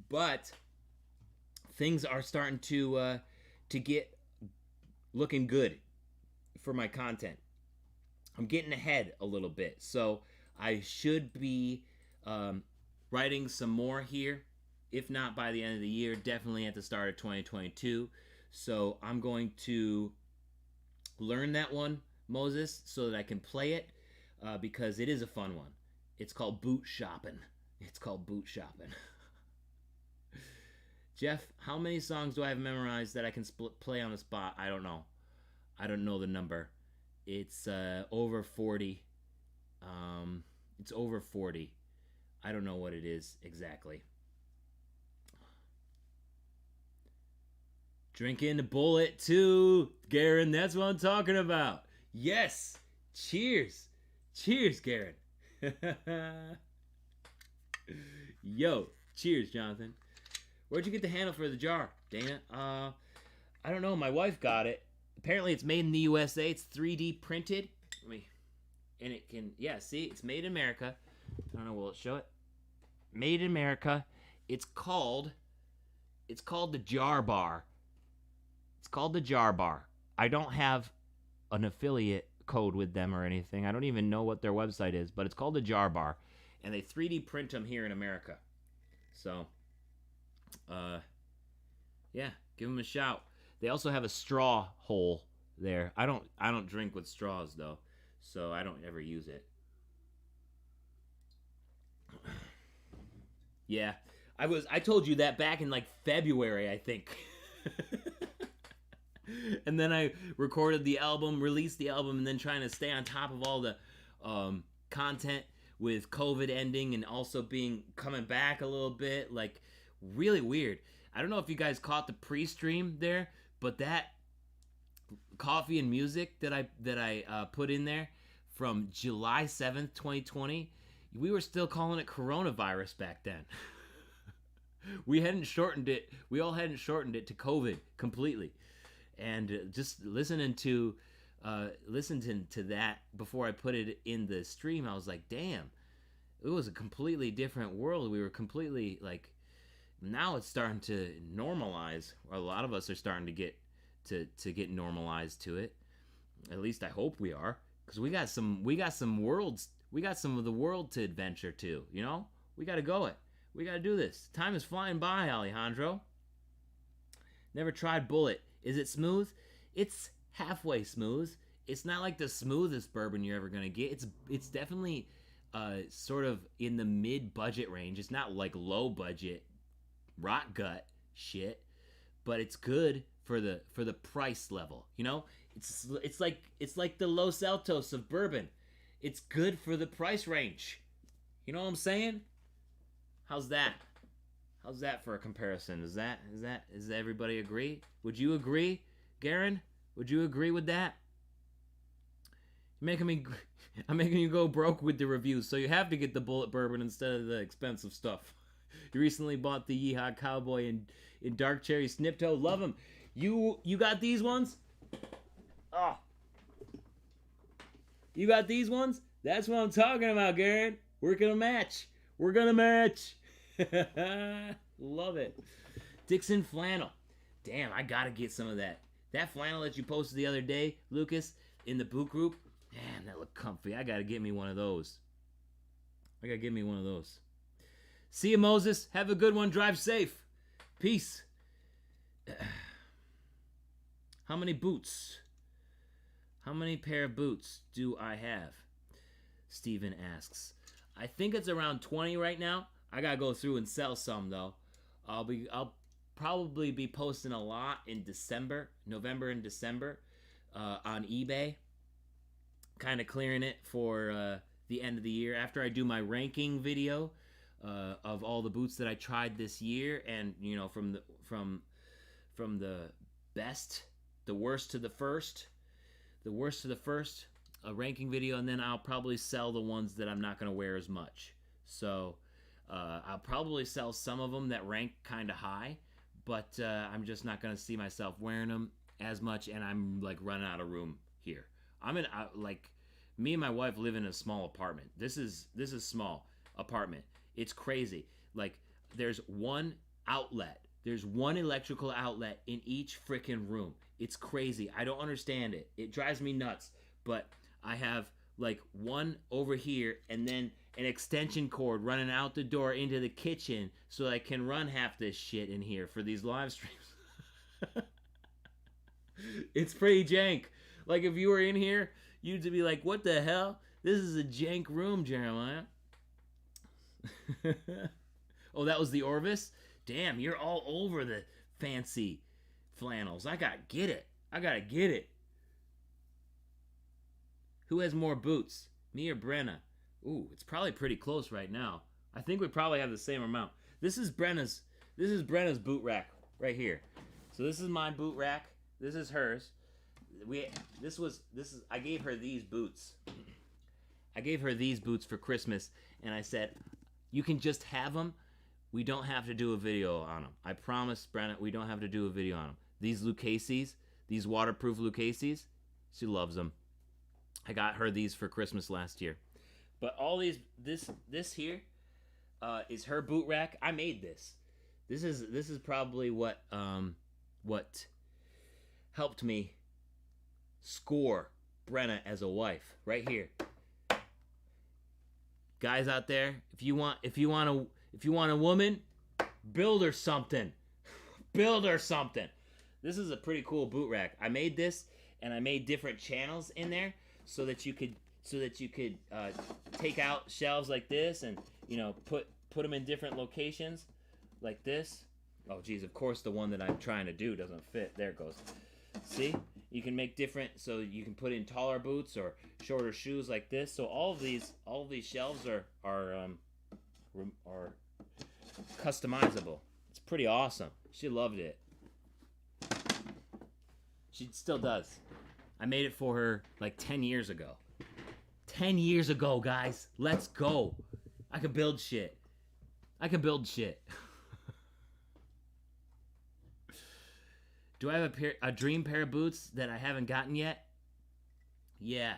But things are starting to get looking good for my content. I'm getting ahead a little bit, so I should be writing some more here, if not by the end of the year, definitely at the start of 2022. So I'm going to learn that one, Moses, so that I can play it, because it is a fun one. It's called Boot Shopping. It's called Boot Shopping. Jeff, how many songs do I have memorized that I can play on the spot? I don't know. I don't know the number. It's over 40. It's over 40. I don't know what it is exactly. Drinking the bullet too, Garen. That's what I'm talking about. Yes. Cheers. Cheers, Garen. Yo, cheers, Jonathan. Where'd you get the handle for the jar, Dana? I don't know. My wife got it. Apparently, it's made in the USA. It's 3D printed. And it can, yeah, see, it's made in America. I don't know, will it show it? Made in America. It's called the Jar Bar. It's called the Jar Bar. I don't have an affiliate code with them or anything. I don't even know what their website is, but it's called the Jar Bar. And they 3D print them here in America. So, yeah, give them a shout. They also have a straw hole there. I don't drink with straws though, so I don't ever use it. Yeah, I told you that back in like February, I think. And then I recorded the album, released the album, and then trying to stay on top of all the content with COVID ending and also coming back a little bit, like really weird. I don't know if you guys caught the pre-stream there, but that coffee and music that I put in there from July 7th, 2020, we were still calling it coronavirus back then. We hadn't shortened it. We all hadn't shortened it to COVID completely. And just listening to that before I put it in the stream, I was like, damn, it was a completely different world. We were completely like, now it's starting to normalize. A lot of us are starting to get normalized to it. At least I hope we are, because we got some of the world to adventure to. You know, we got to go it. We got to do this. Time is flying by, Alejandro. Never tried Bullet. Is it smooth? It's halfway smooth. It's not like the smoothest bourbon you're ever gonna get. It's definitely sort of in the mid-budget range. It's not like low-budget rock gut shit, but it's good for the price level. You know, it's like the Los Altos of bourbon. It's good for the price range. You know what I'm saying? How's that? How's that for a comparison? Does everybody agree? Would you agree, Garen? Would you agree with that? I'm making you go broke with the reviews, so you have to get the Bullet bourbon instead of the expensive stuff. You recently bought the Yeehaw Cowboy in Dark Cherry Snipto. Love them. You got these ones? Oh. You got these ones? That's what I'm talking about, Garen. We're gonna match. We're gonna match. Love it. Dixon flannel. Damn, I gotta get some of that. That flannel that you posted the other day, Lucas, in the boot group. Damn, that looked comfy. I gotta get me one of those. See you, Moses. Have a good one. Drive safe. Peace. How many boots? How many pair of boots do I have? Steven asks. I think it's around 20 right now. I gotta go through and sell some though. I'll probably be posting a lot in November and December, on eBay. Kind of clearing it for the end of the year after I do my ranking video of all the boots that I tried this year, and you know, from the best, the worst to the first, a ranking video, and then I'll probably sell the ones that I'm not gonna wear as much. So I'll probably sell some of them that rank kind of high, but I'm just not gonna see myself wearing them as much, and I'm like running out of room here. I'm in like me and my wife live in a small apartment. This is small apartment. It's crazy. Like there's one outlet. There's one electrical outlet in each freaking room. It's crazy. I don't understand it. It drives me nuts. But I have like one over here and then an extension cord running out the door into the kitchen so I can run half this shit in here for these live streams. It's pretty jank. Like if you were in here, you'd be like, what the hell? This is a jank room, Jeremiah. Oh, that was the Orvis? Damn, you're all over the fancy flannels. I gotta get it. Who has more boots? Me or Brenna? Ooh, it's probably pretty close right now. I think we probably have the same amount. This is Brenna's boot rack right here. So this is my boot rack. This is hers. I gave her these boots. I gave her these boots for Christmas, and I said, you can just have them. We don't have to do a video on them. I promise, Brenna, we don't have to do a video on them. These Lucchese's, these waterproof Lucchese's, she loves them. I got her these for Christmas last year. But all these, this here is her boot rack. I made this. This is probably what helped me score Brenna as a wife. Right here. Guys out there, if you want a woman, build her something. Build her something. This is a pretty cool boot rack. I made this, and I made different channels in there so that you could take out shelves like this and put them in different locations like this. Oh geez, of course the one that I'm trying to do doesn't fit. There it goes. See, you can make different, so you can put in taller boots or shorter shoes like this. So all of these shelves are customizable. It's pretty awesome. She loved it. She still does. I made it for her like 10 years ago. 10 years ago, guys. Let's go. I can build shit. Do I have a dream pair of boots that I haven't gotten yet? Yeah.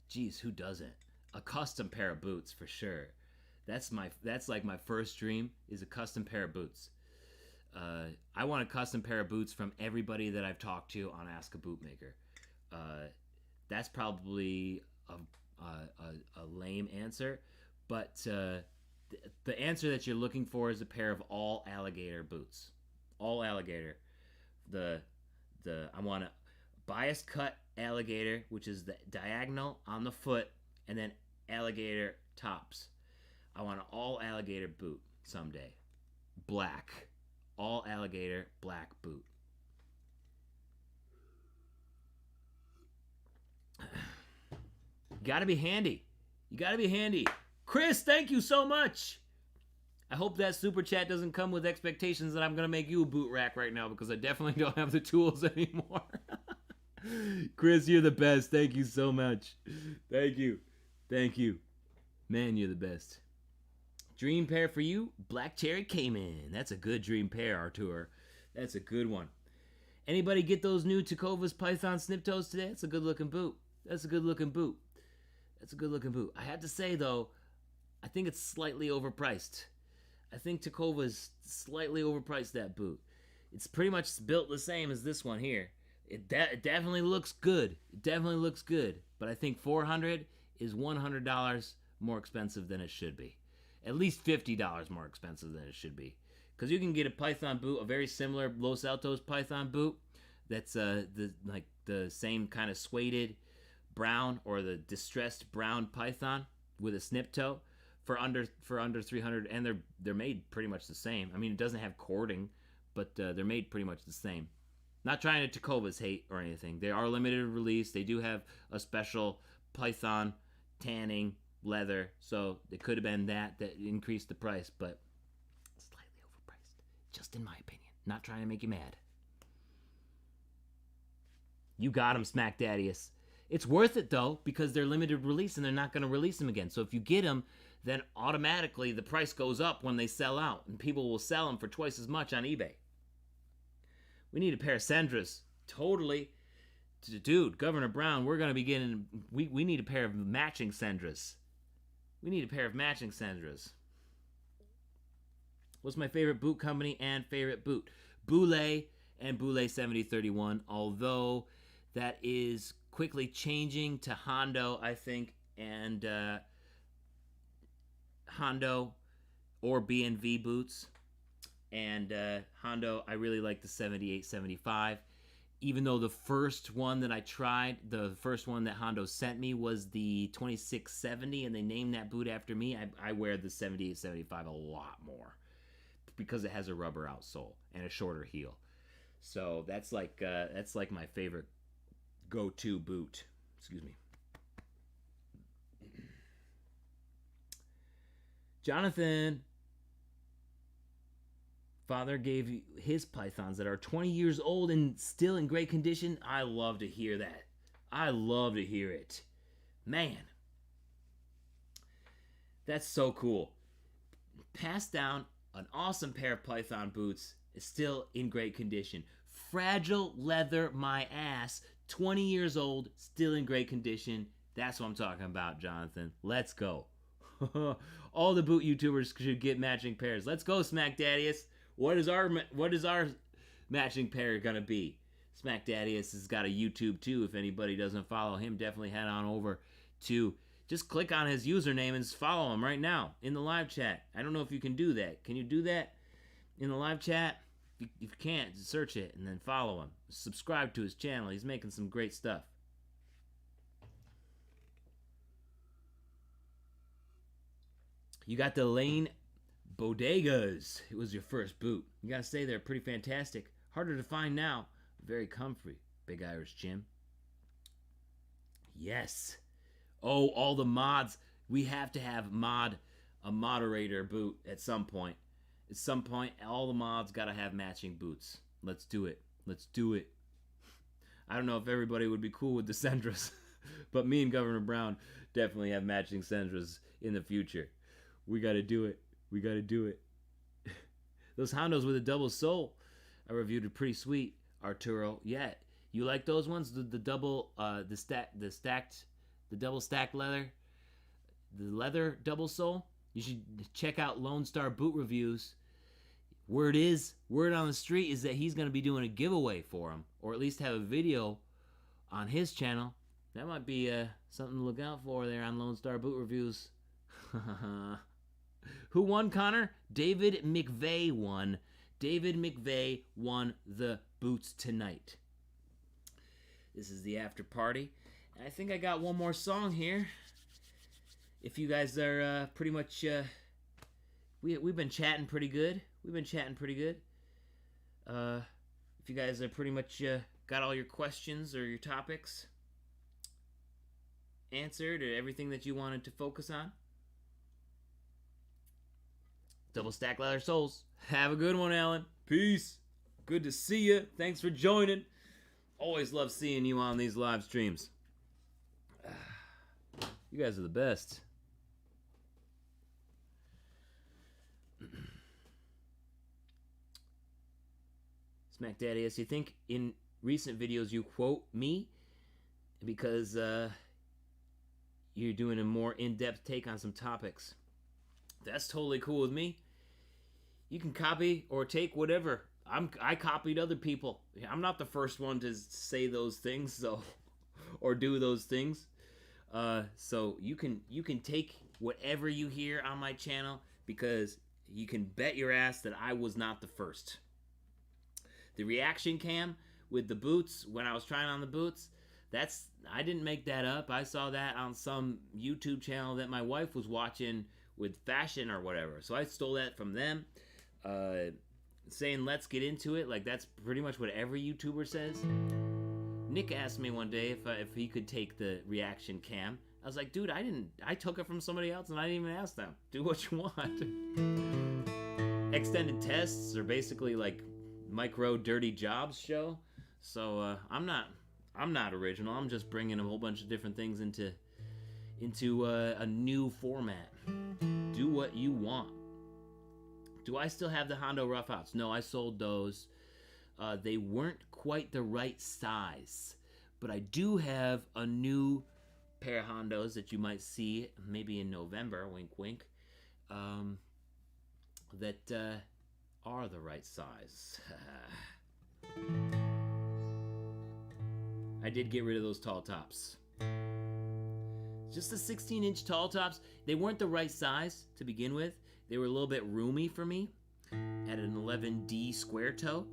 Geez, who doesn't? A custom pair of boots for sure. That's like my first dream, is a custom pair of boots. I want a custom pair of boots from everybody that I've talked to on Ask a Bootmaker. That's probably a lame answer, but the answer that you're looking for is a pair of all alligator boots. All alligator. I want a bias cut alligator, which is the diagonal on the foot, and then alligator tops. I want an all alligator boot someday. Black. All alligator black boot. Gotta be handy. You gotta be handy. Chris, thank you so much. I hope that super chat doesn't come with expectations that I'm gonna make you a boot rack right now, because I definitely don't have the tools anymore. Chris, you're the best. Thank you so much. Thank you. Man, you're the best. Dream pair for you, Black Cherry Cayman. That's a good dream pair, Artur. That's a good one. Anybody get those new Tecovas Python snip toes today? That's a good looking boot. I have to say though, I think it's slightly overpriced. I think Tecovas slightly overpriced that boot. It's pretty much built the same as this one here. It definitely looks good. But I think $400 is $100 more expensive than it should be. At least $50 more expensive than it should be. Because you can get a Python boot, a very similar Los Altos Python boot, that's the same kind of suede brown or the distressed brown Python with a snip toe for under $300, and they're made pretty much the same. I mean, it doesn't have cording, but they're made pretty much the same. Not trying to Tecovas hate or anything. They are limited release. They do have a special Python tanning leather, so it could have been that increased the price, but slightly overpriced, just in my opinion. Not trying to make you mad. You got them, Smack Daddius. It's worth it though, because they're limited release and they're not going to release them again. So if you get them, then automatically the price goes up when they sell out, and people will sell them for twice as much on eBay. We need a pair of Sendras. Totally. Dude, Governor Brown, we're going to be getting... We need a pair of matching Sendras. We need a pair of matching Sendras. What's my favorite boot company and favorite boot? Boule and Boule 7031, although that is quickly changing to Hondo, I think, and Hondo or B&V boots. And Hondo, I really like the 7875. Even though the first one that I tried, the first one that Hondo sent me was the 2670, and they named that boot after me, I wear the 7875 a lot more because it has a rubber outsole and a shorter heel. So that's like my favorite go-to boot. Excuse me. Jonathan, father gave his pythons that are 20 years old and still in great condition. I love to hear that. I love to hear it. Man, that's so cool. Passed down an awesome pair of python boots, is still in great condition. Fragile leather, my ass, 20 years old, still in great condition. That's what I'm talking about, Jonathan. Let's go. All the boot YouTubers should get matching pairs. Let's go, Smack Daddius. What is our matching pair gonna be? Smack Daddius has got a YouTube too. If anybody doesn't follow him, definitely head on over to, just click on his username and follow him right now in the live chat. I don't know if you can do that. Can you do that in the live chat? If you can't, just search it and then follow him. Subscribe to his channel. He's making some great stuff. You got the Lane Bodegas. It was your first boot. You gotta say they're pretty fantastic. Harder to find now. Very comfy. Big Irish Jim. Yes. Oh, all the mods. We have to have a moderator boot at some point. At some point, all the mods gotta have matching boots. Let's do it. Let's do it. I don't know if everybody would be cool with the Sendras, but me and Governor Brown definitely have matching Sendras in the future. We gotta do it. We gotta do it. Those Hondos with a double sole, I reviewed it, pretty sweet, Arturo. Yeah, you like those ones? The double, the double stacked leather, the leather double sole. You should check out Lone Star Boot Reviews. Word on the street is that he's gonna be doing a giveaway for them, or at least have a video on his channel. That might be something to look out for there on Lone Star Boot Reviews. Who won, Connor? David McVeigh won. David McVeigh won the boots tonight. This is the after party. And I think I got one more song here. If you guys are pretty much... we've been chatting pretty good. If you guys are pretty much got all your questions or your topics answered, or everything that you wanted to focus on. Double stack leather soles. Have a good one, Alan. Peace. Good to see you. Thanks for joining. Always love seeing you on these live streams. You guys are the best. Smack Daddy, as you think in recent videos you quote me because you're doing a more in-depth take on some topics. That's totally cool with me. You can copy or take whatever. I copied other people. I'm not the first one to say those things, so or do those things. So you can take whatever you hear on my channel, because you can bet your ass that I was not the first. The reaction cam with the boots, when I was trying on the boots, I didn't make that up. I saw that on some YouTube channel that my wife was watching with fashion or whatever. So I stole that from them. Saying let's get into it, like that's pretty much what every YouTuber says. Nick asked me one day if he could take the reaction cam. I was like, dude, I took it from somebody else and I didn't even ask them. Do what you want. Extended tests are basically like micro dirty jobs show. So I'm not original. I'm just bringing a whole bunch of different things into into a new format. Do what you want. Do I still have the Hondo Roughouts? No, I sold those. They weren't quite the right size, but I do have a new pair of Hondos that you might see maybe in November, wink wink, that are the right size. I did get rid of those tall tops. Just the 16-inch tall tops, they weren't the right size to begin with. They were a little bit roomy for me at an 11D square toe.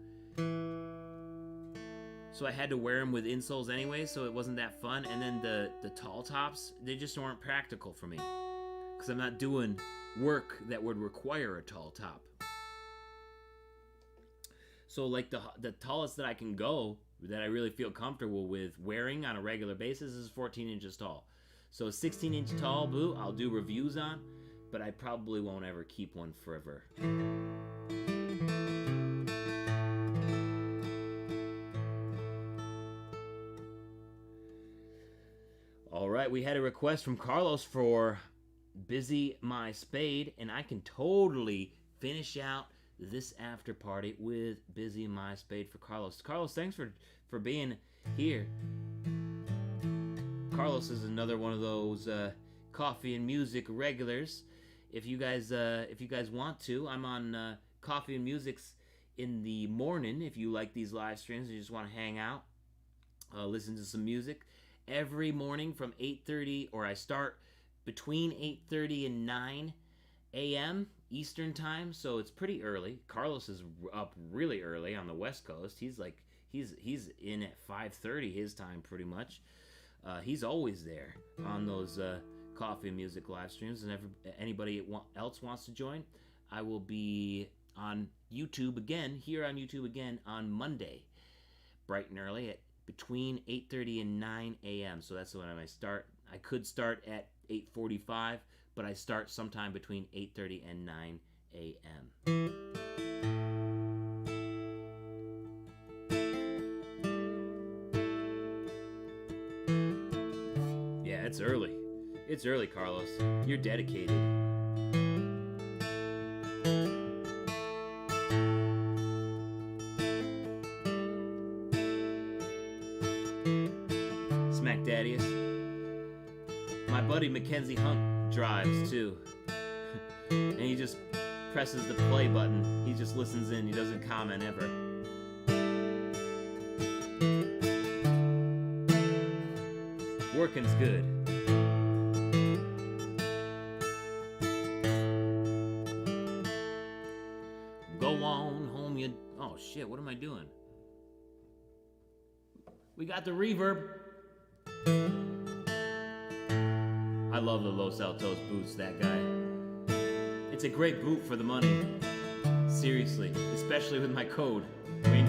So I had to wear them with insoles anyway, so it wasn't that fun. And then the tall tops, they just weren't practical for me, because I'm not doing work that would require a tall top. So like the tallest that I can go, that I really feel comfortable with wearing on a regular basis, is 14 inches tall. So a 16-inch tall boot I'll do reviews on, but I probably won't ever keep one forever. All right, we had a request from Carlos for Busy My Spade, and I can totally finish out this after party with Busy My Spade for Carlos. Carlos, thanks for being here. Carlos is another one of those coffee and music regulars. If you guys want to, I'm on Coffee and Music's in the morning. If you like these live streams and you just want to hang out, listen to some music every morning from 8:30, or I start between 8:30 and 9 a.m. Eastern time, so it's pretty early. Carlos is up really early on the West Coast. He's in at 5:30 his time pretty much. He's always there on those coffee and music live streams, and anybody else wants to join, I will be on YouTube again, on Monday, bright and early at between 8:30 and 9 a.m. So that's when I start. I could start at 8:45, but I start sometime between 8:30 and 9 a.m. Yeah, it's early. It's early, Carlos. You're dedicated. Smack Daddiest. My buddy Mackenzie Hunt drives too. And he just presses the play button. He just listens in. He doesn't comment ever. Working's good. Go on home, you... Oh, shit, what am I doing? We got the reverb. I love the Los Altos Boots, that guy. It's a great boot for the money. Seriously, especially with my code. Wink.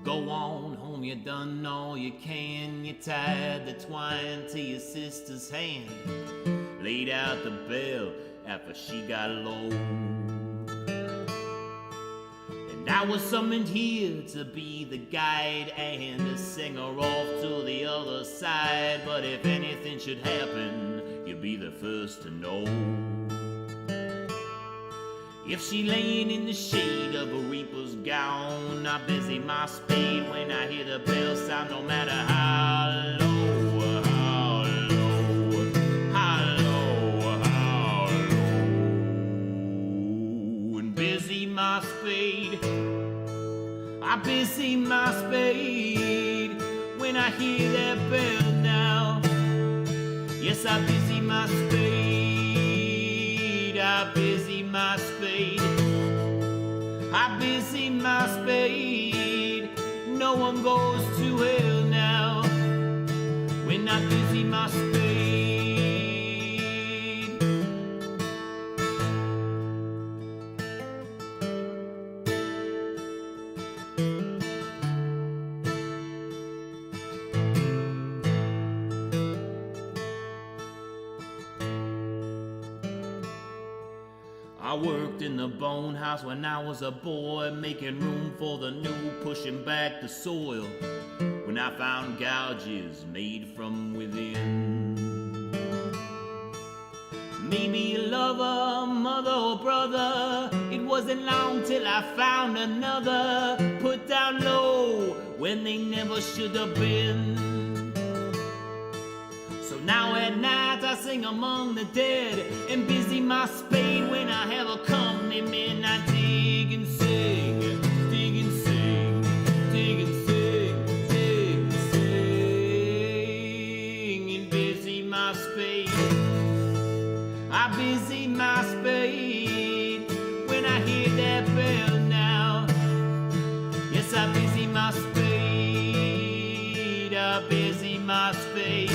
Go on home, you done all you can. You tied the twine to your sister's hand. Laid out the bell after she got low. And I was summoned here to be the guide and to sing her off to the other side. But if anything should happen, you'll be the first to know. If she laying in the shade of a reaper's gown, I busy my spade when I hear the bell sound, no matter how low, how low, how low, how low. And busy my spade, I busy my spade when I hear that bell now. Yes, I busy my spade, I busy my spade, I busy my spade. No one goes to hell now when I busy my spade. I worked in the bone house when I was a boy, making room for the new, pushing back the soil. When I found gouges made from within. Maybe a lover, mother or brother, it wasn't long till I found another, put down low when they never should have been. So now at night I sing among the dead and busy my spade when I have a company man. I dig and sing, dig and sing, dig and sing, dig and sing, and busy my spade. I busy my spade when I hear that bell now. Yes, I busy my spade. I busy my spade.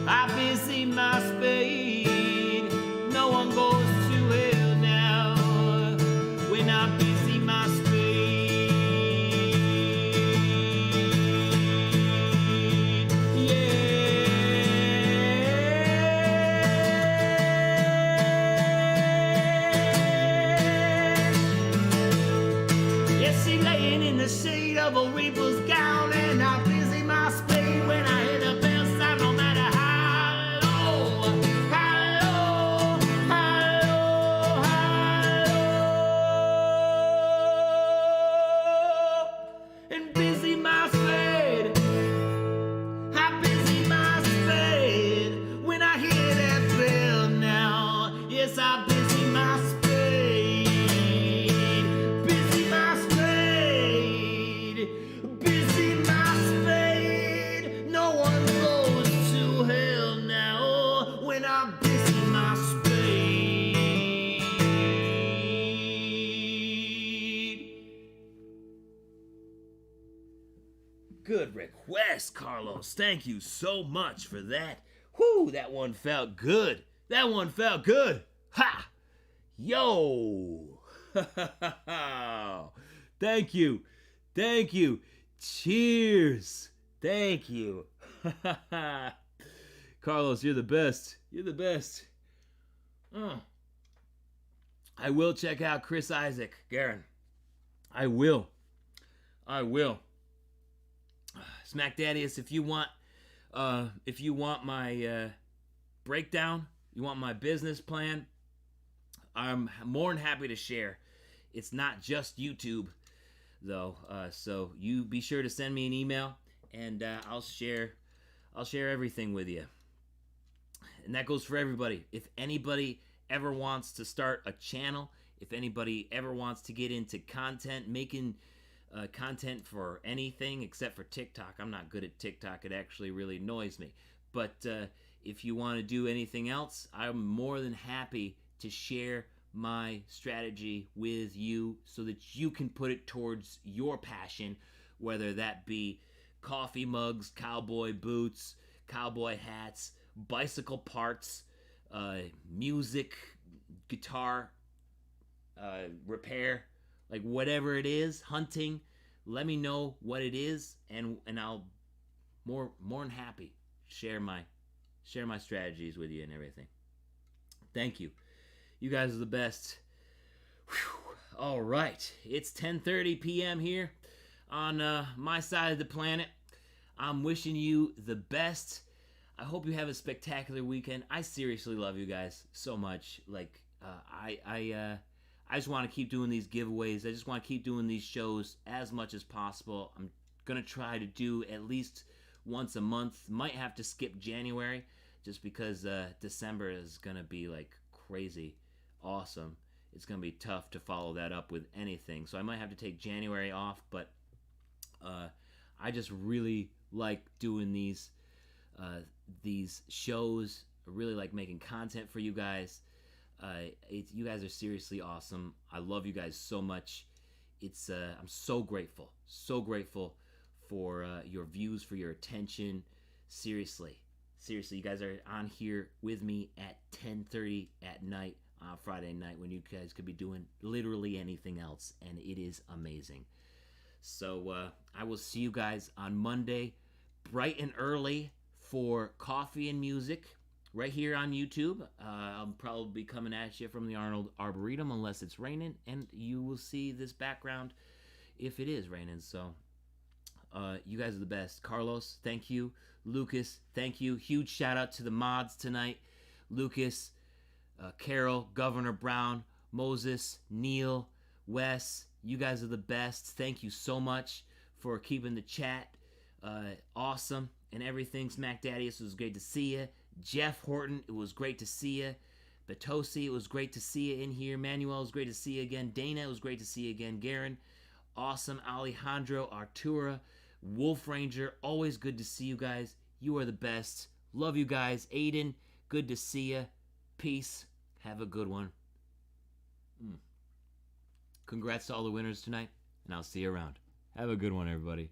I busy my spade. No one goes to hell now when I busy my spade. Yeah. Yes, she laying in the shade of a reaper's gown, and I busy my spade when I hear the bell sound, no matter how low, how low, how low, how low, and busy my spade. I busy my spade when I hear that bell now. Yes, I busy my spade. Busy my spade. Busy my spade. No one goes to hell now when I busy my spade. Good request, Carlos. Thank you so much for that. Whew, that one felt good. That one felt good. Ha! Yo! Thank you. Thank you. Cheers. Thank you. Carlos, you're the best. You're the best. I will check out Chris Isaac, Garen. I will. I will. Smack Daddius, if you want my breakdown, you want my business plan, I'm more than happy to share. It's not just YouTube, though, so you be sure to send me an email, and I'll share everything with you. And that goes for everybody. If anybody ever wants to start a channel, if anybody ever wants to get into content, making content for anything except for TikTok. I'm not good at TikTok. It actually really annoys me. But if you want to do anything else, I'm more than happy to share my strategy with you so that you can put it towards your passion, whether that be coffee mugs, cowboy boots, cowboy hats, bicycle parts, music, guitar repair, like whatever it is, hunting. Let me know what it is, and I'll more than happy share my strategies with you and everything. Thank you. You guys are the best. Whew. All right, it's 10:30 p.m. here on my side of the planet. I'm wishing you the best. I hope you have a spectacular weekend. I seriously love you guys so much. Like I just want to keep doing these giveaways. I just want to keep doing these shows as much as possible. I'm going to try to do at least once a month. Might have to skip January just because December is going to be like crazy awesome. It's going to be tough to follow that up with anything. So I might have to take January off, but I just really like doing these shows. I really like making content for you guys. You guys are seriously awesome. I love you guys so much. I'm so grateful for your views, for your attention. Seriously, you guys are on here with me at 10:30 at night on Friday night when you guys could be doing literally anything else, and it is amazing. So I will see you guys on Monday, bright and early, for coffee and music right here on YouTube. I'll probably be coming at you from the Arnold Arboretum unless it's raining, and you will see this background if it is raining. So you guys are the best. Carlos, thank you. Lucas, thank you. Huge shout out to the mods tonight. Lucas, Carol, Governor Brown, Moses, Neil, Wes, you guys are the best. Thank you so much for keeping the chat awesome and everything. Smack Daddius, it was great to see you. Jeff Horton, it was great to see you. Batosi, it was great to see you in here. Manuel, it was great to see you again. Dana, it was great to see you again. Garen, awesome. Alejandro, Artura, Wolf Ranger, always good to see you guys. You are the best. Love you guys. Aiden, good to see you. Peace. Have a good one. Congrats to all the winners tonight, and I'll see you around. Have a good one, everybody.